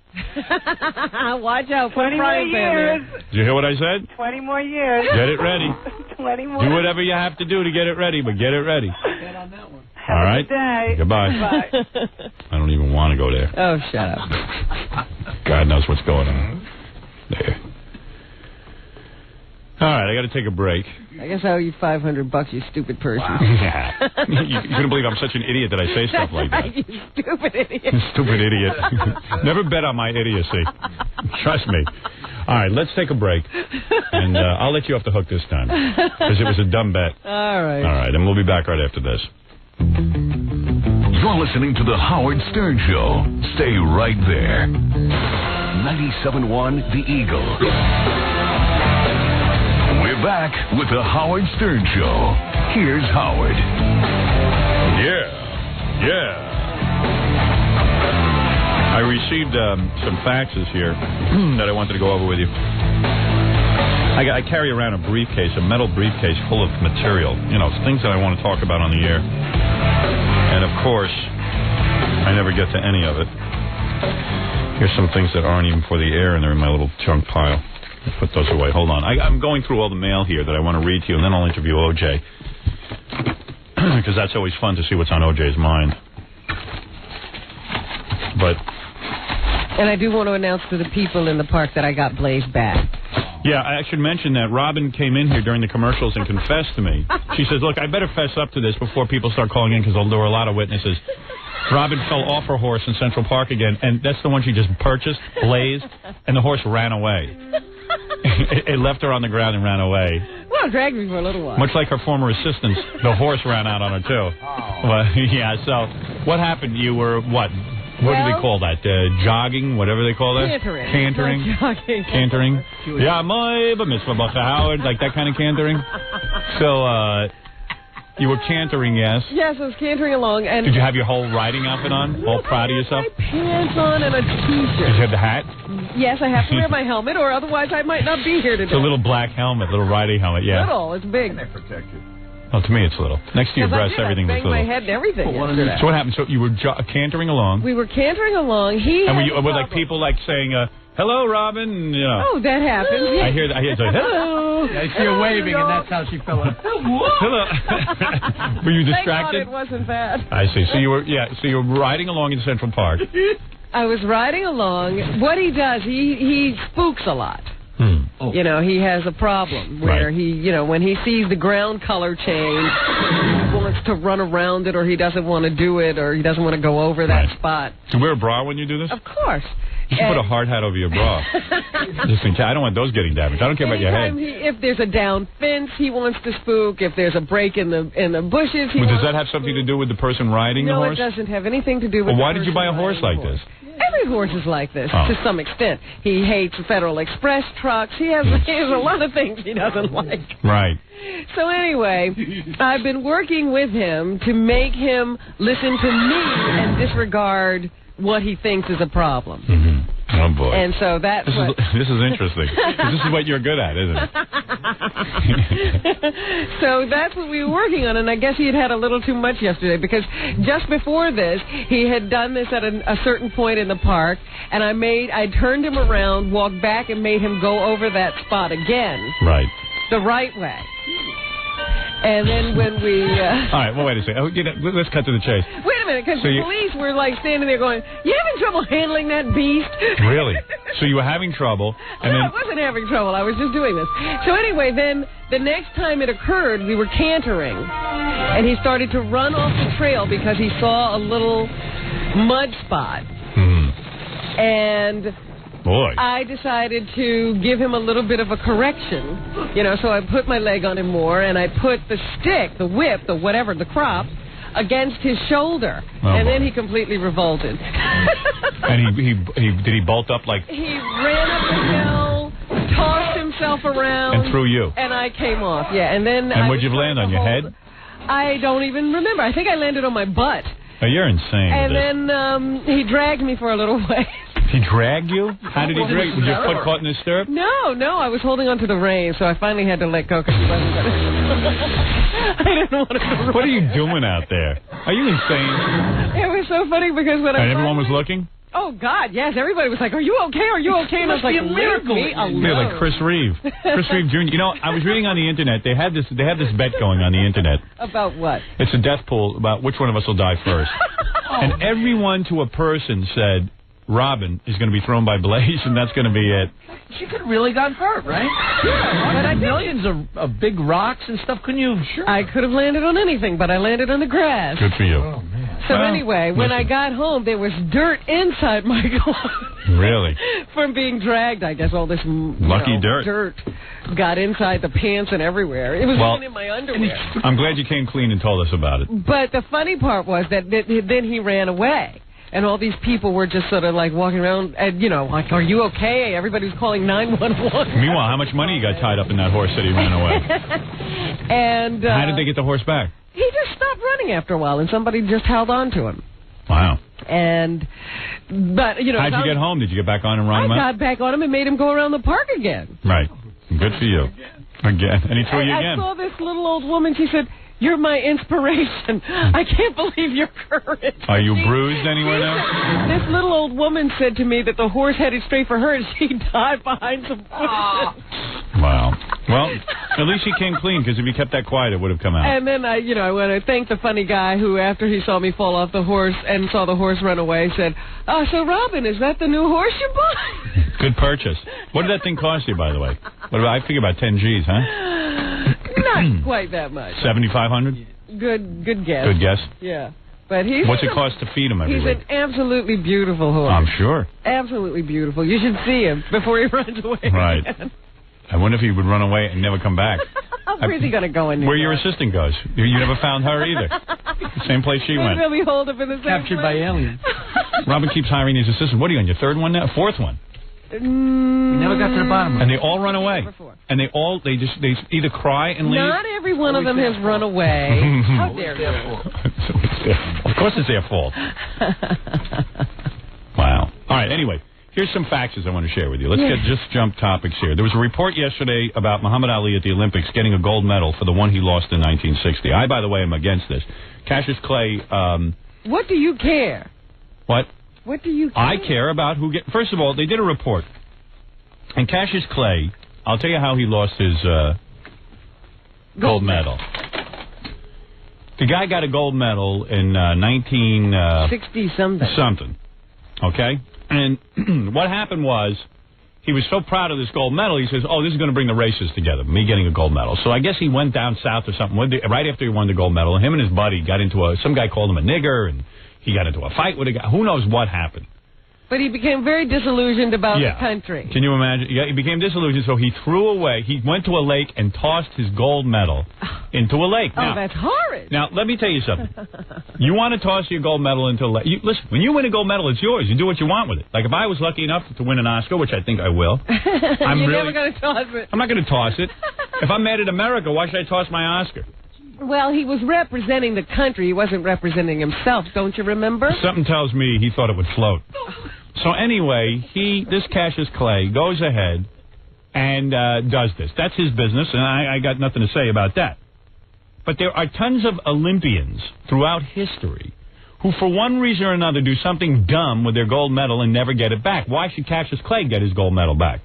Watch out. 20 more years. Did you hear what I said? 20 more years. Get it ready. 20 more. Do whatever you have to do to get it ready, but get it ready. On that one. All right. Good day. Goodbye. Bye. I don't even want to go there. Oh, shut up. God knows what's going on. There. All right, I got to take a break. I guess I owe you $500, you stupid person. Wow. Yeah. You couldn't believe I'm such an idiot that I say stuff like that. You stupid idiot. Stupid idiot. Never bet on my idiocy. Trust me. All right, let's take a break. And I'll let you off the hook this time. Because it was a dumb bet. All right. All right, and we'll be back right after this. You're listening to The Howard Stern Show. Stay right there. 97.1 The Eagle. We're back with The Howard Stern Show. Here's Howard. Yeah. I received some faxes here that I wanted to go over with you. I carry around a briefcase, a metal briefcase full of material, things that I want to talk about on the air. And, of course, I never get to any of it. Here's some things that aren't even for the air, and they're in my little junk pile. I'll put those away. Hold on. I'm going through all the mail here that I want to read to you, and then I'll interview O.J. Because that's always fun to see what's on O.J.'s mind. And I do want to announce to the people in the park that I got Blaze back. Yeah, I should mention that Robin came in here during the commercials and confessed to me. She says, look, I better fess up to this before people start calling in because there were a lot of witnesses. Robin fell off her horse in Central Park again, and that's the one she just purchased, Blaze, and the horse ran away. It left her on the ground and ran away. Well, it dragged me for a little while. Much like her former assistants, the horse ran out on her, too. Well, yeah, so what happened? You were, what? What do they call that? Jogging, whatever they call that? Cantering. Cantering. Yeah, my mitzvah, Howard, like that kind of cantering. So, you were cantering, yes? Yes, I was cantering along. And did you have your whole riding outfit on? All proud of yourself? My pants on and a T-shirt. Did you have the hat? Yes, I have to wear my helmet, or otherwise I might not be here today. It's a little black helmet, little riding helmet, yeah. Little, it's big. They protect you. Oh, to me it's little. Next to your breast, everything was little. I my head and everything. So what happened? So you were cantering along. We were cantering along. Were like people like saying, hello, Robin? Oh, that happens. Yeah. I hear like, hello. I see her waving, and that's how she fell in. Hello. Were you distracted? Thank God it wasn't bad. I see. So you were riding along in Central Park. I was riding along. What he does, he spooks a lot. Oh. He has a problem where he, when he sees the ground color change, he wants to run around it, or he doesn't want to do it, or he doesn't want to go over that spot. Do you wear a bra when you do this? Of course. You should put a hard hat over your bra. I don't want those getting damaged. I don't care about your head. If there's a down fence, he wants to spook. If there's a break in the bushes, does that have something to do with the person riding the horse? No, it doesn't have anything to do with. Well, why did you buy a horse like this? Every horse is like this to some extent. He hates Federal Express trucks. He has a lot of things he doesn't like. Right. So anyway, I've been working with him to make him listen to me and disregard what he thinks is a problem. Oh, boy. And so that's this is interesting. This is what you're good at, isn't it? So that's what we were working on, and I guess he had had a little too much yesterday, because just before this, he had done this at a certain point in the park, and I turned him around, walked back, and made him go over that spot again. Right. The right way. And then when we... All right, well, wait a second. Let's cut to the chase. Wait a minute, because the police were, like, standing there going, you having trouble handling that beast? Really? So you were having trouble, and no, then... I wasn't having trouble. I was just doing this. So anyway, then the next time it occurred, we were cantering, and he started to run off the trail because he saw a little mud spot. And... Boy. I decided to give him a little bit of a correction, so I put my leg on him more, and I put the stick, the whip, the whatever, the crop, against his shoulder, and then he completely revolted. And did he bolt up like... He ran up the hill, tossed himself around. And threw you. And I came off, yeah. And then... And where'd you land, on your head? I don't even remember. I think I landed on my butt. Oh, you're insane. And then he dragged me for a little way. He dragged you? How did he drag you? Was your foot caught in his stirrup? No, I was holding onto the reins, so I finally had to let go because he wasn't going to... I didn't want to... What are you doing out there? Are you insane? It was so funny because when And everyone was looking? Oh, God, yes. Everybody was like, are you okay? Are you okay? And I was like, leave me alone. They're like Chris Reeve. Chris Reeve Jr. I was reading on the Internet. They have this bet going on the Internet. About what? It's a death pool about which one of us will die first. And everyone to a person said... Robin is going to be thrown by Blaze, and that's going to be it. She could have really gotten hurt, right? Yeah, but I millions of big rocks and stuff. Couldn't you? Sure. I could have landed on anything, but I landed on the grass. Good for you. Oh, man. So anyway, when I got home, there was dirt inside my clothes. Really? From being dragged, I guess all this lucky dirt got inside the pants and everywhere. It was even in my underwear. I'm glad you came clean and told us about it. But the funny part was that then he ran away. And all these people were just sort of like walking around and, like, are you okay? Everybody was calling 911. Meanwhile, how much money you got tied up in that horse that he ran away? And how did they get the horse back? He just stopped running after a while, and somebody just held on to him. Wow. But how'd you get home? Did you get back on and run him out? I got back on him and made him go around the park again. Right. Good for you. Again. And he threw you again. I saw this little old woman. She said, you're my inspiration. I can't believe your courage. Are you bruised anywhere now? This little old woman said to me that the horse headed straight for her and she died behind some bushes. Wow. Well, at least he came clean, because if he kept that quiet, it would have come out. And then I want to thank the funny guy who, after he saw me fall off the horse and saw the horse run away, said, so Robin, is that the new horse you bought? Good purchase. What did that thing cost you, by the way? I figure about 10 G's, huh? Not quite that much. 7,500? Good guess. Good guess? Yeah. But what's it cost to feed him every week? He's an absolutely beautiful horse. I'm sure. Absolutely beautiful. You should see him before he runs away. Right. I wonder if he would run away and never come back. Where's he going to go in? Where your assistant goes. You never found her either. Same place she went. We'll be holed up in the same Captured place. by aliens. Robin keeps hiring these assistants. What are you on, your third one now? Fourth one? We never got to the bottom of it. And they all run away. And they either cry and leave. Not every one of them has run away. How dare you? Of course it's their fault. Wow. All right, anyway, here's some facts I want to share with you. Let's just jump topics here. There was a report yesterday about Muhammad Ali at the Olympics getting a gold medal for the one he lost in 1960. I, by the way, am against this. Cassius Clay... what do you care? What? What do you care? I care about who get... First of all, they did a report. And Cassius Clay, I'll tell you how he lost his gold medal. The guy got a gold medal in 1960-something. Something. Okay? And what happened was, he was so proud of this gold medal, he says, this is going to bring the races together, me getting a gold medal. So I guess he went down south or something, right after he won the gold medal, and him and his buddy got into some guy called him a nigger, and he got into a fight with a guy. Who knows what happened? But he became very disillusioned about the country. Can you imagine? Yeah, he became disillusioned, so he threw away. He went to a lake and tossed his gold medal into a lake. Now, that's horrid. Now, let me tell you something. You want to toss your gold medal into a lake. Listen, when you win a gold medal, it's yours. You do what you want with it. Like, if I was lucky enough to win an Oscar, which I think I will. You're never going to toss it. I'm not going to toss it. If I'm mad at America, why should I toss my Oscar? Well, he was representing the country. He wasn't representing himself, don't you remember? Something tells me he thought it would float. So anyway, this Cassius Clay goes ahead and does this. That's his business, and I got nothing to say about that. But there are tons of Olympians throughout history who, for one reason or another, do something dumb with their gold medal and never get it back. Why should Cassius Clay get his gold medal back?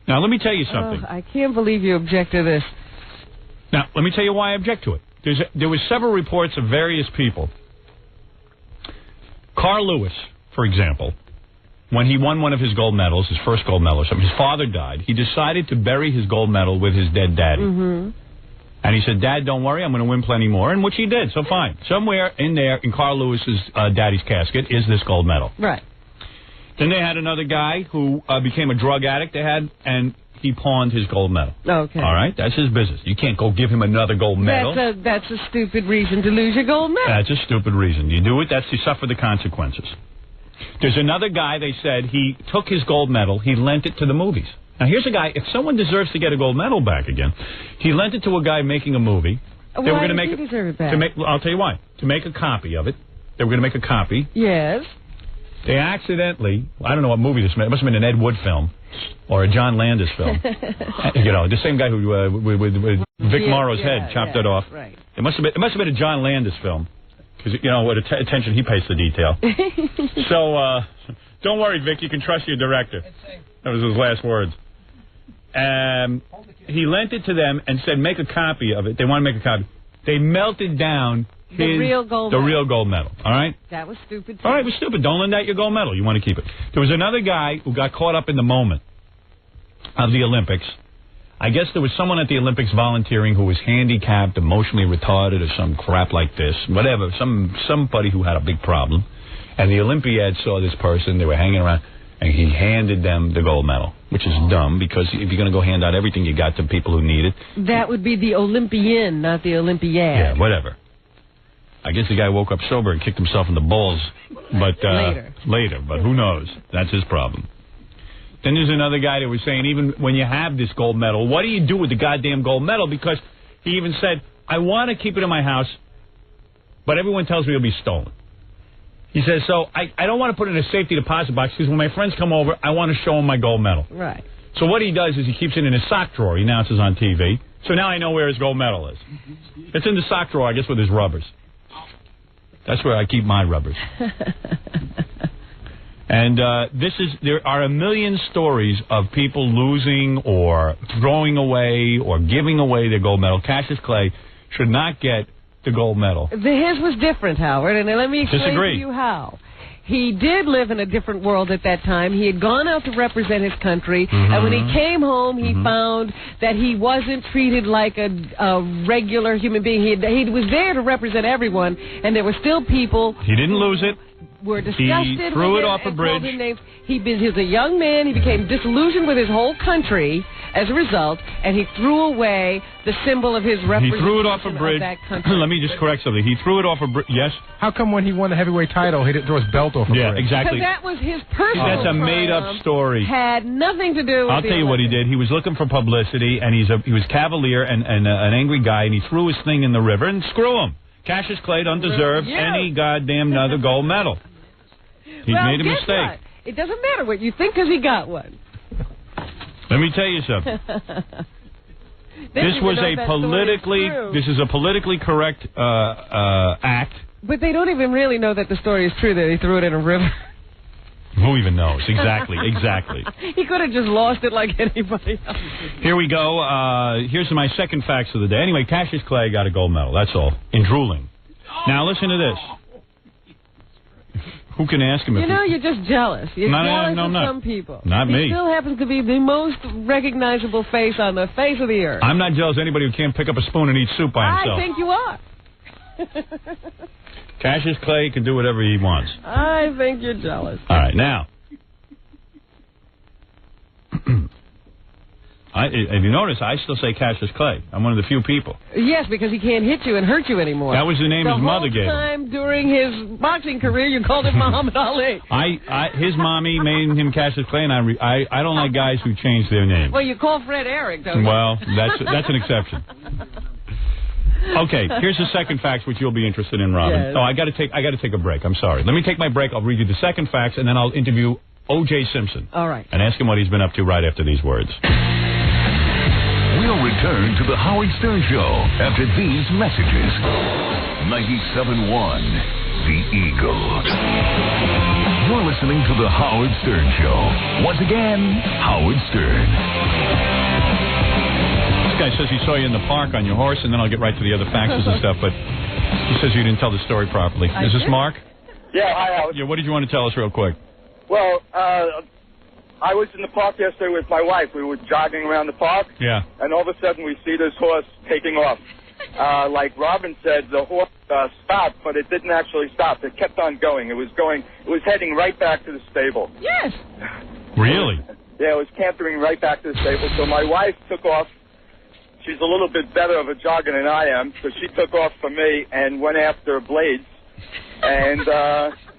Now, let me tell you something. I can't believe you object to this. Now, let me tell you why I object to it. There were several reports of various people. Carl Lewis, for example, when he won one of his gold medals, his first gold medal or something, his father died. He decided to bury his gold medal with his dead daddy. Mm-hmm. And he said, Dad, don't worry, I'm going to win plenty more, and which he did, so fine. Somewhere in there, in Carl Lewis's daddy's casket, is this gold medal. Right. Then they had another guy who became a drug addict, and he pawned his gold medal. Okay. All right? That's his business. You can't go give him another gold medal. That's a stupid reason to lose your gold medal. That's a stupid reason. You do it, you suffer the consequences. There's another guy, they said, he took his gold medal, he lent it to the movies. Now, here's a guy, if someone deserves to get a gold medal back again, he lent it to a guy making a movie. They were going to make he deserve it back? I'll tell you why. To make a copy of it. They were going to make a copy. Yes. They accidentally, I don't know what movie this made. It must have been an Ed Wood film or a John Landis film. The same guy who, with Vic Morrow's head, chopped it off. Right. It must have been a John Landis film. Because, what attention he pays to detail. So, don't worry, Vic, you can trust your director. That was his last words. He lent it to them and said, make a copy of it. They want to make a copy. They melted down the real gold medal. All right? That was stupid, too. All right, it was stupid. Don't lend out your gold medal. You want to keep it. There was another guy who got caught up in the moment of the Olympics. I guess there was someone at the Olympics volunteering who was handicapped, emotionally retarded, or some crap like this. Whatever. Somebody who had a big problem. And the Olympiad saw this person. They were hanging around. And he handed them the gold medal, which is dumb, because if you're going to go hand out everything you got to people who need it. That would be the Olympian, not the Olympiad. Yeah, whatever. I guess the guy woke up sober and kicked himself in the balls. But later, but who knows? That's his problem. Then there's another guy that was saying, even when you have this gold medal, what do you do with the goddamn gold medal? Because he even said, I want to keep it in my house, but everyone tells me it'll be stolen. He says, so I don't want to put it in a safety deposit box, because when my friends come over, I want to show them my gold medal. Right. So what he does is he keeps it in his sock drawer. He announces on TV. So now I know where his gold medal is. It's in the sock drawer, I guess, with his rubbers. That's where I keep my rubbers. And there are a million stories of people losing or throwing away or giving away their gold medal. Cassius Clay should not get the gold medal. His was different, Howard, and let me explain to you how. He did live in a different world at that time. He had gone out to represent his country, and when he came home, he found that he wasn't treated like a regular human being. He was there to represent everyone, and there were still people. He didn't lose it. Were disgusted. He threw it off a bridge. He was a young man. He became disillusioned with his whole country as a result, and he threw away the symbol of his representation. He threw it off a bridge. Let me just correct something. He threw it off a bridge. Yes. How come when he won the heavyweight title, he didn't throw his belt off a bridge? Yeah, exactly. Because that was his personal That's a made-up story. Had nothing to do with I'll tell you what he did. He was looking for publicity, and he was cavalier and an angry guy, and he threw his thing in the river, and screw him. Cassius Clay don't deserve any goddamn another gold medal. He made a mistake. What? It doesn't matter what you think, because he got one. Let me tell you something. This is a politically correct act. But they don't even really know that the story is true, that he threw it in a river. Who even knows? Exactly. He could have just lost it like anybody else. Here we go. Here's my second facts of the day. Anyway, Cassius Clay got a gold medal. That's all. In drooling. Now listen to this. Who can ask him? You're just jealous. You're jealous of not. some people. Not me. He still happens to be the most recognizable face on the face of the earth. I'm not jealous of anybody who can't pick up a spoon and eat soup by himself. I think you are. Cassius Clay can do whatever he wants. I think you're jealous. All right, now. If you notice, I still say Cassius Clay. I'm one of the few people. Yes, because he can't hit you and hurt you anymore. That was the name his mother gave him. The whole time during his boxing career, you called him Muhammad Ali. His mommy made him Cassius Clay, and I don't like guys who change their name. Well, you call Fred Eric, don't you? Well, that's an exception. Okay, here's the second fax, which you'll be interested in, Robin. Yes. Oh, I got to take a break. I'm sorry. Let me take my break. I'll read you the second fax, and then I'll interview O.J. Simpson. All right. And ask him what he's been up to right after these words. We'll return to the Howard Stern Show after these messages. 97.1, The Eagle. You're listening to the Howard Stern Show. Once again, Howard Stern. This guy says he saw you in the park on your horse, and then I'll get right to the other faxes and stuff, but he says you didn't tell the story properly. Is this Mark? Yeah, hi, Howard. Yeah, what did you want to tell us real quick? Well, I was in the park yesterday with my wife. We were jogging around the park. Yeah. And all of a sudden we see this horse taking off. Like Robin said, the horse stopped, but it didn't actually stop. It kept on going. It was heading right back to the stable. Yes. Really? Yeah, it was cantering right back to the stable. So my wife took off. She's a little bit better of a jogger than I am, so she took off from me and went after Blades and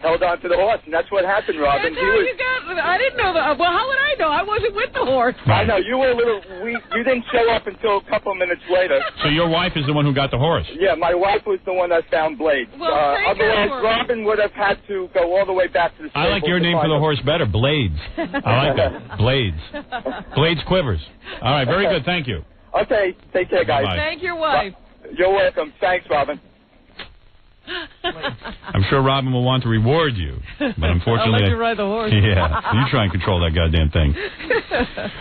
held on to the horse. And that's what happened, Robin. That's how you got... I didn't know that. Well, how would I know? I wasn't with the horse. I know. You were a little... You didn't show up until a couple minutes later. So your wife is the one who got the horse? Yeah, my wife was the one that found Blades. Well, otherwise, Robin would have had to go all the way back to the stable. I like your name for the horse better, Blades. I like that. Blades. Blades Quivers. All right, very good. Thank you. Okay, take care, guys. Bye-bye. Thank your wife. You're welcome. Thanks, Robin. I'm sure Robin will want to reward you, but unfortunately... I'll let you ride the horse. Yeah, you try and control that goddamn thing.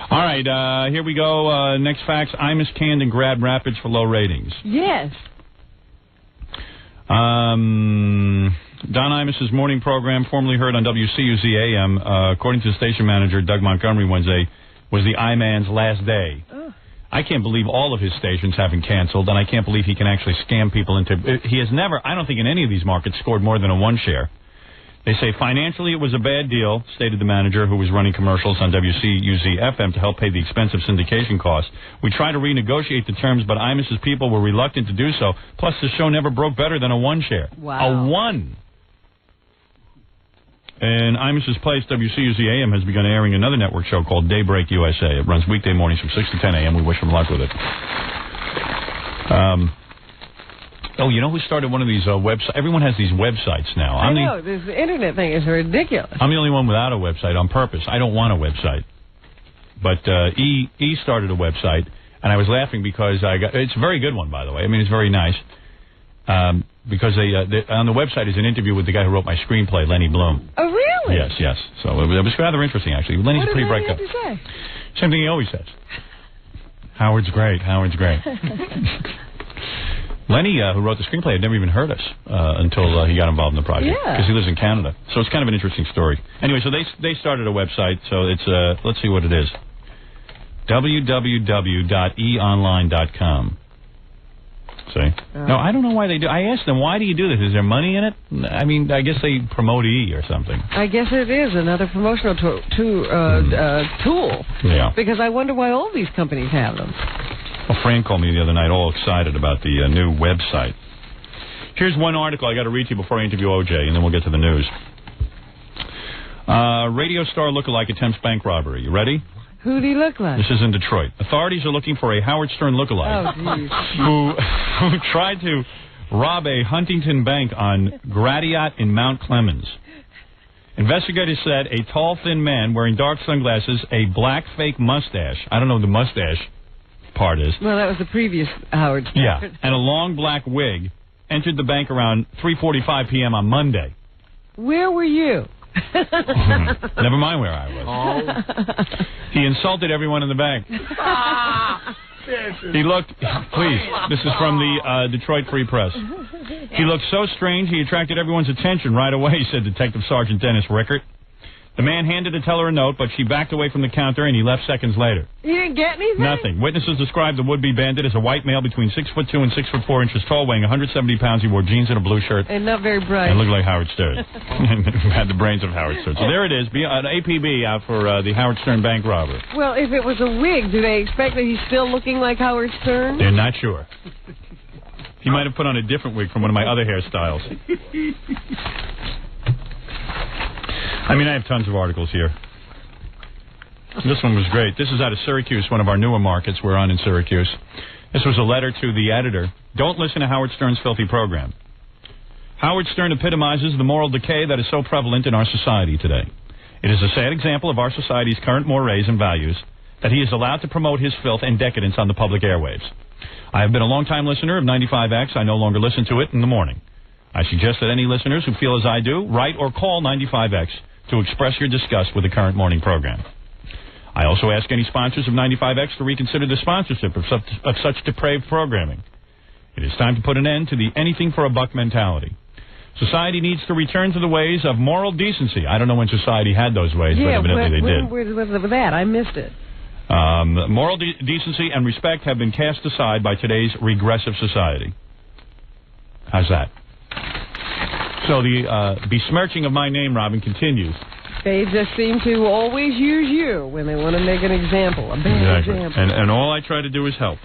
All right, here we go. Next fax, Imus canned in Grand Rapids for low ratings. Yes. Don Imus's morning program, formerly heard on WCUZ-AM, according to the station manager, Doug Montgomery, Wednesday, was the I-Man's last day. Oh. I can't believe all of his stations have been canceled, and I can't believe he can actually scam people into... He has never, I don't think in any of these markets, scored more than a one share. They say financially it was a bad deal, stated the manager who was running commercials on WCUZ-FM to help pay the expensive syndication costs. We tried to renegotiate the terms, but Imus's people were reluctant to do so. Plus, the show never broke better than a one share. Wow. A one. And Imus's place, WCUZ-AM, has begun airing another network show called Daybreak USA. It runs weekday mornings from 6 to 10 a.m. We wish him luck with it. You know who started one of these websites? Everyone has these websites now. I know. This internet thing is ridiculous. I'm the only one without a website on purpose. I don't want a website. But E started a website, and I was laughing because it's a very good one, by the way. I mean, it's very nice. Because on the website is an interview with the guy who wrote my screenplay, Lenny Bloom. Oh, really? Yes. So it was rather interesting, actually. Lenny's a pretty bright guy. What did Lenny have to say? Same thing he always says. Howard's great. Lenny, who wrote the screenplay, had never even heard us until he got involved in the project. Because he lives in Canada. So it's kind of an interesting story. Anyway, so they started a website. So it's, let's see what it is. www.eonline.com. See? No, I don't know why they do. I asked them, why do you do this? Is there money in it? I mean, I guess they promote E or something. I guess it is another promotional tool. Yeah. Because I wonder why all these companies have them. Well, Fran called me the other night all excited about the new website. Here's one article I got to read to you before I interview O.J., and then we'll get to the news. Radio star lookalike attempts bank robbery. You ready? Who do he look like? This is in Detroit. Authorities are looking for a Howard Stern lookalike who tried to rob a Huntington bank on Gratiot in Mount Clemens. Investigators said a tall, thin man wearing dark sunglasses, a black fake mustache. I don't know what the mustache part is. Well, that was the previous Howard Stern. Yeah, and a long black wig entered the bank around 3:45 p.m. on Monday. Where were you? Never mind where I was. He insulted everyone in the bank. He looked, please, this is from the Detroit Free Press. He looked so strange he attracted everyone's attention right away, said Detective Sergeant Dennis Rickert. The man handed the teller a note, but she backed away from the counter and he left seconds later. You didn't get anything? Nothing. Witnesses described the would-be bandit as a white male between 6'2" and 6'4" tall, weighing 170 pounds. He wore jeans and a blue shirt. And not very bright. And looked like Howard Stern. Had the brains of Howard Stern. So there it is. An APB out for the Howard Stern bank robber. Well, if it was a wig, do they expect that he's still looking like Howard Stern? They're not sure. He might have put on a different wig from one of my other hairstyles. I mean, I have tons of articles here. This one was great. This is out of Syracuse, one of our newer markets we're on in Syracuse. This was a letter to the editor. Don't listen to Howard Stern's filthy program. Howard Stern epitomizes the moral decay that is so prevalent in our society today. It is a sad example of our society's current mores and values that he is allowed to promote his filth and decadence on the public airwaves. I have been a long-time listener of 95X. I no longer listen to it in the morning. I suggest that any listeners who feel as I do, write or call 95X to express your disgust with the current morning program. I also ask any sponsors of 95X to reconsider the sponsorship of such depraved programming. It is time to put an end to the anything-for-a-buck mentality. Society needs to return to the ways of moral decency. I don't know when society had those ways, but evidently they did. Where was that? I missed it. Moral decency and respect have been cast aside by today's regressive society. How's that? So the besmirching of my name, Robin, continues. They just seem to always use you when they want to make an example, a bad example. And all I try to do is help.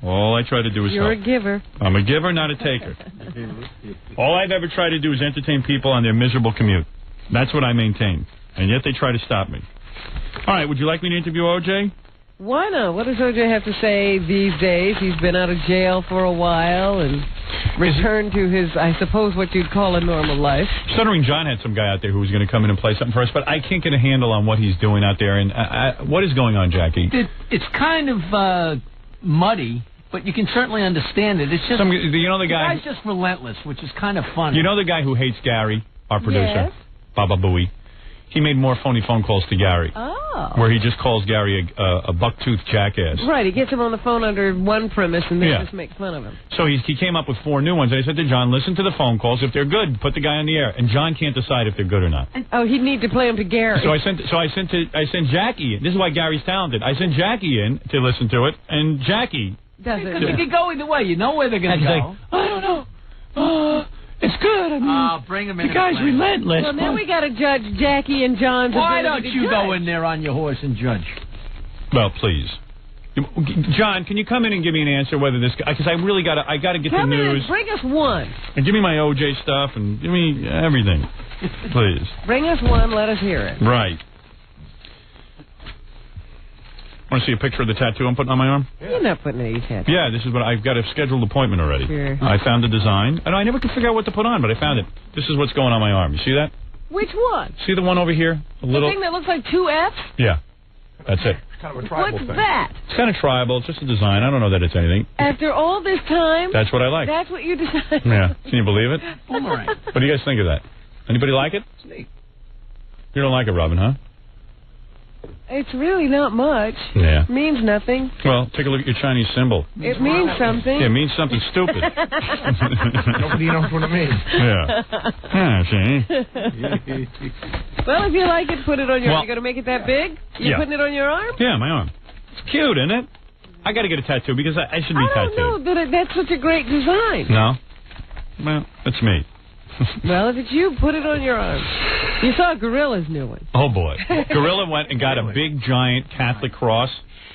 All I try to do is You're help. a giver. I'm a giver, not a taker. All I've ever tried to do is entertain people on their miserable commute. That's what I maintain. And yet they try to stop me. All right, would you like me to interview O.J.? Why not? What does O.J. have to say these days? He's been out of jail for a while and returned to his, I suppose, what you'd call a normal life. Stuttering John had some guy out there who was going to come in and play something for us, but I can't get a handle on what he's doing out there. And what is going on, Jackie? It's kind of muddy, but you can certainly understand it. It's just you know the guy's just relentless, which is kind of funny. You know the guy who hates Gary, our producer, yes. Baba Booey. He made more phony phone calls to Gary. Oh. Where he just calls Gary a buck-toothed jackass. Right, he gets him on the phone under one premise and then just makes fun of him. So he came up with 4 new ones. And I said to John, listen to the phone calls. If they're good, put the guy on the air. And John can't decide if they're good or not. Oh, he'd need to play them to Gary. So I sent Jackie in. This is why Gary's talented. I sent Jackie in to listen to it, and Jackie doesn't. It could go either way. You know where they're going to go. Like, I don't know. It's good. I mean, bring him in. The guy's relentless. Well, now we got to judge Jackie and John's Why ability don't you go in there on your horse and judge? Well, please. John, can you come in and give me an answer whether this guy... Because I really got to get the news. Bring us one. And give me my O.J. stuff and give me everything. Please. Bring us one. Let us hear it. Right. Want to see a picture of the tattoo I'm putting on my arm? You're not putting any tattoo. Yeah, this is what I've got a scheduled appointment already. Sure. I found the design, and I never could figure out what to put on, but I found it. This is what's going on my arm. You see that? Which one? See the one over here? The thing that looks like 2 F's? Yeah, that's it. It's kind of a tribal thing. What's that? It's kind of tribal. It's just a design. I don't know that it's anything. After all this time? That's what I like. That's what you decided? Yeah. Can you believe it? Boomerang. What do you guys think of that? Anybody like it? It's neat. You don't like it, Robin, huh? It's really not much. Yeah. Means nothing. Well, take a look at your Chinese symbol. It means something. Yeah, it means something stupid. Nobody knows what it means. Yeah. See? Well, if you like it, put it on your arm. Well, You going to make it that big? You yeah. putting it on your arm? Yeah, my arm. It's cute, isn't it? I got to get a tattoo because I should be tattooed. I don't know. That's such a great design. No? Well, that's me. Well, if it's you, put it on your arm. You saw Gorilla's new one. Oh, boy. Gorilla went and got a big, giant Catholic cross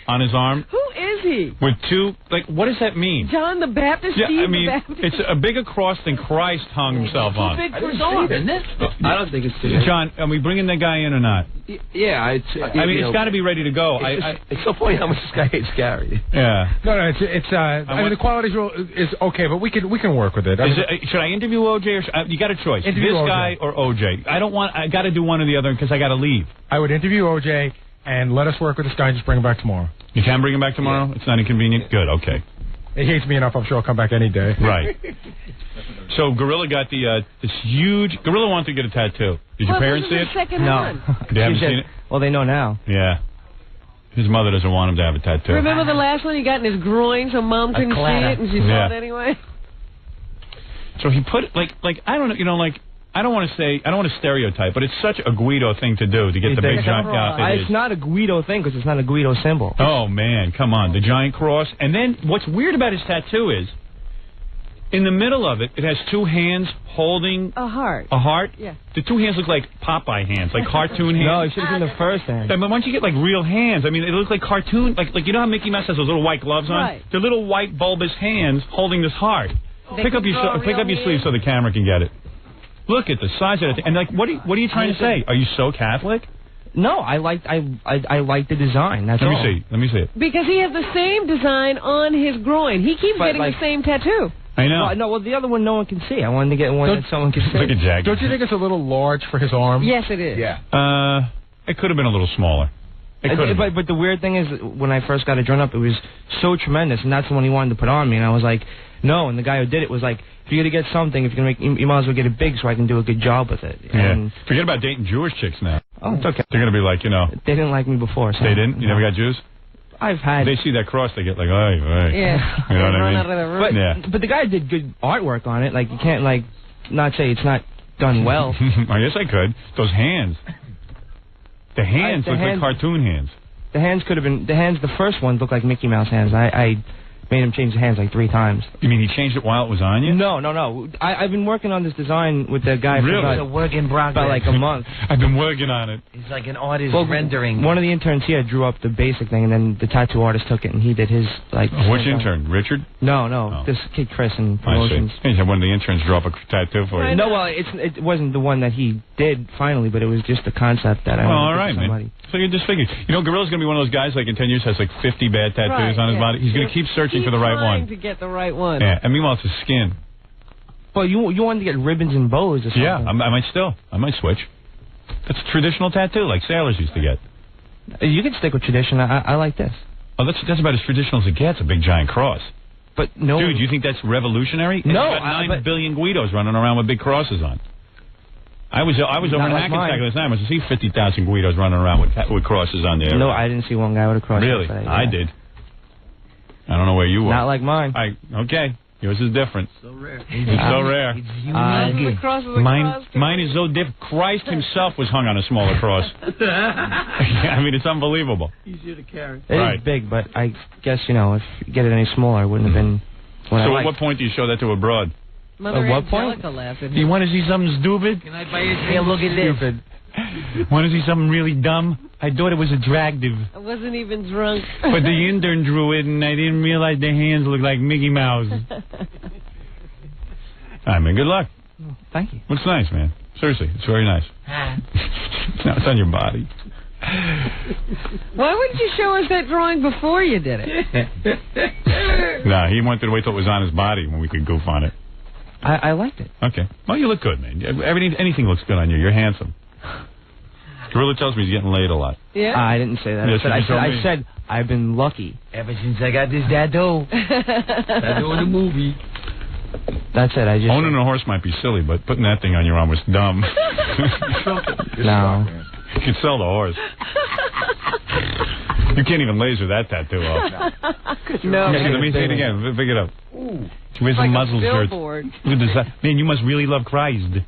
on his arm. Who is he? With 2, what does that mean? John the Baptist? Yeah, Steve I mean, the Baptist? it's a bigger cross than Christ hung himself on. Too big for his arm, isn't it? I don't think it's too big. John, are we bringing the guy in or not? Yeah, I mean, it's got to be ready to go. It's so funny how much this guy hates Gary. Yeah. No, it's I mean, the quality is okay, but we can work with it. Should I interview OJ or you got a choice? Interview this OJ. guy or OJ? I got to do one or the other because I got to leave. I would interview OJ and let us work with this guy and just bring him back tomorrow. You can bring him back tomorrow? Yeah. It's not inconvenient? Good, okay. He hates me enough, I'm sure he'll come back any day. Right. So Gorilla got this huge... Gorilla wanted to get a tattoo. Did your parents see it? No. They haven't seen it? Well, they know now. Yeah. His mother doesn't want him to have a tattoo. Remember the last one he got in his groin so Mom couldn't see it and she saw it anyway? So he put, I don't know, I don't want to stereotype, but it's such a Guido thing to do, to get the big giant... It's not a Guido thing because it's not a Guido symbol. Oh, man, come on. The giant cross. And then what's weird about his tattoo is, in the middle of it, it has 2 hands holding... A heart. A heart? Yeah. The 2 hands look like Popeye hands, like cartoon hands. No, it should have been the first hand. I mean, why don't you get, real hands? I mean, it looks like cartoon... Like you know how Mickey Mouse has those little white gloves on? Right. They're little white bulbous hands holding this heart. Pick up your sleeve so the camera can get it. Look at the size of it. And, what are you trying to say? Are you so Catholic? No, I like the design. That's all. Let me see it. Because he has the same design on his groin. He keeps getting the same tattoo. I know. Well, the other one no one can see. I wanted to get one that someone can see. Look at Jack. Don't you think it's a little large for his arm? Yes, it is. Yeah. It could have been a little smaller. But the weird thing is, when I first got it drawn up, it was so tremendous, and that's the one he wanted to put on me, and I was like, no. And the guy who did it was like, if you're going to get something, if you're going to make, you might as well get it big so I can do a good job with it. Yeah. Forget about dating Jewish chicks now. Oh, it's okay. They're going to be like, They didn't like me before. So they didn't? You never got Jews? I've had. They see that cross, they get like, oh, yeah. You know what I mean? But the guy did good artwork on it. Like, you can't, not say it's not done well. Oh, yes, I could. Those hands. The hands look like cartoon hands. The hands could have been... The first ones looked like Mickey Mouse hands. I made him change the hands like 3 times. You mean he changed it while it was on you? No. I've been working on this design with the guy for about like a month. I've been working on it. He's like an artist rendering. One of the interns here drew up the basic thing, and then the tattoo artist took it, and he did his, like... Which intern? Richard? No. This kid Chris in promotions. I see. He had one of the interns draw up a tattoo for you. No, well, it wasn't the one that he did finally, but it was just the concept that I wanted all to right, give to somebody. Man. So you just figured, Gorilla's going to be one of those guys like in 10 years has like 50 bad tattoos on his body. He's going to keep searching for the right one. To get the right one. Yeah, and meanwhile it's his skin. Well, you wanted to get ribbons and bows or something. Yeah, I might switch. That's a traditional tattoo like sailors used to get. You can stick with tradition. I like this. Oh, that's about as traditional as it gets, a big giant cross. But no. Dude, you think that's revolutionary? No. It's got 9 billion Guidos running around with big crosses on. I was over in Hackensack last night. I must see 50,000 Guidos running around with crosses on there. No, I didn't see one guy with a cross. Really? I did. I don't know where you were. Not like mine. Okay. Yours is different. So rare. It's so rare. It's unique. Mine is so different. Christ himself was hung on a smaller cross. I mean, it's unbelievable. Easier to carry. It is big, but I guess, if you get it any smaller, it wouldn't have been what I liked. At what point do you show that to a broad? Mother at what Angelica point? Laughing. You want to see something stupid? Can I buy you a look at this? Stupid. Want to see something really dumb? I thought it was attractive. I wasn't even drunk. But the intern drew it, and I didn't realize the hands looked like Mickey Mouse. I mean, good luck. Oh, thank you. It's nice, man. Seriously, it's very nice. No, it's on your body. Why wouldn't you show us that drawing before you did it? No, he wanted to wait till it was on his body when we could goof on it. I liked it. Okay. Well, you look good, man. Anything looks good on you. You're handsome. Gorilla tells me he's getting laid a lot. Yeah? I didn't say that. Yes, I said I've been lucky. Ever since I got this tattoo. Tattoo in the movie. That's it. Owning a horse might be silly, but putting that thing on your arm was dumb. No. You can sell the horse. You can't even laser that tattoo off. No. Let me say it again. Pick it up. Ooh. Where's the like muzzle shirt? Man, you must really love Christ.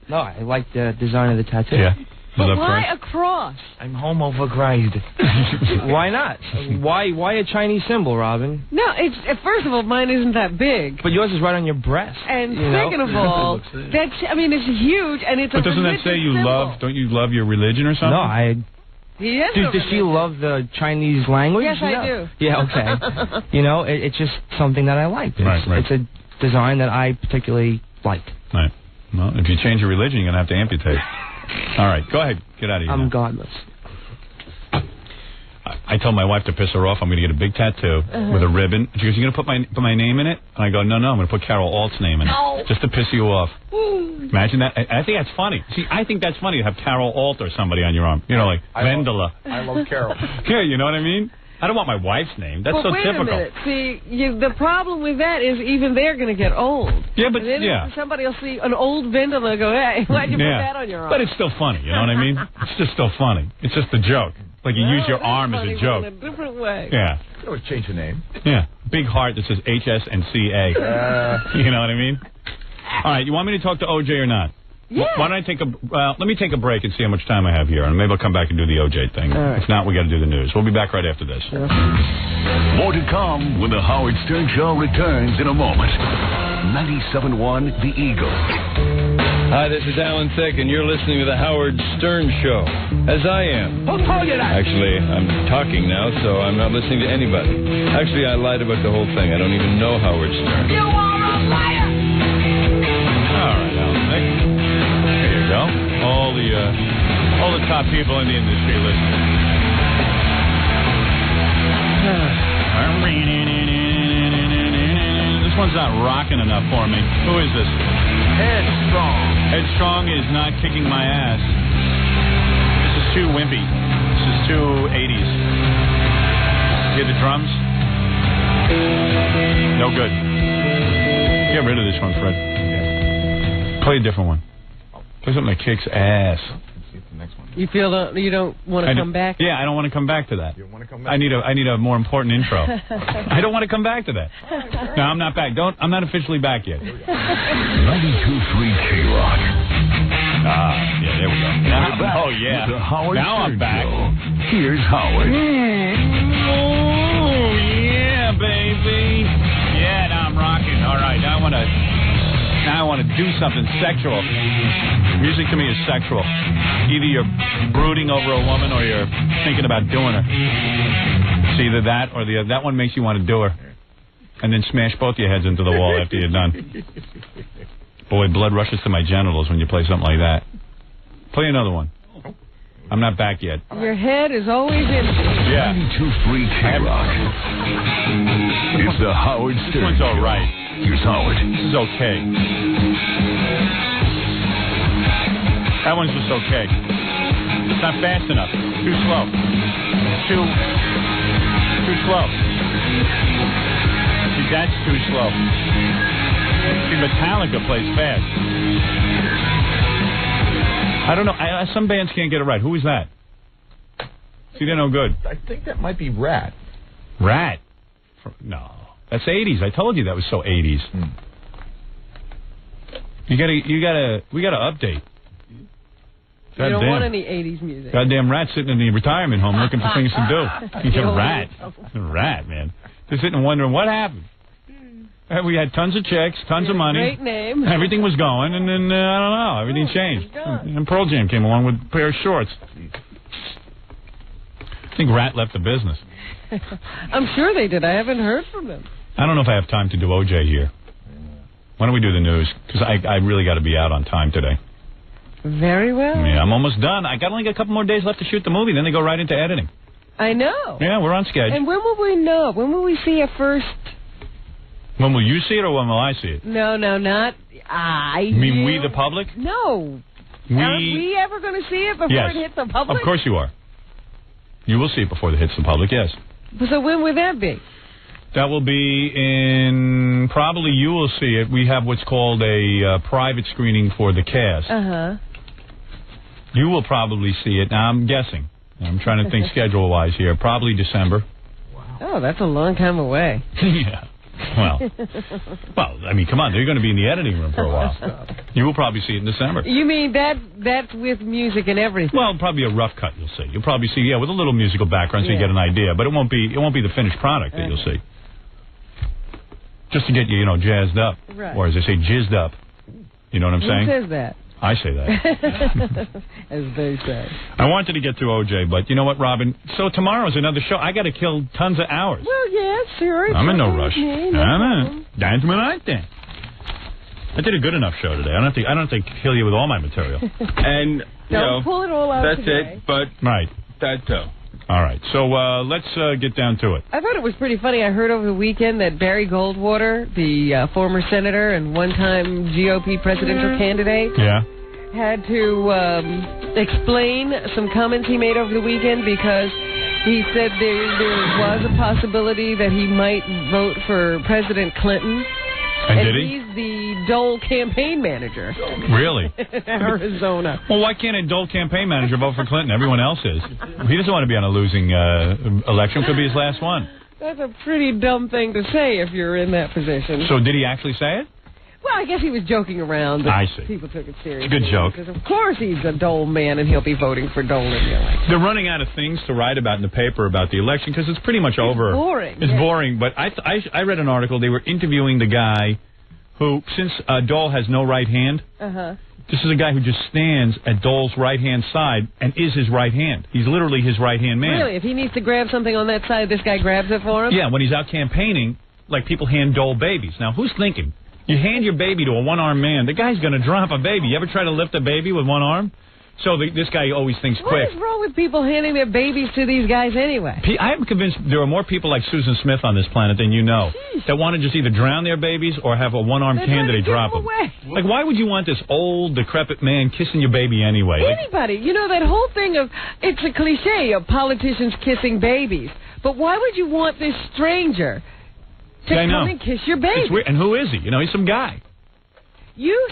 No, I like the design of the tattoo. Yeah. But why a cross? I'm homo for Christ. Why not? Why a Chinese symbol, Robin? No, first of all, mine isn't that big. But yours is right on your breast. And second of all, it's huge, and it's but doesn't that say you symbol. don't you love your religion or something? No, He is does she love the Chinese language? Yes, I do. Yeah, okay. It's just something that I like. Right. It's a design that I particularly like. Right. Well, if you change your religion, you're going to have to amputate. All right, go ahead. Get out of here. I'm godless. I told my wife to piss her off. I'm going to get a big tattoo with a ribbon. She goes, "You're going to put my name in it?" And I go, "No, I'm going to put Carol Alt's name in it, just to piss you off." Imagine that. I think that's funny. See, I think that's funny to have Carol Alt or somebody on your arm. Like Vendela. I love Carol. Yeah, you know what I mean? I don't want my wife's name. That's so wait typical. A minute. See, the problem with that is even they're going to get old. Yeah, but somebody will see an old Vendela and go, "Hey, why'd you put that on your arm?" But it's still funny. You know what I mean? It's just still funny. It's just a joke. Like you use your arm as a joke. In a different way. Yeah. You can always change the name. Yeah. Big heart that says HS and CA. You know what I mean? All right. You want me to talk to OJ or not? Yeah. Why don't I take let me take a break and see how much time I have here, and maybe I'll come back and do the OJ thing. Right. If not, we got to do the news. We'll be back right after this. More to come when the Howard Stern Show returns in a moment. 97.1 The Eagle. Hi, this is Alan Thicke, and you're listening to the Howard Stern Show, as I am. Who told you that? Actually, I'm talking now, so I'm not listening to anybody. Actually, I lied about the whole thing. I don't even know Howard Stern. You are a liar! All right, Alan Thicke. There you go. All the All the top people in the industry listening. This one's not rocking enough for me. Who is this? Headstrong. Headstrong is not kicking my ass. This is too wimpy. This is too 80s. Hear the drums? No good. Get rid of this one, Fred. Yeah. Play a different one. Play something that kicks ass. You feel you don't want to come back? Yeah, I don't want to come back to that. You don't want to come back? I need a more important intro. I don't want to come back to that. No, I'm not back. I'm not officially back yet. 92.3 K-Rock. Yeah, there we go. Now, now I'm back. Show. Here's Howard. Oh, yeah, baby. Yeah, now I'm rocking. All right, now I want to do something sexual. Music to me is sexual. Either you're brooding over a woman or you're thinking about doing her. It's either that or the other. That one makes you want to do her. And then smash both your heads into the wall after you're done. Boy, blood rushes to my genitals when you play something like that. Play another one. I'm not back yet. Your head is always empty. Yeah. 92.3 K-Rock. It's the Howard Stern. This one's all right. Here's Howard. This is okay. That one's just okay. It's not fast enough. Too slow. Too slow. See, that's too slow. See, Metallica plays fast. I don't know. Some bands can't get it right. Who is that? See, they're no good. I think that might be Rat. Rat? No. That's 80s. I told you that was so 80s. We gotta update. You don't want any 80s music. Goddamn Rat sitting in the retirement home looking for things to do. He's a rat. Rat, man. They're sitting and wondering what happened. We had tons of checks, tons of money. Great name. Everything was going, and then, I don't know, everything changed. And Pearl Jam came along with a pair of shorts. I think Rat left the business. I'm sure they did. I haven't heard from them. I don't know if I have time to do OJ here. Why don't we do the news? Because I really got to be out on time today. Very well. Yeah, I'm almost done. I got only got a couple more days left to shoot the movie. Then they go right into editing. I know. Yeah, we're on schedule. And when will we know? When will we see it first? When will you see it or when will I see it? No, not I. You mean we, the public? No. Aren't we ever going to see it before it hits the public? Of course you are. You will see it before it hits the public, yes. So when would that be? That will be in, probably you will see it. We have what's called a private screening for the cast. Uh-huh. You will probably see it. Now, I'm guessing. I'm trying to think schedule-wise here. Probably December. Wow. Oh, that's a long time away. Yeah. Well, I mean, come on. They're going to be in the editing room for a while. You will probably see it in December. You mean that's with music and everything? Well, probably a rough cut you'll see. You'll probably see, with a little musical background so you get an idea. But it won't be the finished product that you'll see. Just to get you, jazzed up. Right. Or as they say, jizzed up. You know what I'm saying? Who says that? I say that. As they say. I wanted to get to OJ, but you know what, Robin? So tomorrow's another show. I got to kill tons of hours. Well, yeah, sure. I'm in no rush. Dance when I dance. I did a good enough show today. I don't have to kill you with all my material. And don't pull it all out that's today. it. But right. That's so. All right, so let's get down to it. I thought it was pretty funny. I heard over the weekend that Barry Goldwater, the former senator and one-time GOP presidential candidate, had to explain some comments he made over the weekend because he said there was a possibility that he might vote for President Clinton. And did he? He's the Dole campaign manager. Really? Arizona. Well, why can't a Dole campaign manager vote for Clinton? Everyone else is. He doesn't want to be on a losing election. Could be his last one. That's a pretty dumb thing to say if you're in that position. So did he actually say it? Well, I guess he was joking around. I see. People took it seriously. It's a good joke. Because of course he's a Dole man, and he'll be voting for Dole in the election. They're running out of things to write about in the paper about the election because it's pretty much over. Boring. It's boring. But I read an article. They were interviewing the guy who, since Dole has no right hand, this is a guy who just stands at Dole's right-hand side and is his right hand. He's literally his right-hand man. Really? If he needs to grab something on that side, this guy grabs it for him? Yeah, when he's out campaigning, like people hand Dole babies. Now, who's thinking? You hand your baby to a one-armed man, the guy's going to drop a baby. You ever try to lift a baby with one arm? So this guy always thinks quick. What is wrong with people handing their babies to these guys anyway? I am convinced there are more people like Susan Smith on this planet than you know that want to just either drown their babies or have a one-armed candidate drop them. Like, why would you want this old, decrepit man kissing your baby anyway? Anybody. You know, that whole thing of, it's a cliche of politicians kissing babies. But why would you want this stranger to come and kiss your baby? It's weird. And who is he? You know, he's some guy. You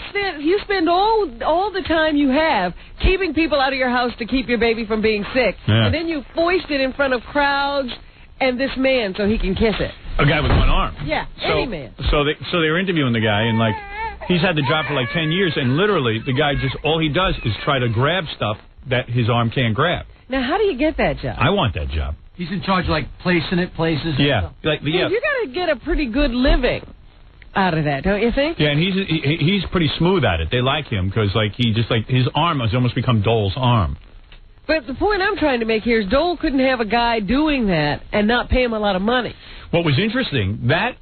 spend all the time you have keeping people out of your house to keep your baby from being sick, and then you foist it in front of crowds and this man so he can kiss it. A guy with one arm. Yeah, any man. So they were interviewing the guy, and like he's had the job for like 10 years, and literally the guy just all he does is try to grab stuff that his arm can't grab. Now, how do you get that job? I want that job. He's in charge of like placing it places. Yeah, you got to get a pretty good living out of that, don't you think? Yeah, and he's pretty smooth at it. They like him because like his arm has almost become Dole's arm. But the point I'm trying to make here is Dole couldn't have a guy doing that and not pay him a lot of money. What was interesting, that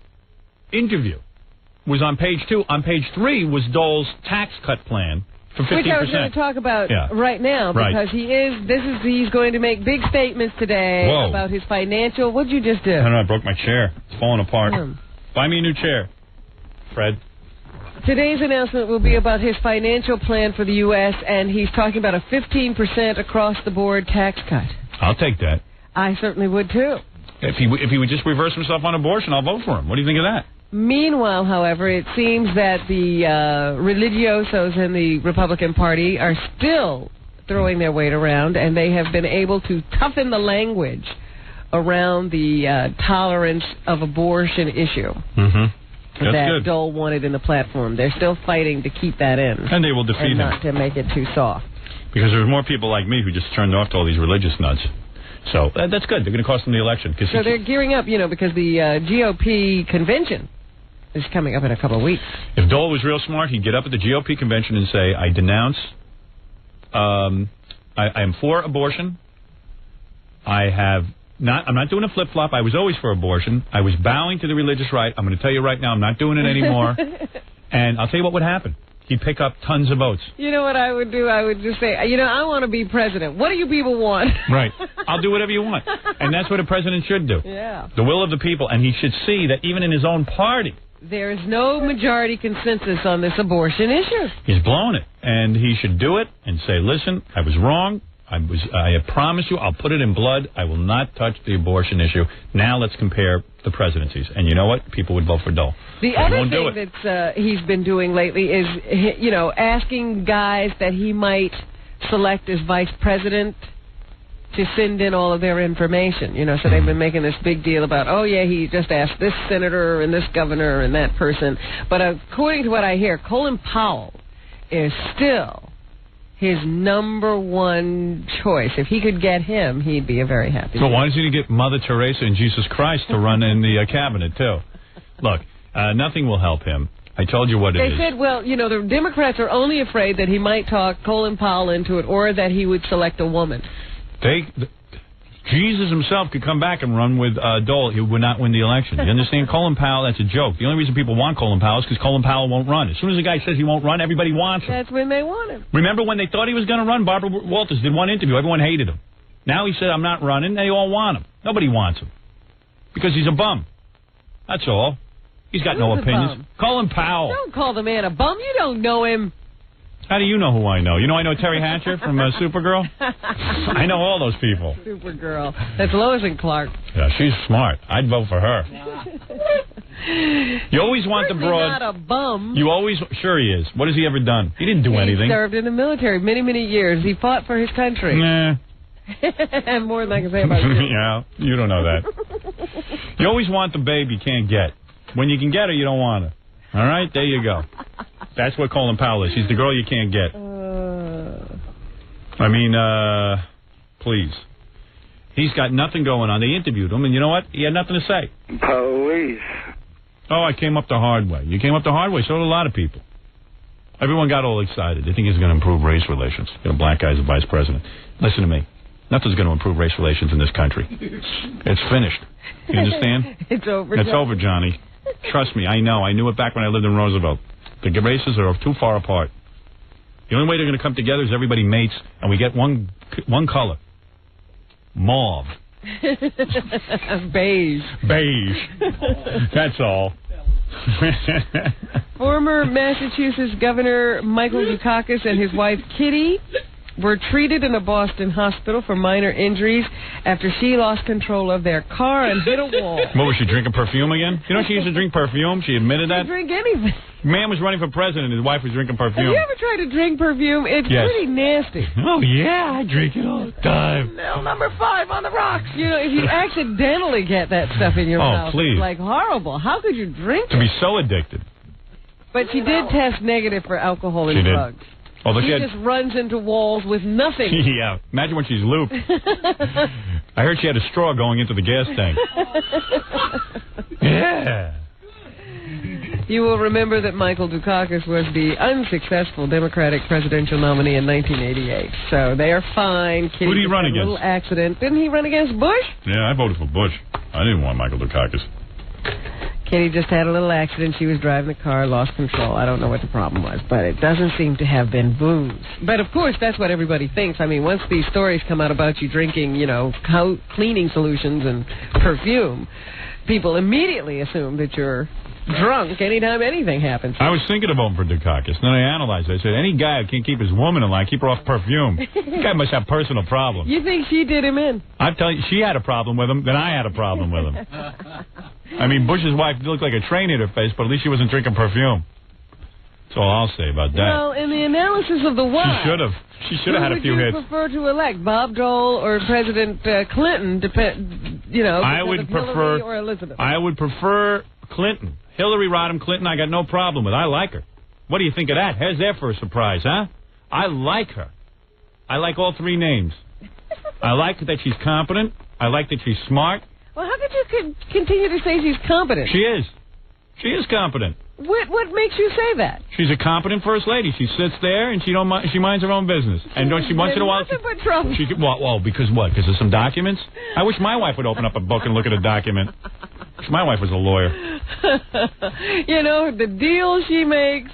interview was on page 2. On page 3 was Dole's tax cut plan for 15%. Which I was going to talk about right now because he's going to make big statements today about his financial. What'd you just do? I don't know. I broke my chair. It's falling apart. Buy me a new chair, Fred. Today's announcement will be about his financial plan for the U.S., and he's talking about a 15% across-the-board tax cut. I'll take that. I certainly would, too. If he would just reverse himself on abortion, I'll vote for him. What do you think of that? Meanwhile, however, it seems that the religiosos in the Republican Party are still throwing their weight around, and they have been able to toughen the language around the tolerance of abortion issue. That Dole wanted in the platform. They're still fighting to keep that in. And they will defeat him. Not to make it too soft. Because there's more people like me who just turned off to all these religious nuts. So that's good. They're going to cost them the election. So they're gearing up, because the GOP convention is coming up in a couple of weeks. If Dole was real smart, he'd get up at the GOP convention and say, I denounce, I am for abortion. I'm not doing a flip-flop. I was always for abortion. I was bowing to the religious right. I'm going to tell you right now, I'm not doing it anymore. And I'll tell you what would happen. He'd pick up tons of votes. You know what I would do? I would just say, I want to be president. What do you people want? Right. I'll do whatever you want. And that's what a president should do. Yeah. The will of the people. And he should see that even in his own party, there is no majority consensus on this abortion issue. He's blowing it. And he should do it and say, listen, I was wrong. I promise you, I'll put it in blood. I will not touch the abortion issue. Now let's compare the presidencies. And you know what? People would vote for Dole. The other thing that he's been doing lately is, asking guys that he might select as vice president to send in all of their information. So they've been making this big deal about, he just asked this senator and this governor and that person. But according to what I hear, Colin Powell is still his number one choice. If he could get him, he'd be a very happy man. Why doesn't he get Mother Teresa and Jesus Christ to run in the cabinet, too? Look, nothing will help him. I told you what it is. They said, the Democrats are only afraid that he might talk Colin Powell into it or that he would select a woman. Jesus himself could come back and run with Dole. He would not win the election. You understand? Colin Powell, that's a joke. The only reason people want Colin Powell is because Colin Powell won't run. As soon as a guy says he won't run, everybody wants him. That's when they want him. Remember when they thought he was going to run? Barbara Walters did one interview. Everyone hated him. Now he said, I'm not running. They all want him. Nobody wants him. Because he's a bum. That's all. He's got no opinions. Colin Powell. Don't call the man a bum. You don't know him. How do you know who I know? You know I know Terry Hatcher from Supergirl? I know all those people. Supergirl. That's Lois and Clark. Yeah, she's smart. I'd vote for her. You always want the broad. Not a bum. You always. Sure he is. What has he ever done? He didn't do anything. He served in the military many, many years. He fought for his country. Nah. More than I can say about you. Yeah, you don't know that. You always want the babe you can't get. When you can get her, you don't want her. All right? There you go. That's what Colin Powell is. He's the girl you can't get. Please. He's got nothing going on. They interviewed him, and you know what? He had nothing to say. Police. Oh, I came up the hard way. You came up the hard way. So did a lot of people. Everyone got all excited. They think he's going to improve race relations. Get a black guy as a vice president. Listen to me. Nothing's going to improve race relations in this country. It's finished. You understand? It's over. It's over, Johnny. Trust me, I know. I knew it back when I lived in Roosevelt. The races are too far apart. The only way they're going to come together is everybody mates, and we get one color. Mauve. Beige. Beige. That's all. Former Massachusetts Governor Michael Dukakis and his wife Kitty were treated in a Boston hospital for minor injuries after she lost control of their car and hit a wall. What, was she drinking perfume again? You know she used to drink perfume? She admitted that? She didn't drink anything. Man was running for president, his wife was drinking perfume. Have you ever tried to drink perfume? It's pretty nasty. Oh, yeah, I drink it all the time. Now, number 5 on the rocks. You know, if you accidentally get that stuff in your mouth, please. It's like horrible. How could you drink to be so addicted. But she did test negative for alcohol and drugs. Although she just runs into walls with nothing. Yeah, imagine when she's looped. I heard she had a straw going into the gas tank. Yeah. You will remember that Michael Dukakis was the unsuccessful Democratic presidential nominee in 1988. So they are fine. Who did he run against? A little accident. Didn't he run against Bush? Yeah, I voted for Bush. I didn't want Michael Dukakis. Kitty just had a little accident. She was driving the car, lost control. I don't know what the problem was, but it doesn't seem to have been booze. But, of course, that's what everybody thinks. I mean, once these stories come out about you drinking, you know, cleaning solutions and perfume, people immediately assume that you're drunk anytime anything happens. I was thinking of voting for Dukakis. Then I analyzed it. I said, any guy who can't keep his woman in line, keep her off perfume. This guy must have personal problems. You think she did him in? I'm telling you, she had a problem with him, then I had a problem with him. I mean, Bush's wife looked like a train in her face, but at least she wasn't drinking perfume. That's all I'll say about that. Well, in the analysis of the why, she should have had a few hits. Who would you prefer to elect, Bob Dole or President Clinton? I would prefer Hillary or Elizabeth. I would prefer Clinton. Hillary Rodham Clinton, I got no problem with. I like her. What do you think of that? How's that for a surprise, huh? I like her. I like all 3 names. I like that she's competent. I like that she's smart. Well, how could you continue to say she's competent? She is. She is competent. What makes you say that? She's a competent first lady. She sits there and she minds her own business. And don't she once in a while? Nothing but trouble. Well, because what? Because of some documents? I wish my wife would open up a book and look at a document. My wife was a lawyer. You know, the deals she makes,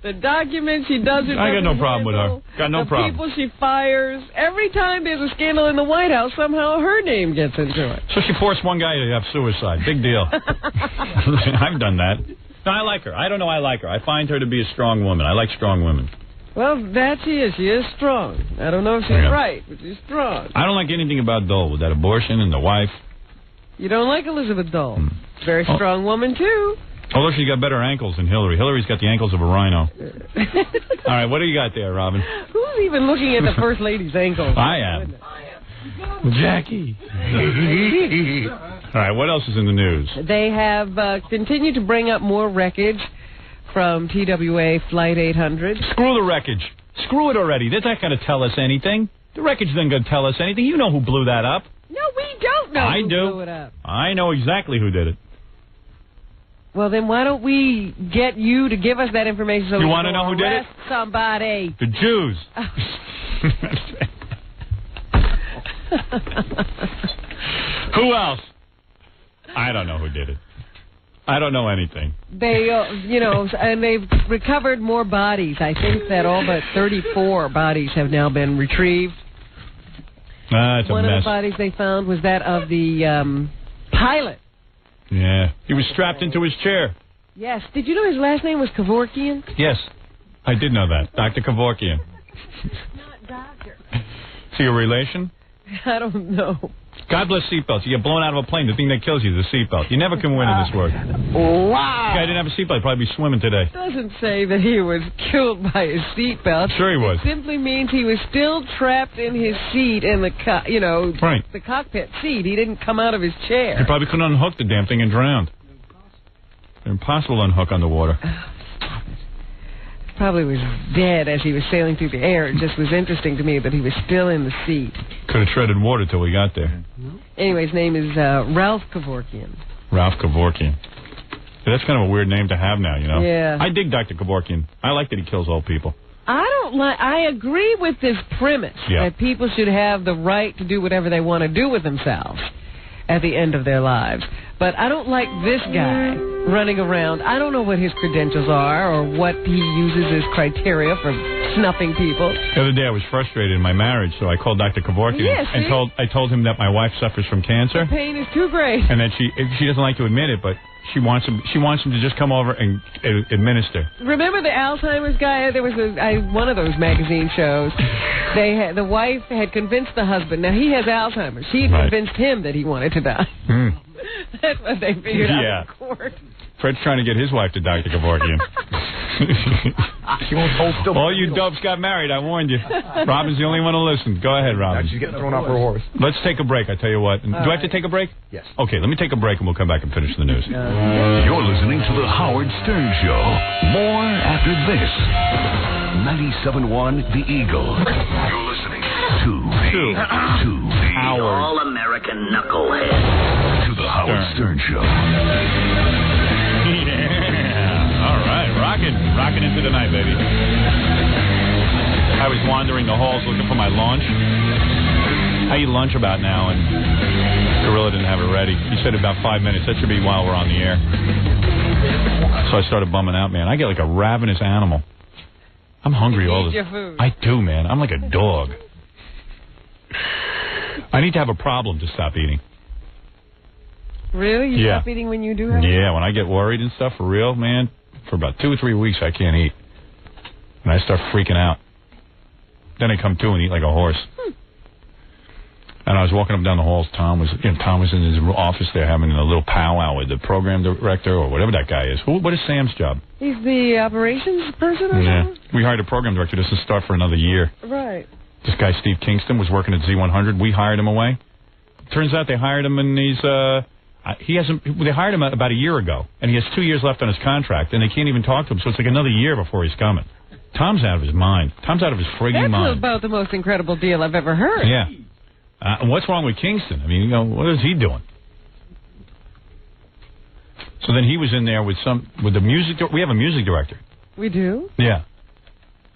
the documents she doesn't. I got no problem with her. Got no problem. The people she fires. Every time there's a scandal in the White House, somehow her name gets into it. So she forced one guy to have suicide. Big deal. I've done that. No, I like her. I don't know I like her. I find her to be a strong woman. I like strong women. Well, that she is. She is strong. I don't know if she's right, but she's strong. I don't like anything about Dole with that abortion and the wife. You don't like Elizabeth Dole. Very strong woman, too. Although she's got better ankles than Hillary. Hillary's got the ankles of a rhino. All right, what do you got there, Robin? Who's even looking at the First Lady's ankles? I am. Jackie. All right, what else is in the news? They have continued to bring up more wreckage from TWA Flight 800. Screw the wreckage. Screw it already. That's not going to tell us anything. The wreckage isn't going to tell us anything. You know who blew that up. No, we don't know who blew it up. I know exactly who did it. Well, then why don't we get you to give us that information so you we want to know who did it? Somebody. The Jews. Who else? I don't know who did it. I don't know anything. They, and they've recovered more bodies. I think that all but 34 bodies have now been retrieved. It's a One mess. of the bodies they found was that of the pilot. Yeah. He was strapped into his chair. Yes. Did you know his last name was Kevorkian? Yes. I did know that. Dr. Kevorkian. Not doctor. Is he a relation? I don't know. God bless seatbelts. You get blown out of a plane. The thing that kills you is the seatbelt. You never can win in this world. Wow. The guy didn't have a seatbelt. He'd probably be swimming today. It doesn't say that he was killed by his seatbelt. Sure he was. It simply means he was still trapped in his seat in the, right. the cockpit seat. He didn't come out of his chair. He probably couldn't unhook the damn thing and drowned. Impossible to unhook underwater. Probably was dead as he was sailing through the air. It just was interesting to me that he was still in the seat. Could have treaded water till we got there. Anyway, his name is Ralph Kevorkian. Ralph Kevorkian. That's kind of a weird name to have now, you know? Yeah. I dig Dr. Kevorkian. I like that he kills old people. I agree with this premise that people should have the right to do whatever they want to do with themselves at the end of their lives. But I don't like this guy running around. I don't know what his credentials are or what he uses as criteria for snuffing people. The other day I was frustrated in my marriage, so I called Dr. Kevorkian and told him that my wife suffers from cancer. The pain is too great. And that she doesn't like to admit it, but she wants him to just come over and administer. Remember the Alzheimer's guy? There was one of those magazine shows. The wife had convinced the husband. Now he has Alzheimer's. She had convinced him that he wanted to die. That's what they figured out in court. Fred's trying to get his wife to Dr. Kevorkian. She won't hold still. All you dopes got married, I warned you. Robin's the only one who listened. Go ahead, Robin. Now she's getting thrown off her horse. Let's take a break, I tell you what. Do I have to take a break? Yes. Okay, let me take a break and we'll come back and finish the news. You're listening to The Howard Stern Show. More after this. 97.1 The Eagle. You're listening to the All-American Knucklehead. To The Howard Stern Show. All right, rocking into the night, baby. I was wandering the halls looking for my lunch. I eat lunch about now, and Gorilla didn't have it ready. He said about 5 minutes. That should be while we're on the air. So I started bumming out, man. I get like a ravenous animal. I'm hungry all the time. I do, man. I'm like a dog. I need to have a problem to stop eating. Really? You stop eating when you do have Yeah, when I get worried and stuff, for real, man, for about 2 or 3 weeks I can't eat. And I start freaking out. Then I come to and eat like a horse. And I was walking up and down the halls. Tom was in his office there having a little powwow with the program director or whatever that guy is. What is Sam's job? He's the operations person or something? We hired a program director. This will start for another year. Right. This guy, Steve Kingston, was working at Z100. We hired him away. Turns out they hired him and they hired him about a year ago, and he has 2 years left on his contract, and they can't even talk to him, so it's like another year before he's coming. Tom's out of his mind. Tom's out of his frigging mind. That's about the most incredible deal I've ever heard. Yeah. And what's wrong with Kingston? I mean, what is he doing? So then he was in there with the music. We have a music director. We do? Yeah.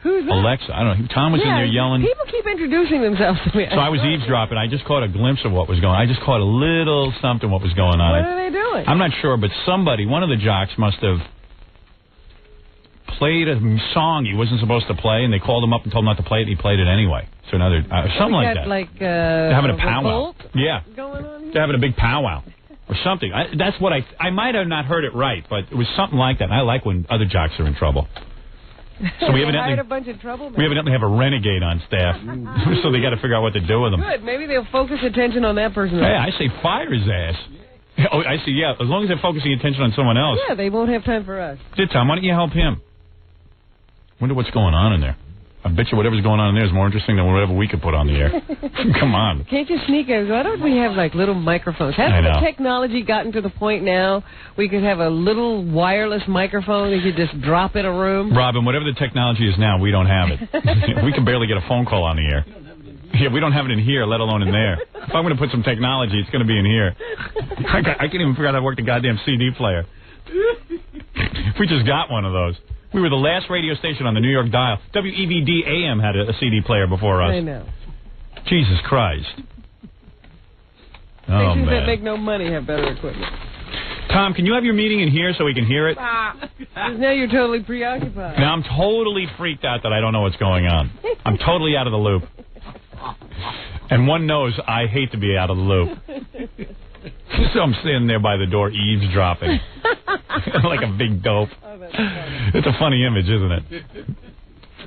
Who's that? Alexa. I don't know. Tom was in there yelling. People keep introducing themselves to me. So I was eavesdropping. I just caught a glimpse of what was going on. I just caught a little something what was going on. What are they doing? I'm not sure, but one of the jocks must have played a song he wasn't supposed to play, and they called him up and told him not to play it, and he played it anyway. So another something like that. They're having a powwow. Yeah. Going on here? They're having a big powwow or something. That's what I might have not heard it right, but it was something like that. And I like when other jocks are in trouble. So we evidently a bunch of trouble. We evidently have a renegade on staff, so they got to figure out what to do with him. Good. Maybe they'll focus attention on that person. Hey, I say fire his ass. Oh, I see. Yeah, as long as they're focusing attention on someone else. Yeah, they won't have time for us. Tom, why don't you help him? Wonder what's going on in there. I bet you whatever's going on in there is more interesting than whatever we could put on the air. Come on. Can't you sneak in? Why don't we have like little microphones? Hasn't the technology gotten to the point now we could have a little wireless microphone and you could just drop in a room? Robin, whatever the technology is now, we don't have it. We can barely get a phone call on the air. Yeah, we don't have it in here, let alone in there. If I'm going to put some technology, it's going to be in here. I can't even figure out how to work the goddamn CD player. If we just got one of those. We were the last radio station on the New York dial. WEVD AM had a CD player before us. I know. Jesus Christ. Stations that make no money have better equipment. Tom, can you have your meeting in here so we can hear it? Now you're totally preoccupied. Now I'm totally freaked out that I don't know what's going on. I'm totally out of the loop. And one knows I hate to be out of the loop. So I'm sitting there by the door eavesdropping. Like a big dope. It's a funny image, isn't it?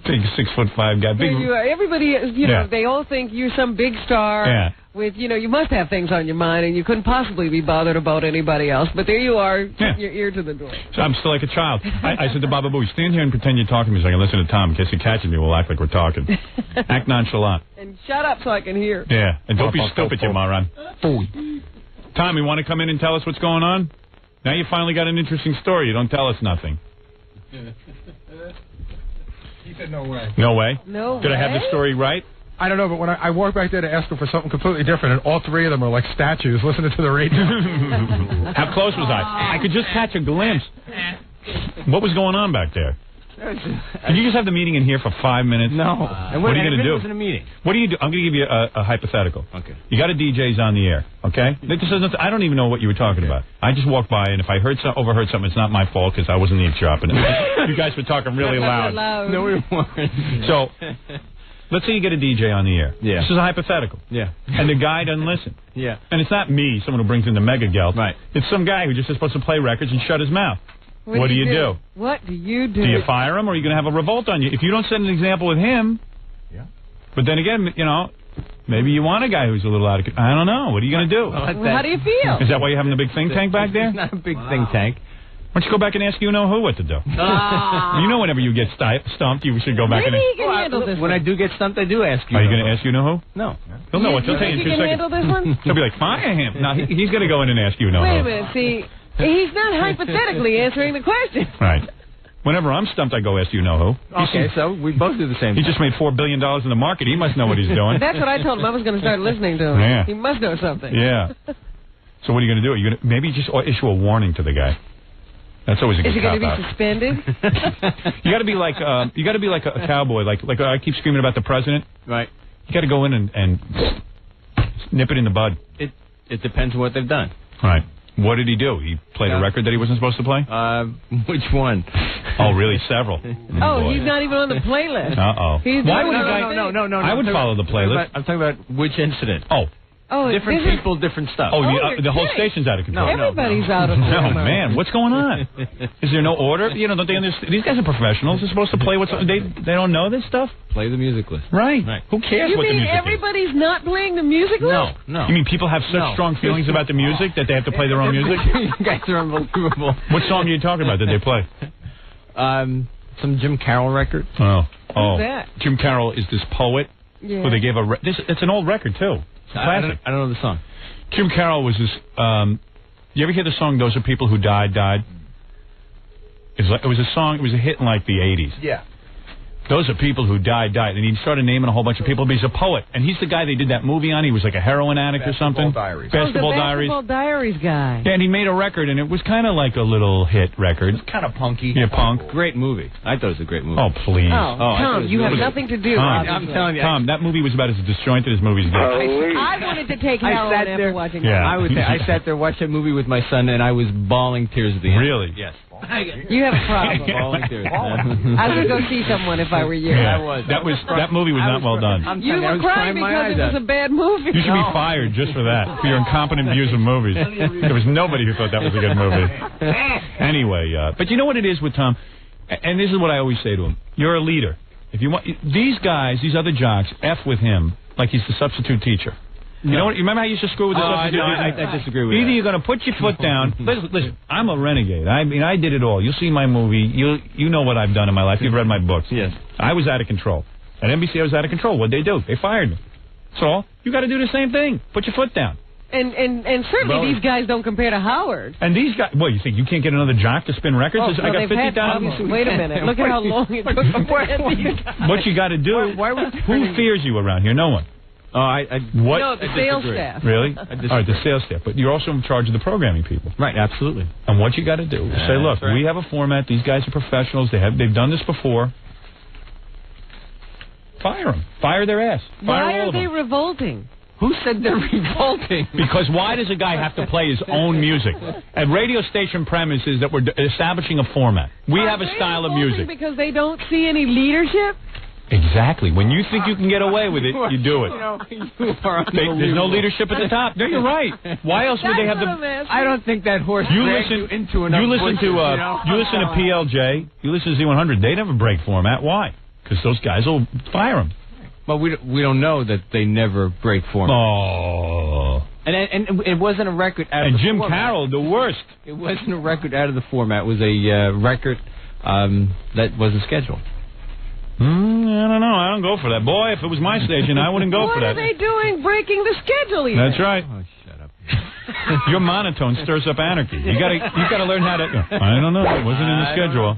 Big 6'5" guy. Big. You are. Everybody, know, they all think you're some big star with, you must have things on your mind and you couldn't possibly be bothered about anybody else. But there you are, your ear to the door. So I'm still like a child. I said to Baba Booey, stand here and pretend you're talking to me so I can listen to Tom. In case he catches me, we'll act like we're talking. Act nonchalant. And shut up so I can hear. Yeah, and don't be stupid, you moron. Tom, you want to come in and tell us what's going on? Now you finally got an interesting story. You don't tell us nothing. He said no way. No way? No Did way? I have the story right? I don't know, but when I walked back there to ask them for something completely different, and all three of them are like statues listening to the radio. How close was I? I could just catch a glimpse. What was going on back there? Can you just have the meeting in here for 5 minutes? No. What are you going to do? It was in a meeting. What do you do? I'm going to give you a hypothetical. Okay. You got a DJ's on the air, okay? I don't even know what you were talking about. I just walked by, and if I overheard something, it's not my fault because I wasn't eavesdropping. You guys were talking really loud. No, we weren't. So, let's say you get a DJ on the air. Yeah. This is a hypothetical. Yeah. And the guy doesn't listen. Yeah. And it's not me, someone who brings in the mega gelt. Right. It's some guy who just is supposed to play records and shut his mouth. What do you do? What do you do? Do you fire him, or are you going to have a revolt on you? If you don't set an example with him, but then again, maybe you want a guy who's a little out of... I don't know. What are you going to do? Well, how do you feel? Is that why you're having the big think tank back there? It's not a big think tank. Why don't you go back and ask you know who what to do? Whenever you get stumped, you should go back Maybe he can handle this When I do get stumped, I do ask you. Are you going to ask you know who? No. He'll know what. He'll tell you in 2 seconds. Handle this one? He'll be like, fire him. No, he's going to go in and ask you know who. Wait a minute. See, he's not hypothetically answering the question. Right. Whenever I'm stumped, I go ask you know who. Okay, so we both do the same He thing. just made $4 billion in the market. He must know what he's doing. That's what I told him. I was going to start listening to him. Yeah. He must know something. Yeah. So what are you going to do? Are you going to maybe just issue a warning to the guy? That's always a good Is he going to cop be out. suspended? You got to be like a cowboy. Like I keep screaming about the president. Right. You got to go in and nip it in the bud. It depends on what they've done. Right. What did he do? He played a record that he wasn't supposed to play? Which one? Oh, really? Several. Oh, he's not even on the playlist. Uh-oh. Why would a guy... No. I would follow the playlist. I'm talking about which incident. Oh, different people, different stuff. Oh, the whole station's out of control. Everybody's out of control. Oh, man, what's going on? Is there no order? Don't they understand? These guys are professionals. They're supposed to play what's... They don't know this stuff? Play the music list. Right. Who cares what the music is? You mean everybody's not playing the music list? No. You mean people have such strong feelings about the music that they have to play their own music? You guys are unbelievable. What song are you talking about that they play? Some Jim Carroll record. Oh. Who's that? Jim Carroll is this poet who they gave a... It's an old record, too. I don't know the song. Jim Carroll was this... you ever hear the song, Those Are People Who Died? It was a song... It was a hit in, like, the 80s. Yeah. Those are people who died. And he started naming a whole bunch of people, but he's a poet. And he's the guy they did that movie on. He was like a heroin addict or something. Basketball Diaries. Basketball Diaries guy. Yeah, and he made a record, and it was kind of like a little hit record. It was kind of punky. Yeah, punk. Great movie. I thought it was a great movie. Oh, please. Tom, you have nothing to do. Tom, I'm telling you. Tom, that movie was about as disjointed as movies get. I wanted to take heroin after watching that. Yeah. I sat there, watched that movie with my son, and I was bawling tears at the end. Really? Yes. You have a problem. Bawling tears. I would go see someone if I were you. Yeah. That movie was not well done. You were crying because it was a bad movie. You should be fired just for that, for your incompetent views of movies. There was nobody who thought that was a good movie. Anyway, but you know what it is with Tom, and this is what I always say to him: you're a leader. If you want these guys, these other jocks, F with him like he's the substitute teacher. You know what? You remember how you used to screw with the substitute? I disagree with Either that. you're going to put your foot down. Listen, I'm a renegade. I mean, I did it all. You'll see my movie. You know what I've done in my life. You've read my books. Yes. I was out of control. At NBC, I was out of control. What'd they do? They fired me. So you got to do the same thing. Put your foot down. And certainly these guys don't compare to Howard. And these guys, what, you think you can't get another jock to spin records? Oh, I got 50,000. Wait a minute. Look at how long it took them to get these guys. What you got to do, who fears you around here? No one. What? No, the sales staff. Really? All right, the sales staff. But you're also in charge of the programming people. Right, absolutely. And what you got to do is say, look, we have a format. These guys are professionals. They've done this before. Fire them. Fire their ass. Why are they revolting? Who said they're revolting? Because why does a guy have to play his own music? A radio station premise is that we're establishing a format. We have a style of music. Because they don't see any leadership? Exactly. When you think you can get away with it, you do it. There's no leadership at the top. No, you're right. Why else would they have the... I don't think that horse dragged you into enough You listen to PLJ, you listen to Z100, they never break format. Why? Because those guys will fire them. Well, we don't know that they never break format. Oh. And it wasn't a record out of the Jim format. Carroll, the worst. It wasn't a record out of the format. It was a record that wasn't scheduled. I don't know. I don't go for that. Boy, if it was my station, I wouldn't go for that. What are they doing breaking the schedule even? That's right. Oh, shut up. Your monotone stirs up anarchy. You gotta learn how to... I don't know. It wasn't in the schedule.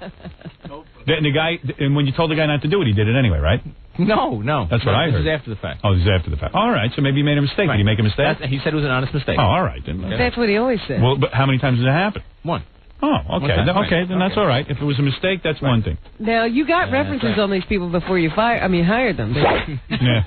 The guy, and when you told the guy not to do it, he did it anyway, right? No. That's what I heard. This is after the fact. Oh, this is after the fact. All right, so maybe he made a mistake. Right. Did he make a mistake? He said it was an honest mistake. Oh, all right. Then. That's what he always said. Well, but how many times did it happen? One. Oh, okay. Okay, then that's all right. If it was a mistake, that's one thing. Now, you got references on these people before you hired them. Yeah.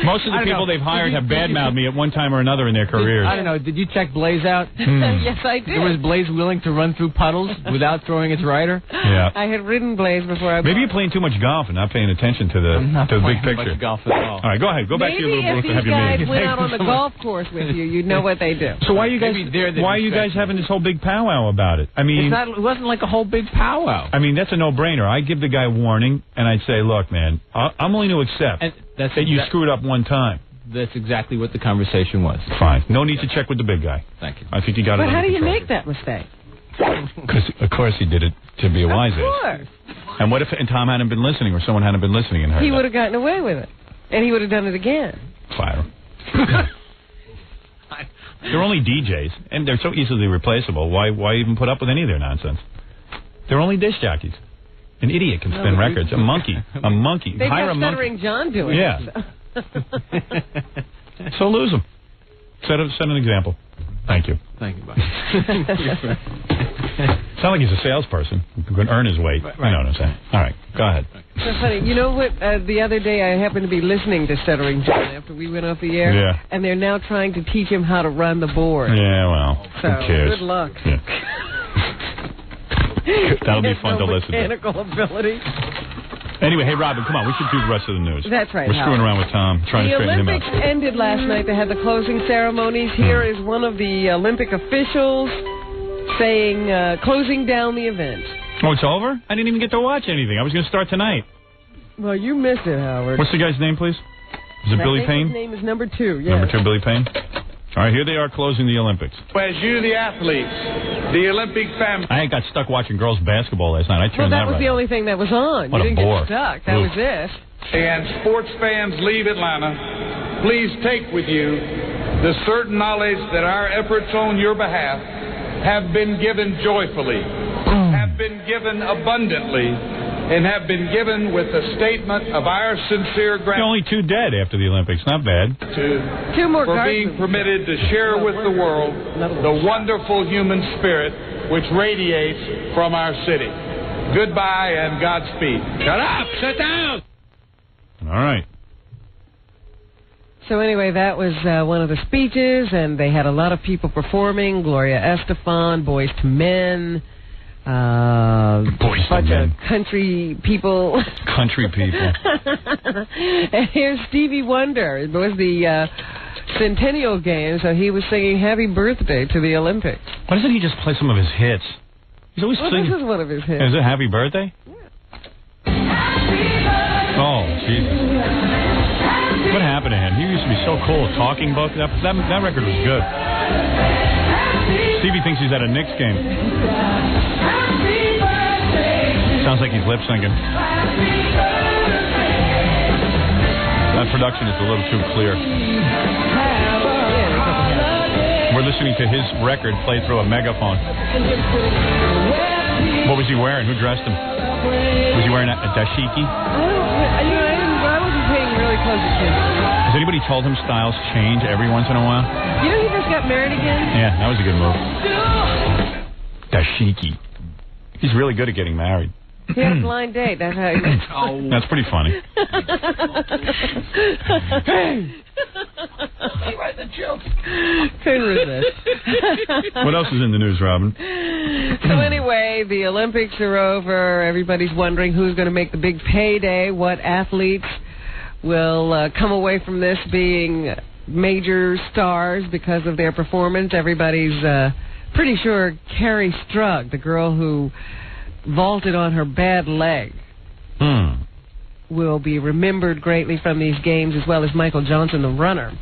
Most of the people they've hired have badmouthed me at one time or another in their careers. I don't know. Did you check Blaze out? Yes, I did. Was Blaze willing to run through puddles without throwing its rider? Yeah. I had ridden Blaze before I... Maybe you're playing too much golf and not paying attention to the big picture. Much golf at all. All right, go ahead. Go back to your little booth and have your meeting. Maybe if these guys went out on the golf course with you, you'd know what they do. So why are you guys having this whole big powwow about it? I mean... It wasn't like a whole big powwow. I mean, that's a no-brainer. I give the guy a warning, and I'd say, look, man, I'm willing to accept that you screwed up one time. That's exactly what the conversation was. Fine. No need to check with the big guy. Thank you. I think you got it But how do you control. make that mistake? Because, of course, he did it to be a wise ass. Of course. And what if Tom hadn't been listening or someone hadn't been listening and heard He would have gotten away with it. And he would have done it again. Fire him. They're only DJs, and they're so easily replaceable. Why even put up with any of their nonsense? They're only disc jockeys. An idiot can spin records. A monkey. They've Hire got a monkey. Stuttering John doing Yeah. it. So lose them. Set an example. Thank you. Thank you, Bob. Sound like he's a salesperson who can earn his weight. I know what I'm saying. All right, go ahead. So funny. You know what? The other day I happened to be listening to Stuttering John after we went off the air. Yeah. And they're now trying to teach him how to run the board. Yeah, well, So, who cares? good luck. Yeah. That'll be fun to listen to. Mechanical ability. Anyway, hey, Robin, come on. We should do the rest of the news. That's right, We're screwing around with Tom, trying to straighten him out. The Olympics ended last night. They had the closing ceremonies. Here is one of the Olympic officials saying, closing down the event. Oh, it's over? I didn't even get to watch anything. I was going to start tonight. Well, you missed it, Howard. What's the guy's name, please? Is it Billy Payne? His name is number 2, yes. Number 2, Billy Payne? All right, here they are closing the Olympics. As you, the athletes, the Olympic family. I got stuck watching girls basketball last night. I turned that was right the on. only thing that was on. What you a didn't bore. get stuck. That was it. And sports fans leave Atlanta. Please take with you the certain knowledge that our efforts on your behalf have been given joyfully, have been given abundantly, and have been given with a statement of our sincere gratitude. Only 2 dead after the Olympics. Not bad. 2 more for being permitted to share with the world the wonderful human spirit which radiates from our city. Goodbye and Godspeed. Shut up! Sit down! All right. So anyway, that was one of the speeches, and they had a lot of people performing. Gloria Estefan, Boys to Men, bunch of country people. Country people. And here's Stevie Wonder. It was the Centennial Games, so he was singing Happy Birthday to the Olympics. Why doesn't he just play some of his hits? He's always singing. This is one of his hits. Is it Happy Birthday? Yeah. Oh, Jesus. What happened to him? He used to be so cool. Talking book. That record was good. Stevie thinks he's at a Knicks game. Sounds like he's lip syncing. That production is a little too clear. We're listening to his record played through a megaphone. What was he wearing? Who dressed him? Was he wearing a dashiki? I wasn't paying really close attention. Has anybody told him styles change every once in a while? You know he just got married again? Yeah, that was a good move. Dashiki. He's really good at getting married. He had a blind date. That's how he met. Oh. That's pretty funny. He writes a joke. Couldn't resist. What else is in the news, Robin? So anyway, the Olympics are over. Everybody's wondering who's going to make the big payday, what athletes will come away from this being major stars because of their performance. Everybody's pretty sure Carrie Strug, the girl who vaulted on her bad leg, will be remembered greatly from these games, as well as Michael Johnson, the runner.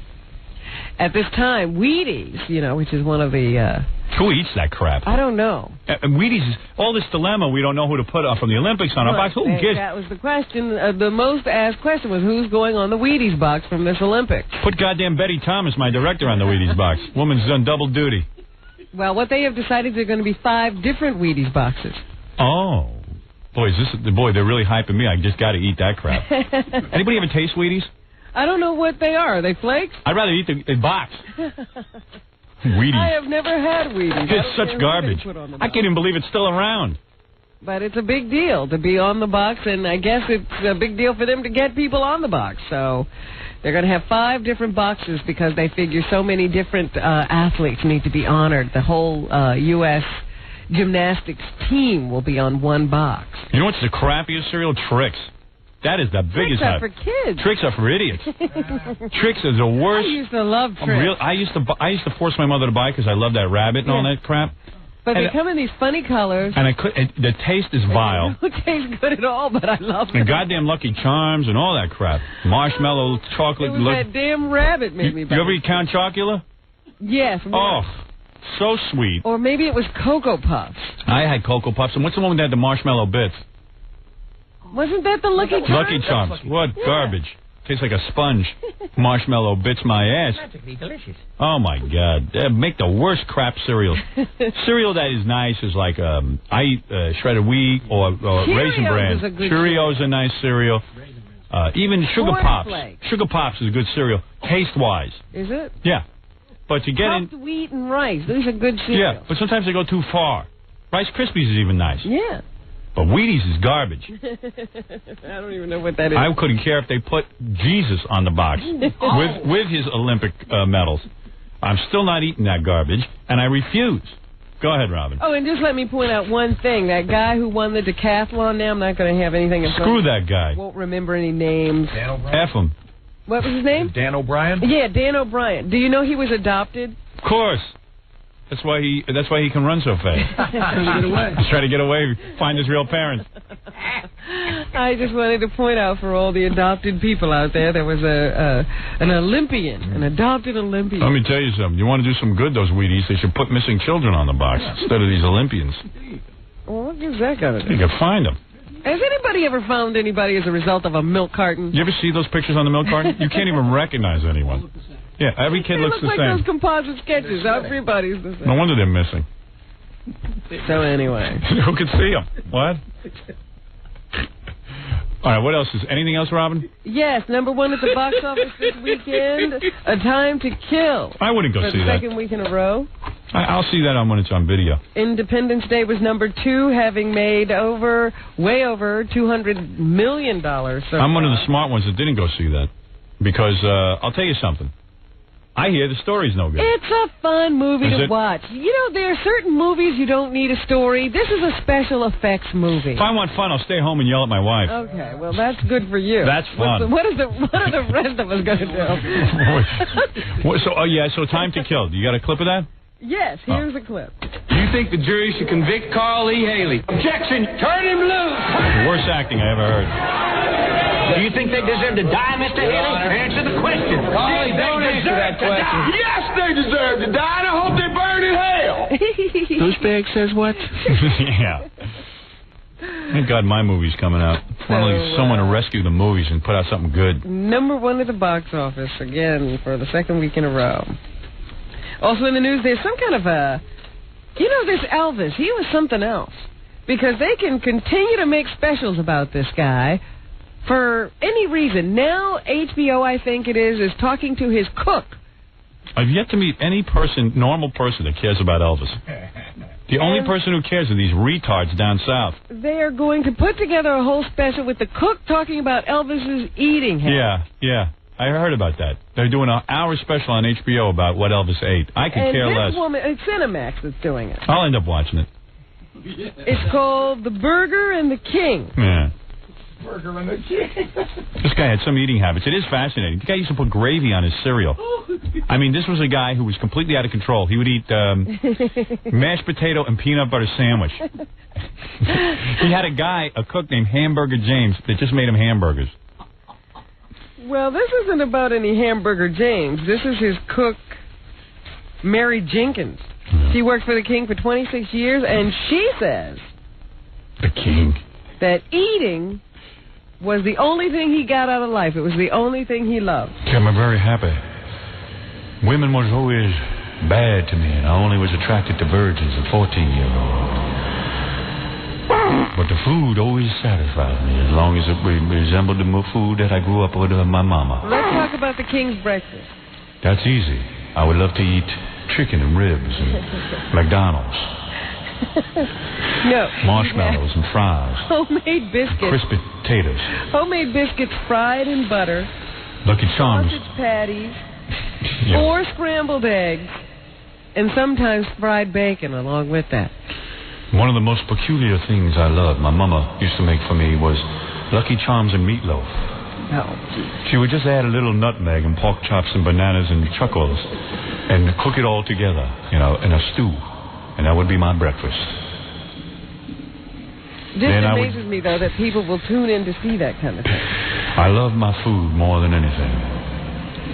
At this time, Wheaties, which is one of the... Who eats that crap? I don't know. Wheaties, all this dilemma, we don't know who to put up from the Olympics on our box. Who gives? That was the question. The most asked question was who's going on the Wheaties box from this Olympics. Put goddamn Betty Thomas, my director, on the Wheaties box. Woman's done double duty. Well, what they have decided, there are going to be 5 different Wheaties boxes. Oh. Boy, they're really hyping me. I just got to eat that crap. Anybody ever taste Wheaties? I don't know what they are. Are they flakes? I'd rather eat the box. Wheaties. I have never had Wheaties. It's such garbage. I can't even believe it's still around. But it's a big deal to be on the box, and I guess it's a big deal for them to get people on the box. So they're going to have 5 different boxes because they figure so many different athletes need to be honored. The whole U.S. gymnastics team will be on one box. You know what's the crappiest cereal? Trix. That is the biggest. Trix are for kids. Trix are for idiots. Trix is the worst. I used to love Trix. I used to force my mother to buy because I love that rabbit and all that crap. But they come in these funny colors. And the taste is vile. It don't taste good at all, but I love them. And goddamn Lucky Charms and all that crap. Marshmallow, chocolate. It was that damn rabbit made me buy. You ever eat Count Chocula? Yes. Oh, so sweet. Or maybe it was Cocoa Puffs. I had Cocoa Puffs. And what's the one that had the marshmallow bits? Wasn't that the Lucky Charms? Lucky Charms. What garbage. Tastes like a sponge. Marshmallow bits my ass. Magically delicious. Oh, my God. They make the worst crap cereal. Cereal that is nice is like, I eat shredded wheat or Raisin Bran. Cheerios are nice cereal. Even Sugar Pops. Sugar Pops is a good cereal, taste-wise. Is it? Yeah. But you get Puffed wheat and rice. These are good cereals. Yeah, but sometimes they go too far. Rice Krispies is even nice. Yeah. But Wheaties is garbage. I don't even know what that is. I couldn't care if they put Jesus on the box with his Olympic medals. I'm still not eating that garbage, and I refuse. Go ahead, Robin. Oh, and just let me point out one thing. That guy who won the decathlon now, I'm not going to have anything in front Screw that guy. Won't remember any names. Dan O'Brien. F him. What was his name? Dan O'Brien? Yeah, Dan O'Brien. Do you know he was adopted? Of course. That's why he can run so fast. He's trying to get away, find his real parents. I just wanted to point out for all the adopted people out there was an Olympian, an adopted Olympian. Let me tell you something. You want to do some good, those Wheaties, they should put missing children on the box instead of these Olympians. Well, what is that going to do? You can find them. Has anybody ever found anybody as a result of a milk carton? You ever see those pictures on the milk carton? You can't even recognize anyone. Yeah, every kid looks the like same. Those composite sketches. Everybody's the same. No wonder they're missing. So anyway. Who can see them? What? All right, what else is... Anything else, Robin? Yes, number 1 at the box office this weekend, A Time to Kill. I wouldn't go see that. For the second week in a row. I'll see that when it's on video. Independence Day was number 2, having made way over $200 million so far. I'm one of the smart ones that didn't go see that. Because, I'll tell you something. I hear the story's no good. It's a fun movie to watch. You know, there are certain movies you don't need a story. This is a special effects movie. If I want fun, I'll stay home and yell at my wife. Okay, well, that's good for you. That's fun. What are the rest of us going to do? So Time to Kill. You got a clip of that? Yes, here's a clip. Do you think the jury should convict Carl Lee Haley? Objection! Turn him loose! The worst acting I ever heard. Do you think they deserve to die, Mr. Haley? Answer the question. Carl, don't answer that question. Yes, they deserve to die, and I hope they burn in hell. Douchebag says what? Yeah. Thank God my movie's coming out. Finally, someone to rescue the movies and put out something good. Number 1 at the box office, again, for the second week in a row. Also in the news, there's some kind of this Elvis, he was something else. Because they can continue to make specials about this guy for any reason. Now, HBO, I think it is talking to his cook. I've yet to meet any normal person that cares about Elvis. The only person who cares are these retards down south. They are going to put together a whole special with the cook talking about Elvis's eating habits. Yeah. I heard about that. They're doing an hour special on HBO about what Elvis ate. I could care less. Woman, it's Cinemax that's doing it. I'll end up watching it. It's called The Burger and the King. Yeah. Burger and the King. This guy had some eating habits. It is fascinating. The guy used to put gravy on his cereal. I mean, this was a guy who was completely out of control. He would eat mashed potato and peanut butter sandwich. He had a cook named Hamburger James that just made him hamburgers. Well, this isn't about any Hamburger James. This is his cook, Mary Jenkins. She worked for the King for 26 years, and she says... The King. That eating was the only thing he got out of life. It was the only thing he loved. I'm very happy. Women was always bad to me, and I only was attracted to virgins at 14-year-old. But the food always satisfied me, as long as it resembled the food that I grew up with my mama. Let's talk about the King's breakfast. That's easy. I would love to eat chicken and ribs and McDonald's. No. Marshmallows and fries. Homemade biscuits. Crispy potatoes. Homemade biscuits fried in butter. Lucky Charms. Sausage patties. 4 scrambled eggs. And sometimes fried bacon along with that. One of the most peculiar things I love my mama used to make for me was Lucky Charms and meatloaf. Oh. She would just add a little nutmeg and pork chops and bananas and chuckles and cook it all together, in a stew. And that would be my breakfast. This amazes me, though, that people will tune in to see that kind of thing. I love my food more than anything.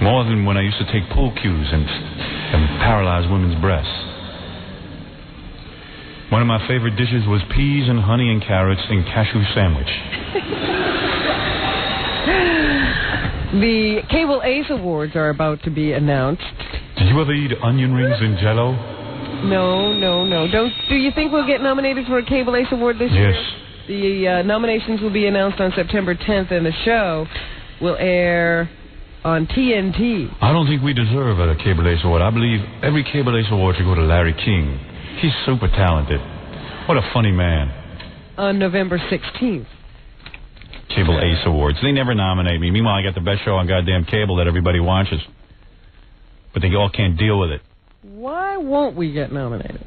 More than when I used to take pool cues and paralyze women's breasts. One of my favorite dishes was peas and honey and carrots and cashew sandwich. The Cable Ace Awards are about to be announced. Did you ever eat onion rings and Jell-O? No. Do you think we'll get nominated for a Cable Ace Award this year? Yes. The nominations will be announced on September 10th, and the show will air on TNT. I don't think we deserve a Cable Ace Award. I believe every Cable Ace Award should go to Larry King. He's super talented. What a funny man. On November 16th. Cable Ace Awards. They never nominate me. Meanwhile, I got the best show on goddamn cable that everybody watches. But they all can't deal with it. Why won't we get nominated?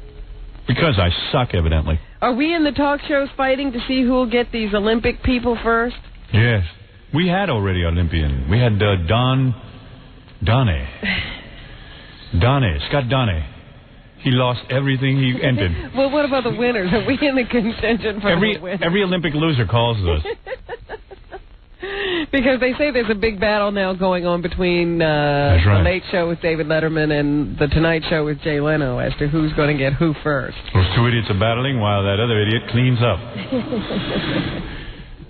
Because I suck, evidently. Are we in the talk shows fighting to see who will get these Olympic people first? Yes. We had already Olympian. We had Scott Donnie. He lost everything he entered. Well, what about the winners? Are we in the contention for the winners? Every Olympic loser calls us. Because they say there's a big battle now going on between The Late Show with David Letterman and The Tonight Show with Jay Leno as to who's going to get who first. Those two idiots are battling while that other idiot cleans up.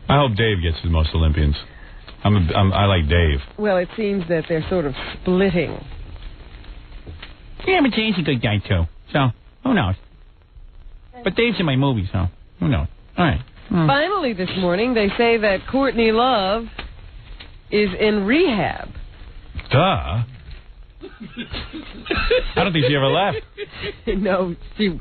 I hope Dave gets the most Olympians. I like Dave. Well, it seems that they're sort of splitting. Yeah, but Jay's a good guy, too. So, who knows? But Dave's in my movie, so who knows? All right. Finally, this morning, they say that Courtney Love is in rehab. Duh. I don't think she ever left. No, she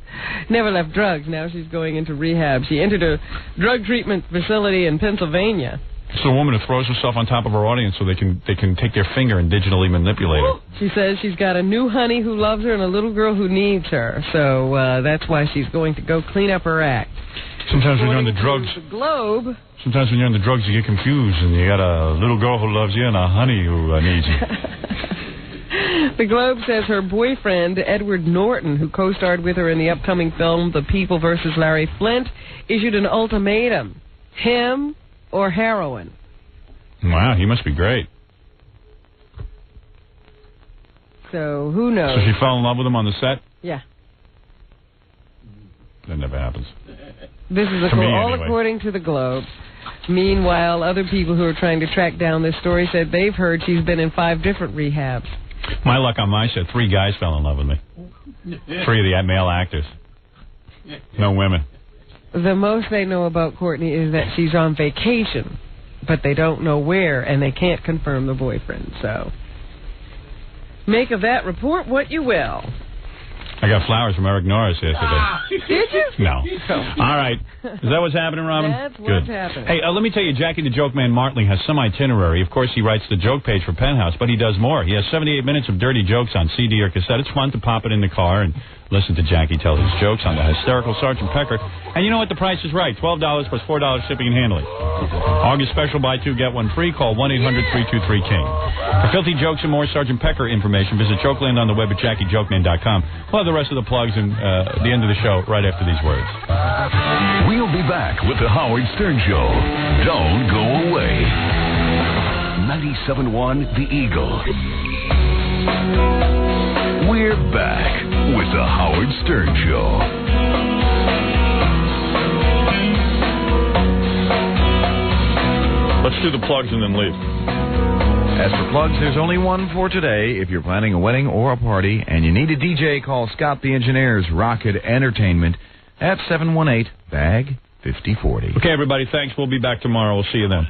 never left drugs. Now she's going into rehab. She entered a drug treatment facility in Pennsylvania. It's a woman who throws herself on top of her audience so they can take their finger and digitally manipulate her. She says she's got a new honey who loves her and a little girl who needs her. So that's why she's going to go clean up her act. Sometimes when you're on the drugs, Sometimes when you're on the drugs, you get confused, and you got a little girl who loves you and a honey who needs you. The Globe says her boyfriend, Edward Norton, who co-starred with her in the upcoming film The People vs. Larry Flynt, issued an ultimatum: him or heroin. Wow, he must be great. So who knows? So she fell in love with him on the set? Yeah. That never happens. This is all according to the Globe. Meanwhile, other people who are trying to track down this story said they've heard she's been in 5 different rehabs. My luck on my set, 3 guys fell in love with me. 3 of the male actors. No women. The most they know about Courtney is that she's on vacation, but they don't know where, and they can't confirm the boyfriend. So, make of that report what you will. I got flowers from Eric Norris yesterday. Did you? No. All right. Is that what's happening, Robin? That's what's happening. Hey, let me tell you, Jackie the Joke Man Martling has some itinerary. Of course, he writes the joke page for Penthouse, but he does more. He has 78 minutes of dirty jokes on CD or cassette. It's fun to pop it in the car and listen to Jackie tell his jokes on the hysterical Sergeant Pecker. And you know what? The price is right. $12 plus $4 shipping and handling. August special, buy 2, get 1 free. Call 1-800-323-KING. For filthy jokes and more Sergeant Pecker information, visit Jokeland on the web at JackieJokeman.com. We'll have the rest of the plugs and the end of the show right after these words. We'll be back with the Howard Stern Show. Don't go away. 97.1 The Eagle. We're back with the Howard Stern Show. Let's do the plugs and then leave. As for plugs, there's only one for today. If you're planning a wedding or a party and you need a DJ, call Scott the Engineer's Rocket Entertainment at 718-BAG-5040. Okay, everybody, thanks. We'll be back tomorrow. We'll see you then.